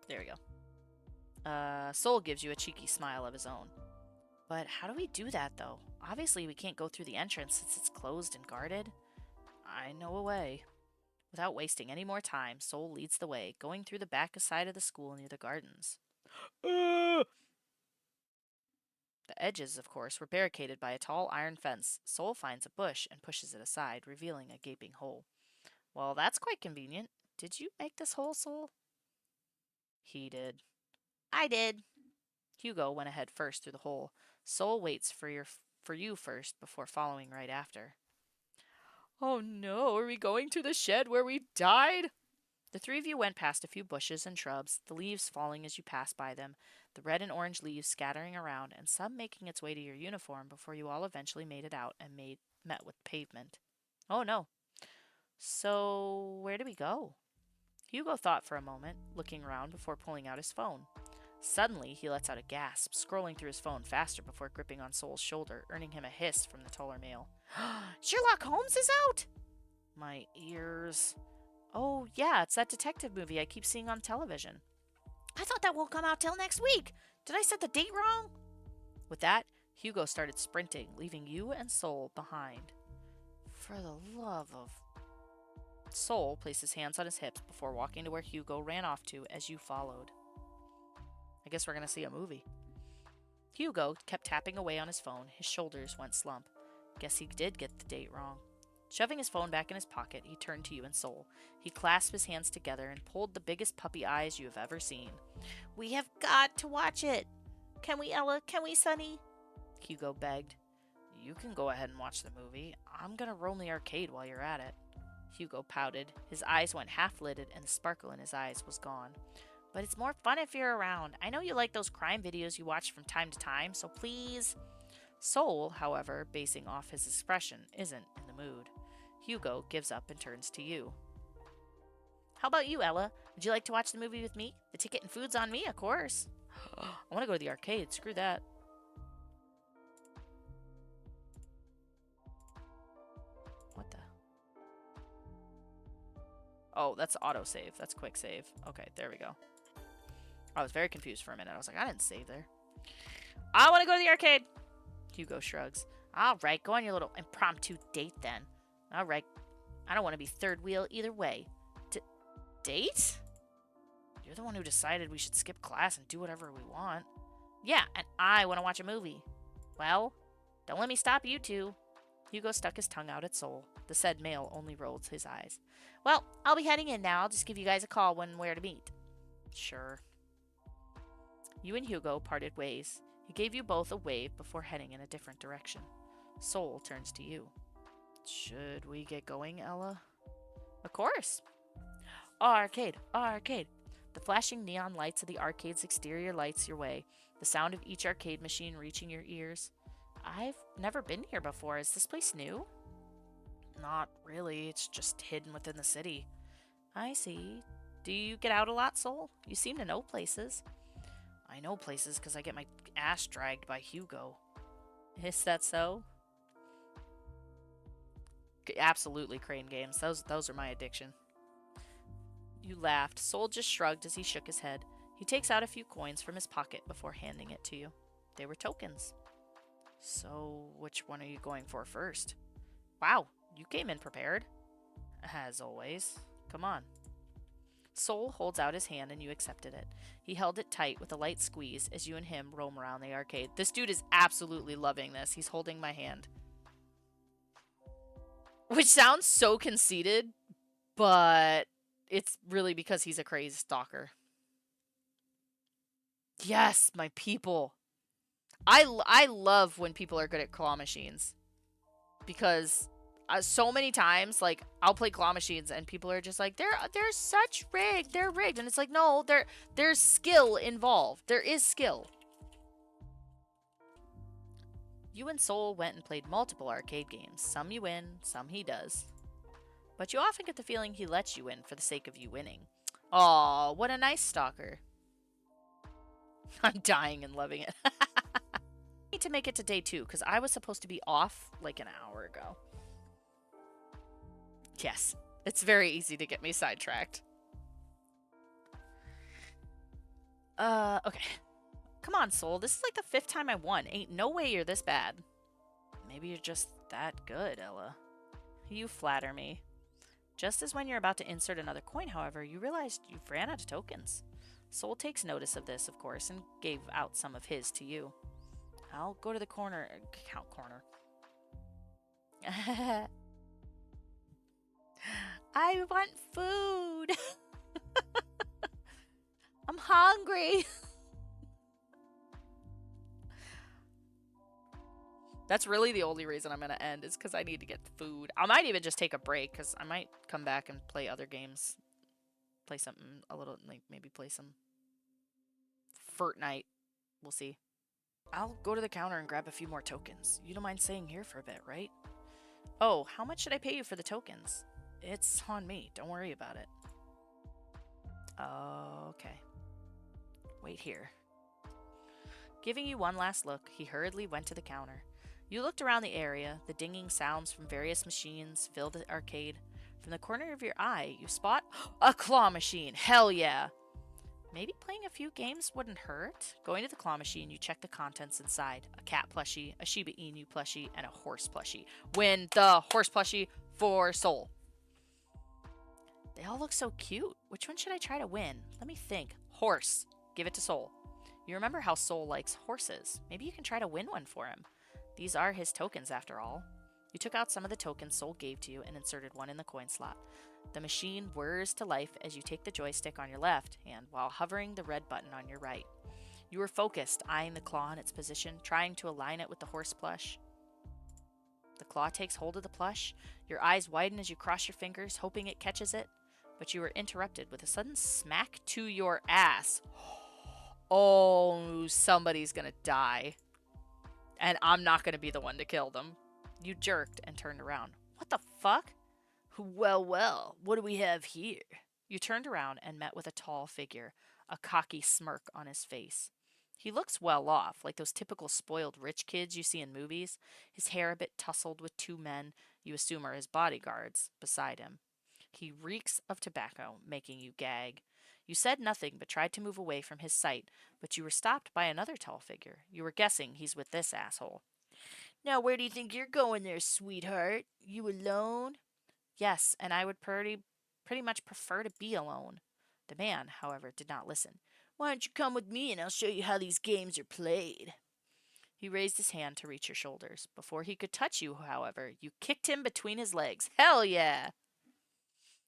Speaker 1: There we go. Sol gives you a cheeky smile of his own. But how do we do that, though? Obviously, we can't go through the entrance since it's closed and guarded. I know a way. Without wasting any more time, Sol leads the way, going through the back side of the school near the gardens. The edges, of course, were barricaded by a tall iron fence. Sol finds a bush and pushes it aside, revealing a gaping hole. Well, that's quite convenient. Did you make this hole, Sol? He did. I did. Hugo went ahead first through the hole. Sol waits for you first before following right after. Oh no, are we going to the shed where we died? The three of you went past a few bushes and shrubs, the leaves falling as you passed by them, the red and orange leaves scattering around, and some making its way to your uniform before you all eventually made it out and met with pavement. Oh no. So, where do we go? Hugo thought for a moment, looking around before pulling out his phone. Suddenly, he lets out a gasp, scrolling through his phone faster before gripping on Sol's shoulder, earning him a hiss from the taller male. Sherlock Holmes is out! My ears. Oh, yeah, it's that detective movie I keep seeing on television. I thought that won't come out till next week. Did I set the date wrong? With that, Hugo started sprinting, leaving you and Sol behind. For the love of... Soul placed his hands on his hips before walking to where Hugo ran off to as you followed. I guess we're going to see a movie. Hugo kept tapping away on his phone. His shoulders went slump. Guess he did get the date wrong. Shoving his phone back in his pocket, he turned to you and Soul. He clasped his hands together and pulled the biggest puppy eyes you have ever seen. We have got to watch it. Can we, Ella? Can we, Sonny? Hugo begged. You can go ahead and watch the movie. I'm going to roam the arcade while you're at it. Hugo pouted. His eyes went half-lidded and the sparkle in his eyes was gone. But it's more fun if you're around. I know you like those crime videos you watch from time to time, so please. Soul, however, basing off his expression, isn't in the mood. Hugo gives up and turns to you. How about you, Ella? Would you like to watch the movie with me? The ticket and food's on me, of course. I want to go to the arcade. Screw that. What the? Oh, that's autosave. That's quick save. Okay, there we go. I was very confused for a minute. I was like, I didn't save there. I want to go to the arcade. Hugo shrugs. All right, go on your little impromptu date then. All right. I don't want to be third wheel either way. Date? You're the one who decided we should skip class and do whatever we want. Yeah, and I want to watch a movie. Well, don't let me stop you two. Hugo stuck his tongue out at Soul. The said male only rolled his eyes. Well, I'll be heading in now. I'll just give you guys a call when and where to meet. Sure. You and Hugo parted ways. He gave you both a wave before heading in a different direction. Soul turns to you. Should we get going, Ella? Of course. Arcade, arcade. The flashing neon lights of the arcade's exterior lights your way, the sound of each arcade machine reaching your ears. I've never been here before. Is this place new? Not really. It's just hidden within the city. I see. Do you get out a lot, Soul? You seem to know places. I know places because I get my ass dragged by Hugo. Is that so? Absolutely, Crane Games. Those are my addiction. You laughed. Soul just shrugged as he shook his head. He takes out a few coins from his pocket before handing it to you. They were tokens. So, which one are you going for first? Wow, you came in prepared. As always. Come on. Soul holds out his hand and you accepted it. He held it tight with a light squeeze as you and him roam around the arcade. This dude is absolutely loving this. He's holding my hand. Which sounds so conceited, but it's really because he's a crazy stalker. Yes, my people. I love when people are good at claw machines. Because so many times, like, I'll play claw machines and people are just like, they're such rigged. They're rigged. And it's like, no, there's skill involved. There is skill. You and Soul went and played multiple arcade games. Some you win, some he does. But you often get the feeling he lets you win for the sake of you winning. Aw, what a nice stalker. I'm dying and loving it. I need to make it to day 2 because I was supposed to be off like an hour ago. Yes, it's very easy to get me sidetracked. Okay. Come on, Soul. This is like the 5th time I won. Ain't no way you're this bad. Maybe you're just that good, Ella. You flatter me. Just as when you're about to insert another coin, however, you realize you've ran out of tokens. Soul takes notice of this, of course, and gave out some of his to you. I'll go to the corner. Count corner. I want food. I'm hungry. That's really the only reason I'm going to end is because I need to get food. I might even just take a break because I might come back and play other games. Play something a little, like maybe play some Fortnite. We'll see. I'll go to the counter and grab a few more tokens. You don't mind staying here for a bit, right? Oh, how much should I pay you for the tokens? It's on me. Don't worry about it. Okay. Wait here. Giving you one last look, he hurriedly went to the counter. You looked around the area. The dinging sounds from various machines filled the arcade. From the corner of your eye, you spot a claw machine. Hell yeah! Maybe playing a few games wouldn't hurt. Going to the claw machine, you check the contents inside. A cat plushie, a Shiba Inu plushie, and a horse plushie. Win the horse plushie for Soul. They all look so cute. Which one should I try to win? Let me think. Horse. Give it to Soul. You remember how Soul likes horses. Maybe you can try to win one for him. These are his tokens, after all. You took out some of the tokens Soul gave to you and inserted one in the coin slot. The machine whirs to life as you take the joystick on your left hand while hovering the red button on your right. You were focused, eyeing the claw in its position, trying to align it with the horse plush. The claw takes hold of the plush. Your eyes widen as you cross your fingers, hoping it catches it. But you are interrupted with a sudden smack to your ass. Oh, somebody's gonna die. And I'm not gonna be the one to kill them. You jerked and turned around. What the fuck? Well, well, what do we have here? You turned around and met with a tall figure, a cocky smirk on his face. He looks well off, like those typical spoiled rich kids you see in movies, his hair a bit tousled with two men you assume are his bodyguards beside him. He reeks of tobacco, making you gag. You said nothing but tried to move away from his sight, but you were stopped by another tall figure. You were guessing he's with this asshole. Now, where do you think you're going there, sweetheart? You alone? Yes, and I would pretty much prefer to be alone. The man, however, did not listen. Why don't you come with me and I'll show you how these games are played? He raised his hand to reach your shoulders. Before he could touch you, however, you kicked him between his legs. Hell yeah!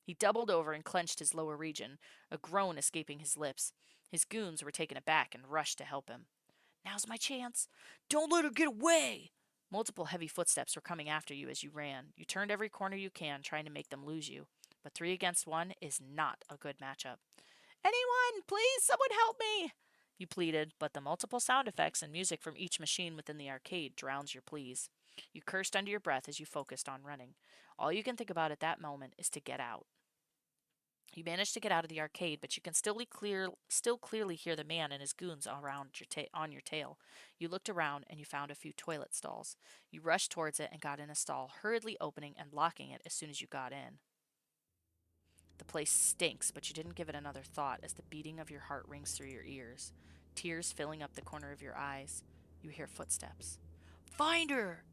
Speaker 1: He doubled over and clenched his lower region, a groan escaping his lips. His goons were taken aback and rushed to help him. Now's my chance. Don't let her get away! Multiple heavy footsteps were coming after you as you ran. You turned every corner you can, trying to make them lose you. But 3 against 1 is not a good matchup. Anyone, please, someone help me! You pleaded, but the multiple sound effects and music from each machine within the arcade drowns your pleas. You cursed under your breath as you focused on running. All you can think about at that moment is to get out. You manage to get out of the arcade, but you can still clearly hear the man and his goons around on your tail. You looked around and you found a few toilet stalls. You rushed towards it and got in a stall, hurriedly opening and locking it as soon as you got in. The place stinks, but you didn't give it another thought as the beating of your heart rings through your ears, tears filling up the corner of your eyes. You hear footsteps. Find her!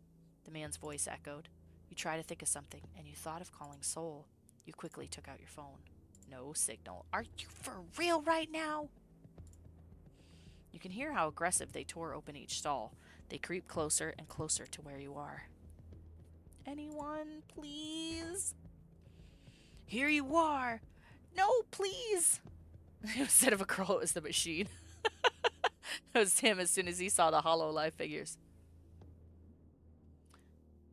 Speaker 1: The man's voice echoed. You try to think of something, and you thought of calling Soul. You quickly took out your phone. No signal. Are you for real right now? You can hear how aggressive they tore open each stall. They creep closer and closer to where you are. Anyone, please? Here you are. No, please. Instead of a girl, it was the machine. It was him as soon as he saw the HoloLive figures.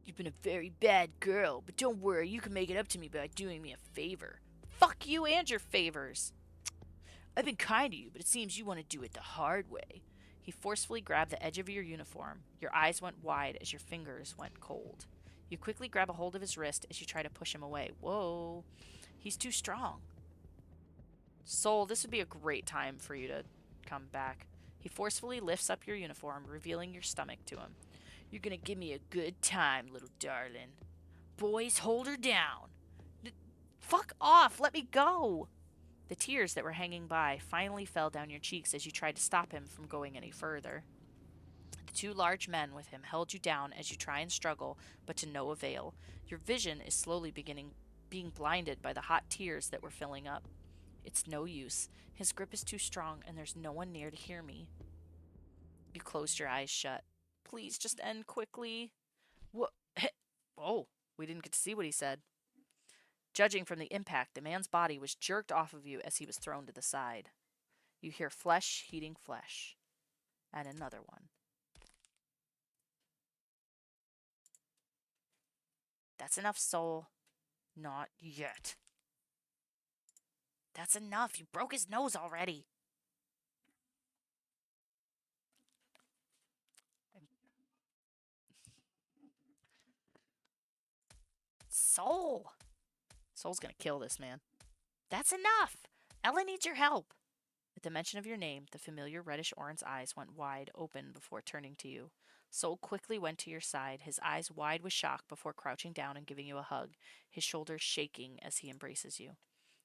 Speaker 1: You've been a very bad girl, but don't worry, you can make it up to me by doing me a favor. Fuck you and your favors. I've been kind to you, but it seems you want to do it the hard way. He forcefully grabbed the edge of your uniform. Your eyes went wide as your fingers went cold. You quickly grab a hold of his wrist as you try to push him away. Whoa, he's too strong. Soul, this would be a great time for you to come back. He forcefully lifts up your uniform, revealing your stomach to him. You're gonna give me a good time, little darling. Boys, hold her down. Fuck off! Let me go! The tears that were hanging by finally fell down your cheeks as you tried to stop him from going any further. The 2 large men with him held you down as you try and struggle, but to no avail. Your vision is slowly being blinded by the hot tears that were filling up. It's no use. His grip is too strong, and there's no one near to hear me. You closed your eyes shut. Please just end quickly. What? Oh, we didn't get to see what he said. Judging from the impact, the man's body was jerked off of you as he was thrown to the side. You hear flesh heating flesh. And another one. That's enough, Soul. Not yet. That's enough. You broke his nose already. Soul. Soul's gonna kill this man. That's enough. Ella needs your help. At the mention of your name, the familiar reddish-orange eyes went wide open before turning to you. Soul quickly went to your side, his eyes wide with shock before crouching down and giving you a hug, his shoulders shaking as he embraces you.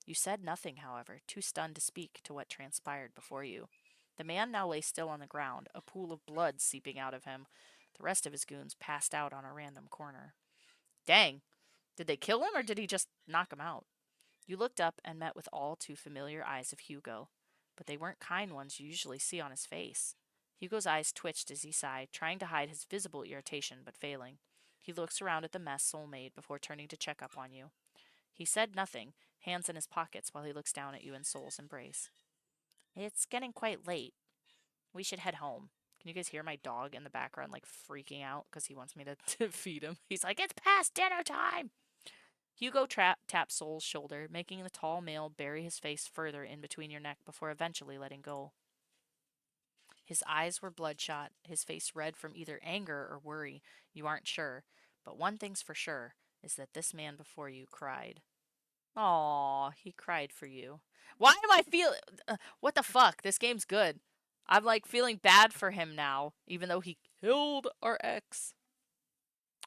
Speaker 1: You said nothing, however, too stunned to speak to what transpired before you. The man now lay still on the ground, a pool of blood seeping out of him. The rest of his goons passed out on a random corner. Dang! Did they kill him or did he just knock him out? You looked up and met with all too familiar eyes of Hugo, but they weren't kind ones you usually see on his face. Hugo's eyes twitched as he sighed, trying to hide his visible irritation but failing. He looks around at the mess Soul made before turning to check up on you. He said nothing, hands in his pockets while he looks down at you in Soul's embrace. It's getting quite late. We should head home. Can you guys hear my dog in the background, like freaking out because he wants me to feed him? He's like, it's past dinner time! Hugo taps Soul's shoulder, making the tall male bury his face further in between your neck before eventually letting go. His eyes were bloodshot, his face red from either anger or worry, you aren't sure, but one thing's for sure, is that this man before you cried. Aw, he cried for you. Why am I feeling... what the fuck? This game's good. I'm, like, feeling bad for him now, even though he killed our ex.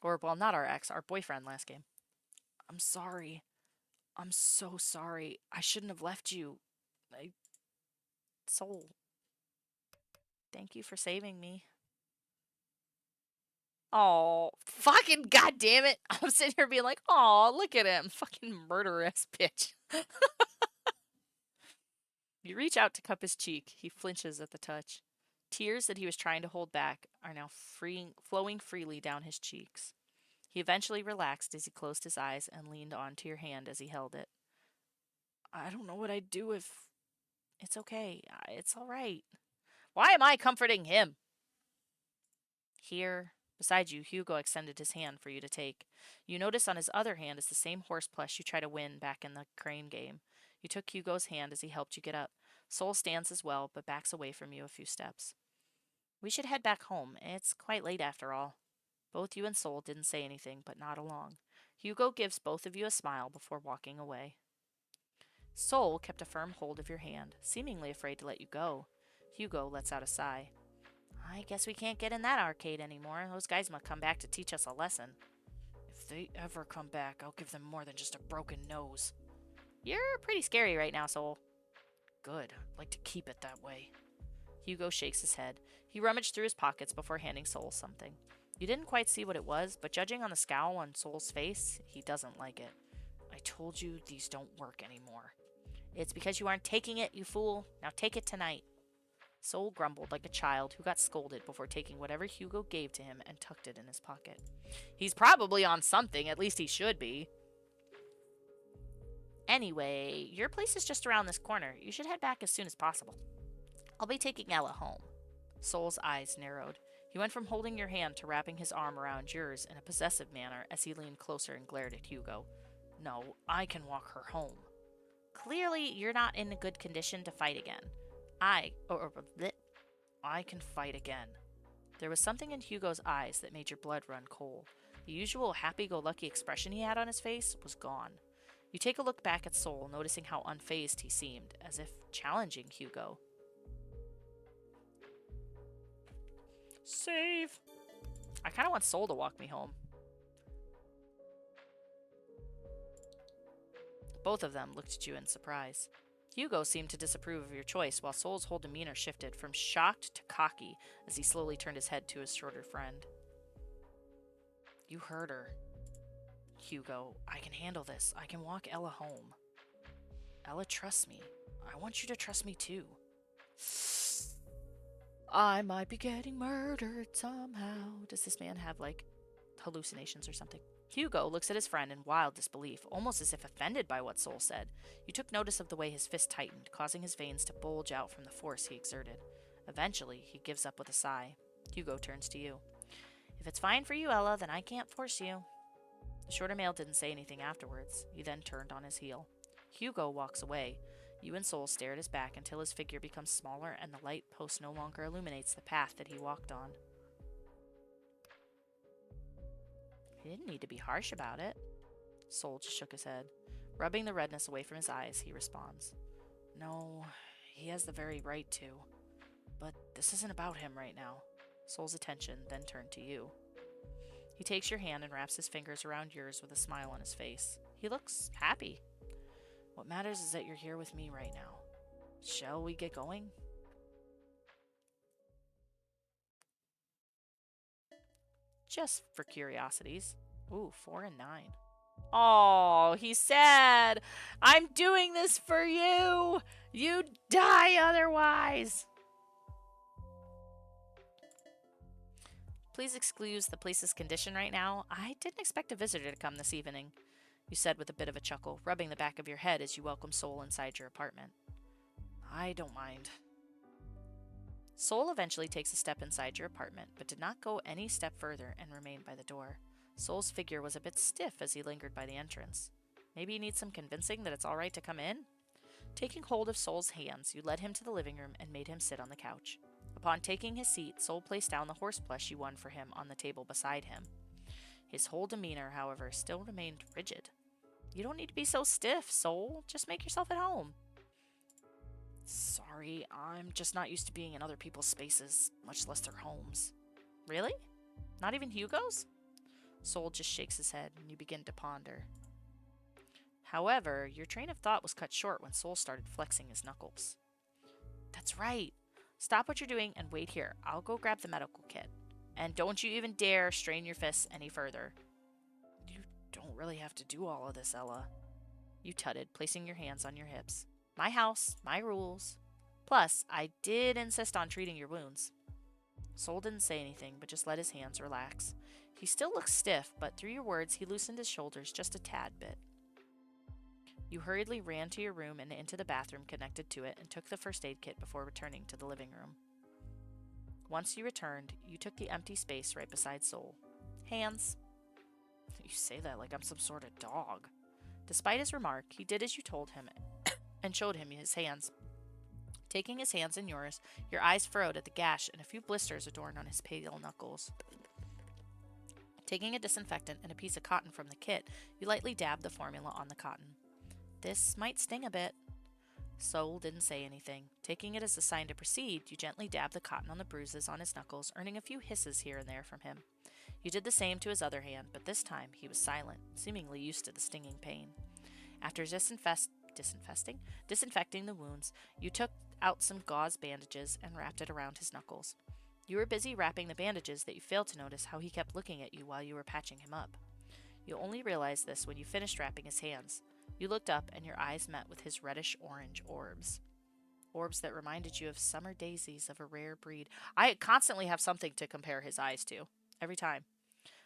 Speaker 1: Or, well, not our ex, our boyfriend last game. I'm sorry. I'm so sorry. I shouldn't have left you. Soul. Thank you for saving me. Oh, fucking goddamn it. I'm sitting here being like, oh, look at him. Fucking murderous bitch. You reach out to cup his cheek. He flinches at the touch. Tears that he was trying to hold back are now flowing freely down his cheeks. He eventually relaxed as he closed his eyes and leaned onto your hand as he held it. I don't know what I'd do if... It's okay. It's all right. Why am I comforting him? Here, beside you, Hugo extended his hand for you to take. You notice on his other hand is the same horse plush you tried to win back in the crane game. You took Hugo's hand as he helped you get up. Soul stands as well, but backs away from you a few steps. We should head back home. It's quite late after all. Both you and Soul didn't say anything, but nod along. Hugo gives both of you a smile before walking away. Soul kept a firm hold of your hand, seemingly afraid to let you go. Hugo lets out a sigh. I guess we can't get in that arcade anymore. Those guys must come back to teach us a lesson. If they ever come back, I'll give them more than just a broken nose. You're pretty scary right now, Soul. Good. I'd like to keep it that way. Hugo shakes his head. He rummaged through his pockets before handing Soul something. You didn't quite see what it was, but judging on the scowl on Soul's face, he doesn't like it. I told you these don't work anymore. It's because you aren't taking it, you fool. Now take it tonight. Soul grumbled like a child who got scolded before taking whatever Hugo gave to him and tucked it in his pocket. He's probably on something, at least he should be. Anyway, your place is just around this corner. You should head back as soon as possible. I'll be taking Ella home. Soul's eyes narrowed. He went from holding your hand to wrapping his arm around yours in a possessive manner as he leaned closer and glared at Hugo. No, I can walk her home. Clearly, you're not in a good condition to fight again. I can fight again. There was something in Hugo's eyes that made your blood run cold. The usual happy-go-lucky expression he had on his face was gone. You take a look back at Soul, noticing how unfazed he seemed, as if challenging Hugo. Save! I kind of want Soul to walk me home. Both of them looked at you in surprise. Hugo seemed to disapprove of your choice, while Soul's whole demeanor shifted from shocked to cocky as he slowly turned his head to his shorter friend. You heard her. Hugo, I can handle this. I can walk Ella home. Ella trusts me. I want you to trust me too. I might be getting murdered somehow. Does this man have, like, hallucinations or something? Hugo looks at his friend in wild disbelief, almost as if offended by what Soul said. You took notice of the way his fist tightened, causing his veins to bulge out from the force he exerted. Eventually, he gives up with a sigh. Hugo turns to you. If it's fine for you, Ella, then I can't force you. The shorter male didn't say anything afterwards. He then turned on his heel. Hugo walks away. You and Soul stare at his back until his figure becomes smaller and the light post no longer illuminates the path that he walked on. He didn't need to be harsh about it. Soul just shook his head. Rubbing the redness away from his eyes, he responds. No, he has the very right to. But this isn't about him right now. Soul's attention then turned to you. He takes your hand and wraps his fingers around yours with a smile on his face. He looks happy. What matters is that you're here with me right now. Shall we get going? Just for curiosities. Ooh, 4 and 9. Oh, he's sad. I'm doing this for you. You die otherwise. Please excuse the place's condition right now. I didn't expect a visitor to come this evening, you said with a bit of a chuckle, rubbing the back of your head as you welcomed Soul inside your apartment. I don't mind. Soul eventually takes a step inside your apartment, but did not go any step further and remained by the door. Soul's figure was a bit stiff as he lingered by the entrance. Maybe he needs some convincing that it's all right to come in? Taking hold of Soul's hands, you led him to the living room and made him sit on the couch. Upon taking his seat, Soul placed down the horse plush you won for him on the table beside him. His whole demeanor, however, still remained rigid. You don't need to be so stiff, Soul. Just make yourself at home. Sorry, I'm just not used to being in other people's spaces, much less their homes. Really? Not even Hugo's? Soul just shakes his head, and you begin to ponder. However, your train of thought was cut short when Soul started flexing his knuckles. That's right. Stop what you're doing and wait here. I'll go grab the medical kit. And don't you even dare strain your fists any further. You don't really have to do all of this, Ella. You tutted, placing your hands on your hips. My house, my rules. Plus, I did insist on treating your wounds. Soul didn't say anything, but just let his hands relax. He still looked stiff, but through your words, he loosened his shoulders just a tad bit. You hurriedly ran to your room and into the bathroom connected to it and took the first aid kit before returning to the living room. Once you returned, you took the empty space right beside Soul. Hands. You say that like I'm some sort of dog. Despite his remark, he did as you told him and showed him his hands. Taking his hands in yours, your eyes furrowed at the gash and a few blisters adorned on his pale knuckles. Taking a disinfectant and a piece of cotton from the kit, you lightly dabbed the formula on the cotton. This might sting a bit. Soul didn't say anything. Taking it as a sign to proceed, you gently dabbed the cotton on the bruises on his knuckles, earning a few hisses here and there from him. You did the same to his other hand, but this time he was silent, seemingly used to the stinging pain. After disinfecting the wounds, you took out some gauze bandages and wrapped it around his knuckles. You were busy wrapping the bandages that you failed to notice how he kept looking at you while you were patching him up. You only realized this when you finished wrapping his hands. You looked up and your eyes met with his reddish-orange orbs. Orbs that reminded you of summer daisies of a rare breed. I constantly have something to compare his eyes to. Every time.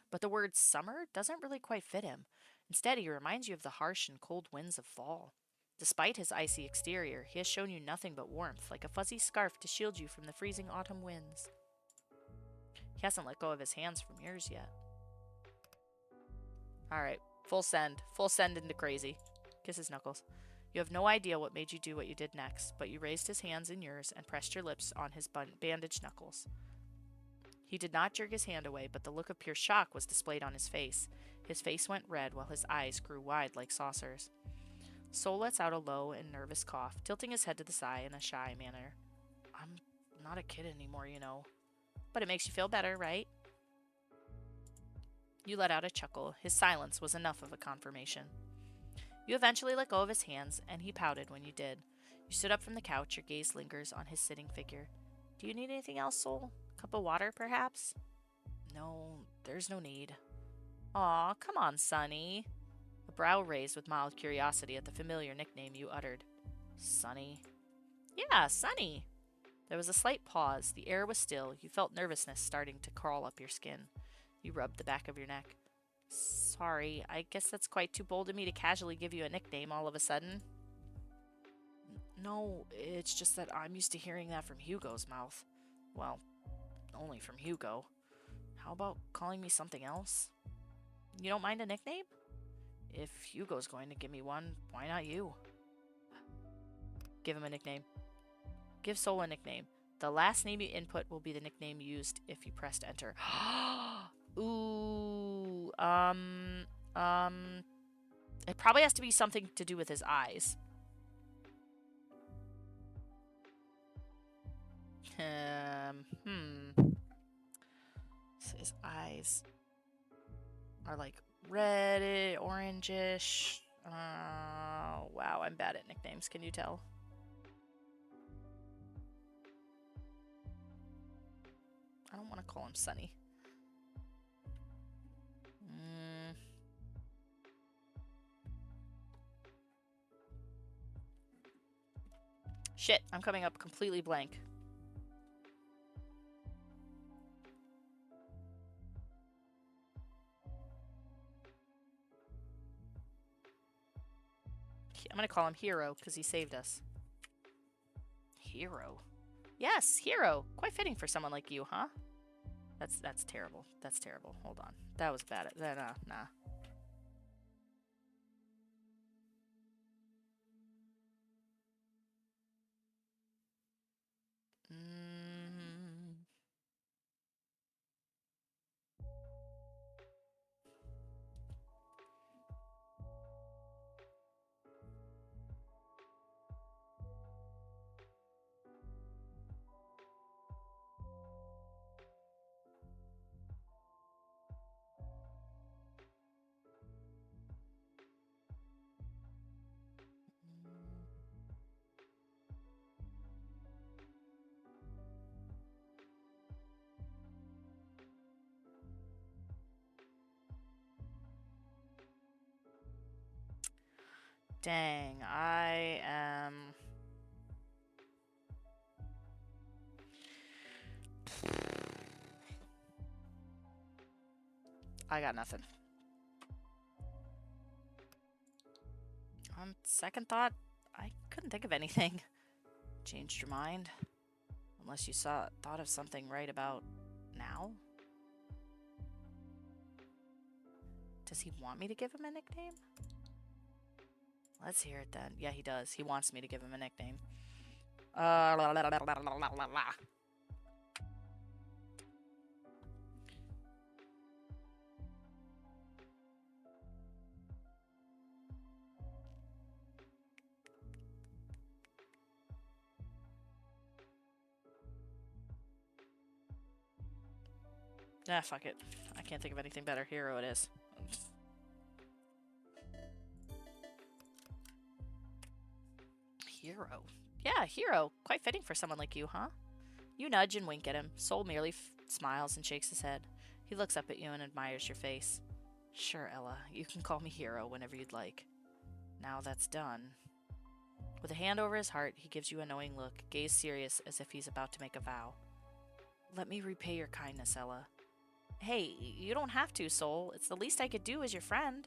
Speaker 1: But the word summer doesn't really quite fit him. Instead, he reminds you of the harsh and cold winds of fall. Despite his icy exterior, he has shown you nothing but warmth, like a fuzzy scarf to shield you from the freezing autumn winds. He hasn't let go of his hands from yours yet. Alright, full send into crazy. Kiss his knuckles. You have no idea what made you do what you did next, but you raised his hands in yours and pressed your lips on his bandaged knuckles. He did not jerk his hand away, but the look of pure shock was displayed on his face. His face went red while his eyes grew wide like saucers. Soul lets out a low and nervous cough, tilting his head to the side in a shy manner. I'm not a kid anymore, you know. But it makes you feel better, right? You let out a chuckle. His silence was enough of a confirmation. You eventually let go of his hands, and he pouted when you did. You stood up from the couch, your gaze lingers on his sitting figure. Do you need anything else, Soul? Cup of water, perhaps? No, there's no need. Aw, come on, Sonny. A brow raised with mild curiosity at the familiar nickname you uttered. Sonny? Yeah, Sonny. There was a slight pause. The air was still. You felt nervousness starting to crawl up your skin. You rubbed the back of your neck. Sorry, I guess that's quite too bold of me to casually give you a nickname all of a sudden. No, it's just that I'm used to hearing that from Hugo's mouth. Well, only from Hugo. How about calling me something else? You don't mind a nickname? If Hugo's going to give me one, why not you? Give him a nickname. Give Soul a nickname. The last name you input will be the nickname used if you pressed enter. Ooh, it probably has to be something to do with his eyes. So his eyes are like red, orangish. Wow, I'm bad at nicknames. Can you tell? I don't want to call him Sunny. Shit, I'm coming up completely blank. I'm gonna call him Hero because he saved us. Hero? Yes, Hero. Quite fitting for someone like you, huh? That's terrible. That's terrible. Hold on. That was bad. Nah. Mm. Dang, I am... I got nothing. On second thought, I couldn't think of anything. Changed your mind? Unless you thought of something right about now? Does he want me to give him a nickname? Let's hear it then. Yeah, he does. He wants me to give him a nickname. Nah, fuck it. I can't think of anything better. Hero it is. Hero? Yeah, Hero. Quite fitting for someone like you, huh? You nudge and wink at him. Soul merely smiles and shakes his head. He looks up at you and admires your face. Sure, Ella. You can call me Hero whenever you'd like. Now that's done. With a hand over his heart, he gives you a knowing look, gaze serious as if he's about to make a vow. Let me repay your kindness, Ella. Hey, you don't have to, Soul. It's the least I could do as your friend.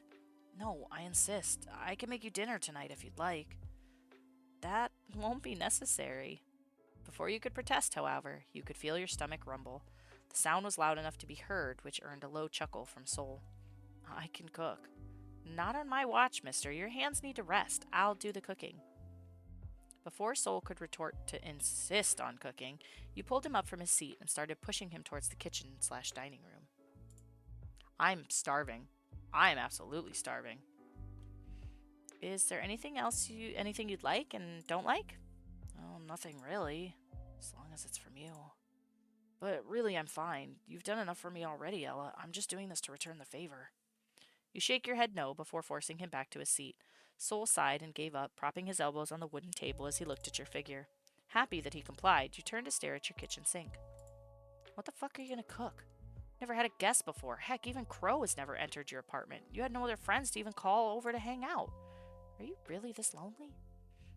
Speaker 1: No, I insist. I can make you dinner tonight if you'd like. That won't be necessary. Before you could protest, however, you could feel your stomach rumble. The sound was loud enough to be heard, which earned a low chuckle from Soul. I can cook. Not on my watch, mister. Your hands need to rest. I'll do the cooking. Before Soul could retort to insist on cooking, you pulled him up from his seat and started pushing him towards the kitchen/dining room. I'm starving. I'm absolutely starving. Is there anything you'd like and don't like? Oh, nothing really, as long as it's from you. But really, I'm fine. You've done enough for me already, Ella. I'm just doing this to return the favor. You shake your head no before forcing him back to his seat. Soul sighed and gave up, propping his elbows on the wooden table as he looked at your figure. Happy that he complied, you turned to stare at your kitchen sink. What the fuck are you gonna cook? Never had a guest before. Heck, even Crow has never entered your apartment. You had no other friends to even call over to hang out. Are you really this lonely?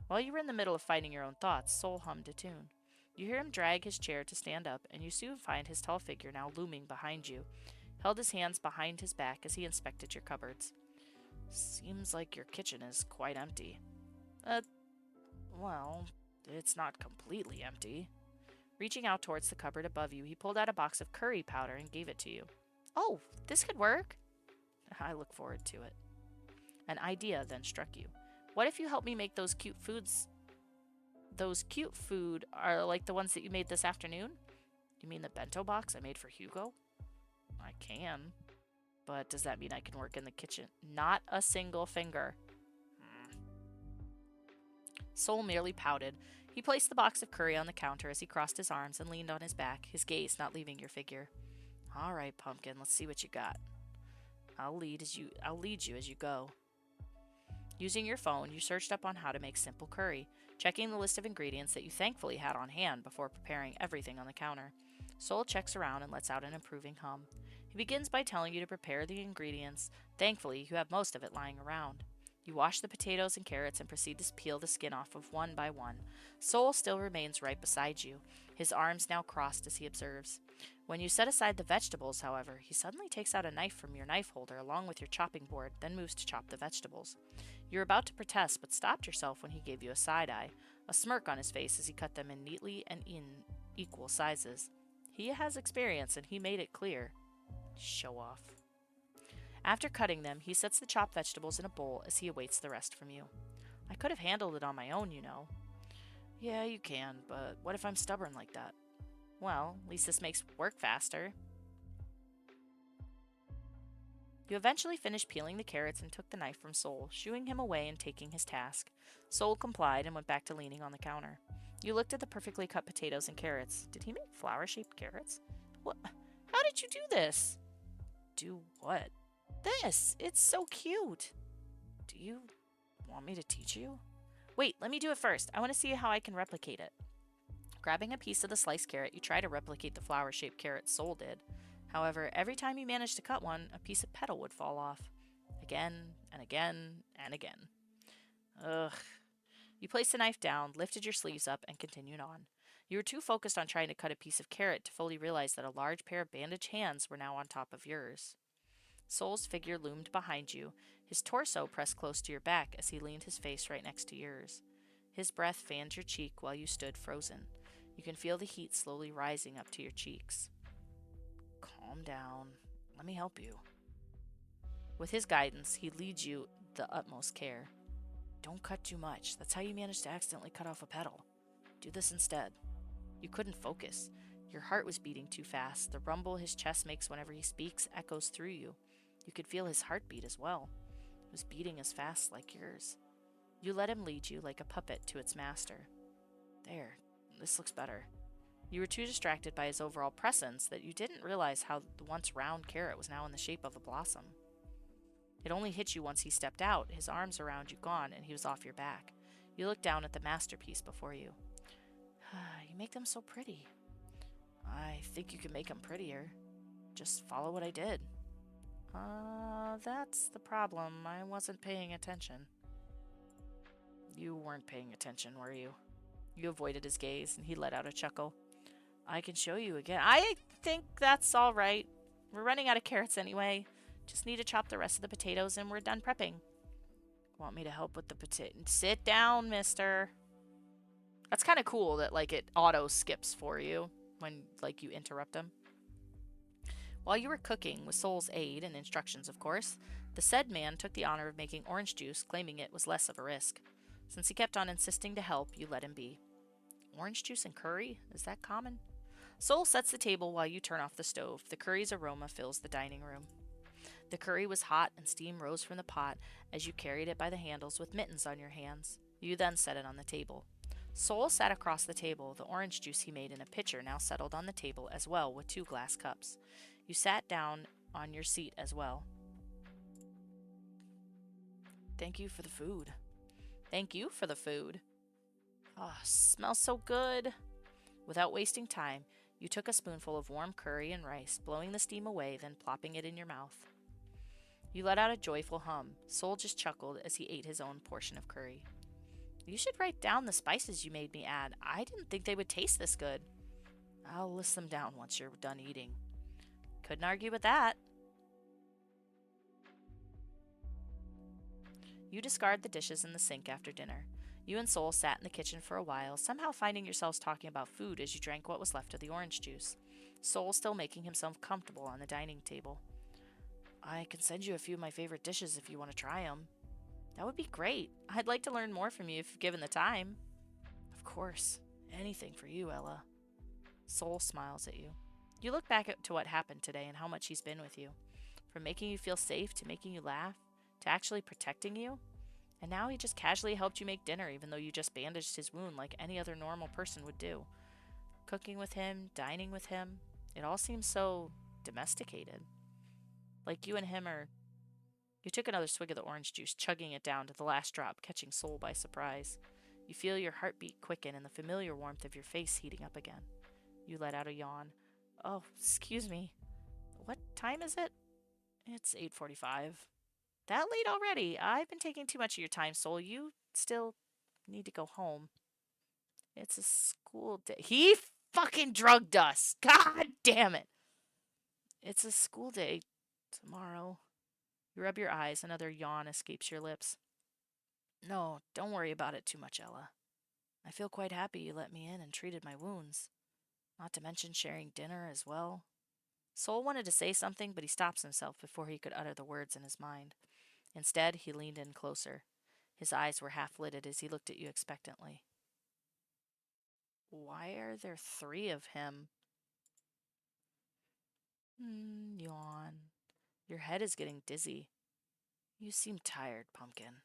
Speaker 1: While you were in the middle of fighting your own thoughts, Soul hummed a tune. You hear him drag his chair to stand up, and you soon find his tall figure now looming behind you, held his hands behind his back as he inspected your cupboards. Seems like your kitchen is quite empty. Well, it's not completely empty. Reaching out towards the cupboard above you, he pulled out a box of curry powder and gave it to you. Oh, this could work. I look forward to it. An idea then struck you. What if you help me make those cute foods? Those cute food are like the ones that you made this afternoon? You mean the bento box I made for Hugo? I can. But does that mean I can work in the kitchen? Not a single finger. Soul merely pouted. He placed the box of curry on the counter as he crossed his arms and leaned on his back, his gaze not leaving your figure. All right, Pumpkin, let's see what you got. I'll lead you as you go. Using your phone, you searched up on how to make simple curry, checking the list of ingredients that you thankfully had on hand before preparing everything on the counter. Soul checks around and lets out an approving hum. He begins by telling you to prepare the ingredients. Thankfully, you have most of it lying around. You wash the potatoes and carrots and proceed to peel the skin off of one by one. Soul still remains right beside you, his arms now crossed as he observes. When you set aside the vegetables, however, he suddenly takes out a knife from your knife holder along with your chopping board, then moves to chop the vegetables. You're about to protest, but stopped yourself when he gave you a side eye, a smirk on his face as he cut them in neatly and in equal sizes. He has experience, and he made it clear. Show off. After cutting them, he sets the chopped vegetables in a bowl as he awaits the rest from you. I could have handled it on my own, you know. Yeah, you can, but what if I'm stubborn like that? Well, at least this makes work faster. You eventually finished peeling the carrots and took the knife from Soul, shooing him away and taking his task. Soul complied and went back to leaning on the counter. You looked at the perfectly cut potatoes and carrots. Did he make flower-shaped carrots? What? How did you do this? Do what? This! It's so cute! Do you want me to teach you? Wait, let me do it first. I want to see how I can replicate it. Grabbing a piece of the sliced carrot, you try to replicate the flower-shaped carrot Soul did. However, every time you managed to cut one, a piece of petal would fall off. Again, and again, and again. Ugh. You placed the knife down, lifted your sleeves up, and continued on. You were too focused on trying to cut a piece of carrot to fully realize that a large pair of bandaged hands were now on top of yours. Soul's figure loomed behind you, his torso pressed close to your back as he leaned his face right next to yours. His breath fanned your cheek while you stood frozen. You can feel the heat slowly rising up to your cheeks. Calm down. Let me help you. With his guidance, he leads you with the utmost care. Don't cut too much. That's how you managed to accidentally cut off a petal. Do this instead. You couldn't focus. Your heart was beating too fast. The rumble his chest makes whenever he speaks echoes through you. You could feel his heartbeat as well. It was beating as fast like yours. You let him lead you like a puppet to its master. There, this looks better. You were too distracted by his overall presence that you didn't realize how the once round carrot was now in the shape of a blossom. It only hit you once he stepped out, his arms around you gone, and he was off your back. You looked down at the masterpiece before you. You make them so pretty. I think you can make them prettier. Just follow what I did. That's the problem. I wasn't paying attention. You weren't paying attention, were you? You avoided his gaze, and he let out a chuckle. I can show you again. I think that's all right. We're running out of carrots anyway. Just need to chop the rest of the potatoes, and we're done prepping. Want me to help with the potato? Sit down, mister. That's kind of cool that, like, it auto-skips for you when, like, you interrupt him. While you were cooking, with Soul's aid and instructions, of course, the said man took the honor of making orange juice, claiming it was less of a risk. Since he kept on insisting to help, you let him be. Orange juice and curry? Is that common? Soul sets the table while you turn off the stove. The curry's aroma fills the dining room. The curry was hot and steam rose from the pot as you carried it by the handles with mittens on your hands. You then set it on the table. Soul sat across the table. The orange juice he made in a pitcher now settled on the table as well with 2 glass cups. You sat down on your seat as well. Thank you for the food. Thank you for the food. Oh, smells so good. Without wasting time, you took a spoonful of warm curry and rice, blowing the steam away, then plopping it in your mouth. You let out a joyful hum. Soul just chuckled as he ate his own portion of curry. You should write down the spices you made me add. I didn't think they would taste this good. I'll list them down once you're done eating. Couldn't argue with that. You discard the dishes in the sink after dinner. You and Soul sat in the kitchen for a while, somehow finding yourselves talking about food as you drank what was left of the orange juice. Soul still making himself comfortable on the dining table. I can send you a few of my favorite dishes if you want to try them. That would be great. I'd like to learn more from you if given the time. Of course. Anything for you, Ella. Soul smiles at you. You look back to what happened today and how much he's been with you. From making you feel safe to making you laugh, to actually protecting you. And now he just casually helped you make dinner even though you just bandaged his wound like any other normal person would do. Cooking with him, dining with him, it all seems so domesticated. Like you and him are... You took another swig of the orange juice, chugging it down to the last drop, catching Soul by surprise. You feel your heartbeat quicken and the familiar warmth of your face heating up again. You let out a yawn. Oh, excuse me. What time is it? It's 8:45. That late already? I've been taking too much of your time, Soul. You still need to go home. It's a school day. He fucking drugged us. God damn it. It's a school day tomorrow. You rub your eyes. Another yawn escapes your lips. No, don't worry about it too much, Ella. I feel quite happy you let me in and treated my wounds. Not to mention sharing dinner as well. Soul wanted to say something, but he stops himself before he could utter the words in his mind. Instead, he leaned in closer. His eyes were half lidded as he looked at you expectantly. Why are there 3 of him? Yawn. Your head is getting dizzy. You seem tired, Pumpkin.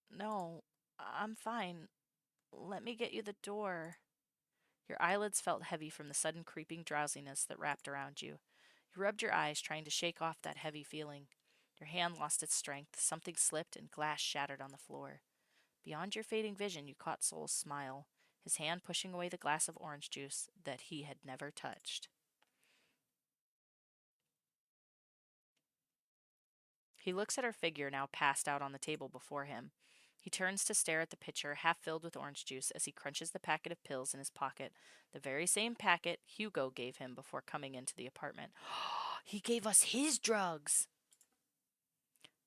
Speaker 1: No, I'm fine. Let me get you the door. Your eyelids felt heavy from the sudden creeping drowsiness that wrapped around you. You rubbed your eyes, trying to shake off that heavy feeling. Your hand lost its strength, something slipped, and glass shattered on the floor. Beyond your fading vision, you caught Soul's smile, his hand pushing away the glass of orange juice that he had never touched. He looks at her figure now passed out on the table before him. He turns to stare at the pitcher, half filled with orange juice, as he crunches the packet of pills in his pocket, the very same packet Hugo gave him before coming into the apartment. He gave us his drugs!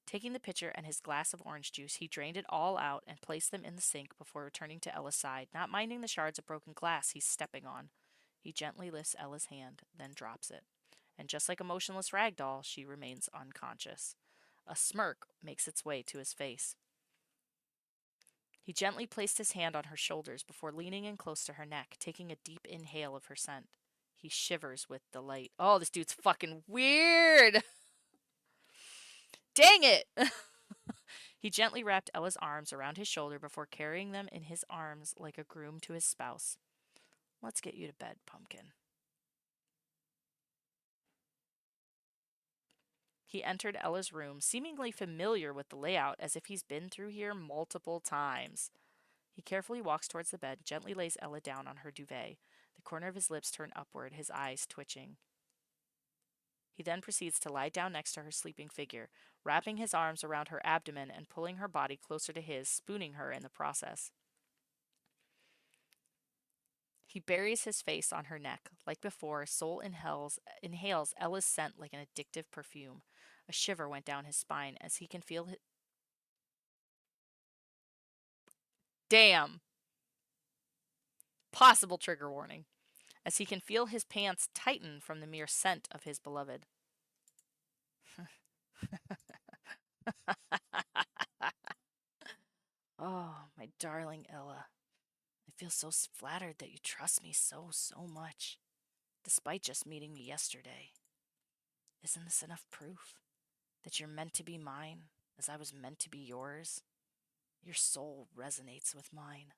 Speaker 1: Taking the pitcher and his glass of orange juice, he drained it all out and placed them in the sink before returning to Ella's side, not minding the shards of broken glass he's stepping on. He gently lifts Ella's hand, then drops it. And just like a motionless rag doll, she remains unconscious. A smirk makes its way to his face. He gently placed his hand on her shoulders before leaning in close to her neck, taking a deep inhale of her scent. He shivers with delight. Oh, this dude's fucking weird! Dang it! He gently wrapped Ella's arms around his shoulder before carrying them in his arms like a groom to his spouse. Let's get you to bed, Pumpkin. He entered Ella's room, seemingly familiar with the layout as if he's been through here multiple times. He carefully walks towards the bed, gently lays Ella down on her duvet, the corner of his lips turned upward, his eyes twitching. He then proceeds to lie down next to her sleeping figure, wrapping his arms around her abdomen and pulling her body closer to his, spooning her in the process. He buries his face on her neck. Like before, Soul inhales Ella's scent like an addictive perfume. A shiver went down his spine as he can feel his... Damn! Possible trigger warning. As he can feel his pants tighten from the mere scent of his beloved. Oh, my darling Ella. I feel so flattered that you trust me so much, despite just meeting me yesterday. Isn't this enough proof that you're meant to be mine as I was meant to be yours? Your soul resonates with mine.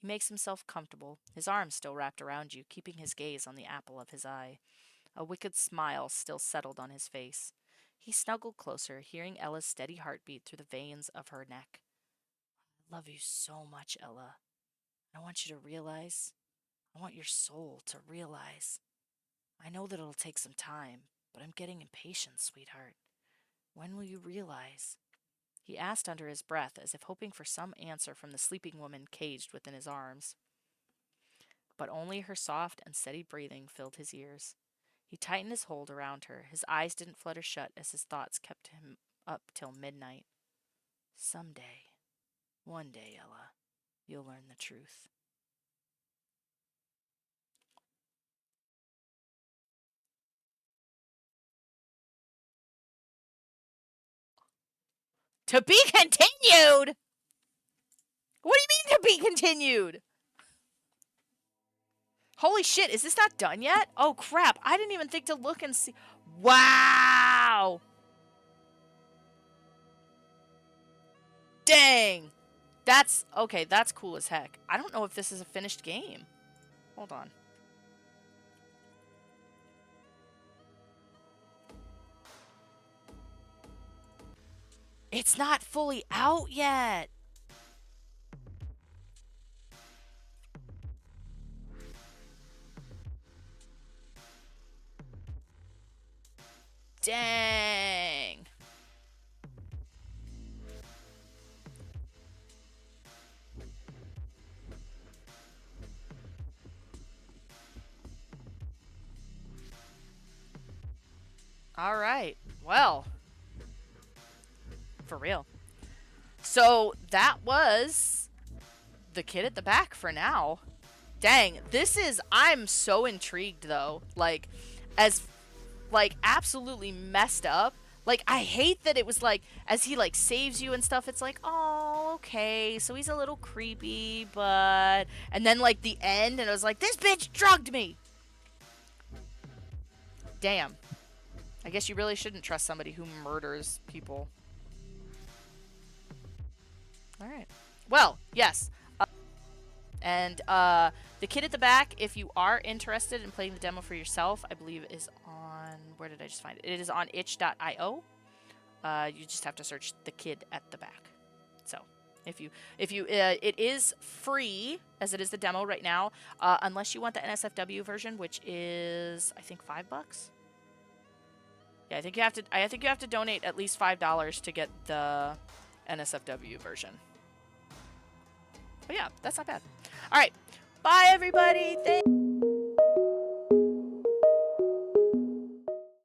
Speaker 1: He makes himself comfortable, his arms still wrapped around you, keeping his gaze on the apple of his eye. A wicked smile still settled on his face. He snuggled closer, hearing Ella's steady heartbeat through the veins of her neck. I love you so much, Ella. I want you to realize. I want your soul to realize. I know that it'll take some time, but I'm getting impatient, sweetheart. When will you realize? He asked under his breath, as if hoping for some answer from the sleeping woman caged within his arms. But only her soft and steady breathing filled his ears. He tightened his hold around her. His eyes didn't flutter shut as his thoughts kept him up till midnight. Someday, one day, Ella, you'll learn the truth. To be continued? What do you mean to be continued? Holy shit, is this not done yet? Oh crap, I didn't even think to look and see. Wow! Dang! That's, okay, that's cool as heck. I don't know if this is a finished game. Hold on. It's not fully out yet! Dang! All right. Well, for real. So that was the kid at the back for now. Dang, I'm so intrigued though. Like, as, like, absolutely messed up. Like, I hate that it was like, as he like saves you and stuff, it's like, oh, okay, so he's a little creepy, but. And then like the end, and it was like, this bitch drugged me! Damn. I guess you really shouldn't trust somebody who murders people. Alright. Well, yes. And the kid at the back, if you are interested in playing the demo for yourself, I believe is on, where did I just find it? It is on itch.io. You just have to search the kid at the back. So if you it is free as it is the demo right now, unless you want the NSFW version, which is I think $5. Yeah, I think you have to donate at least $5 to get the NSFW version. But yeah, that's not bad. All right. Bye, everybody. Thank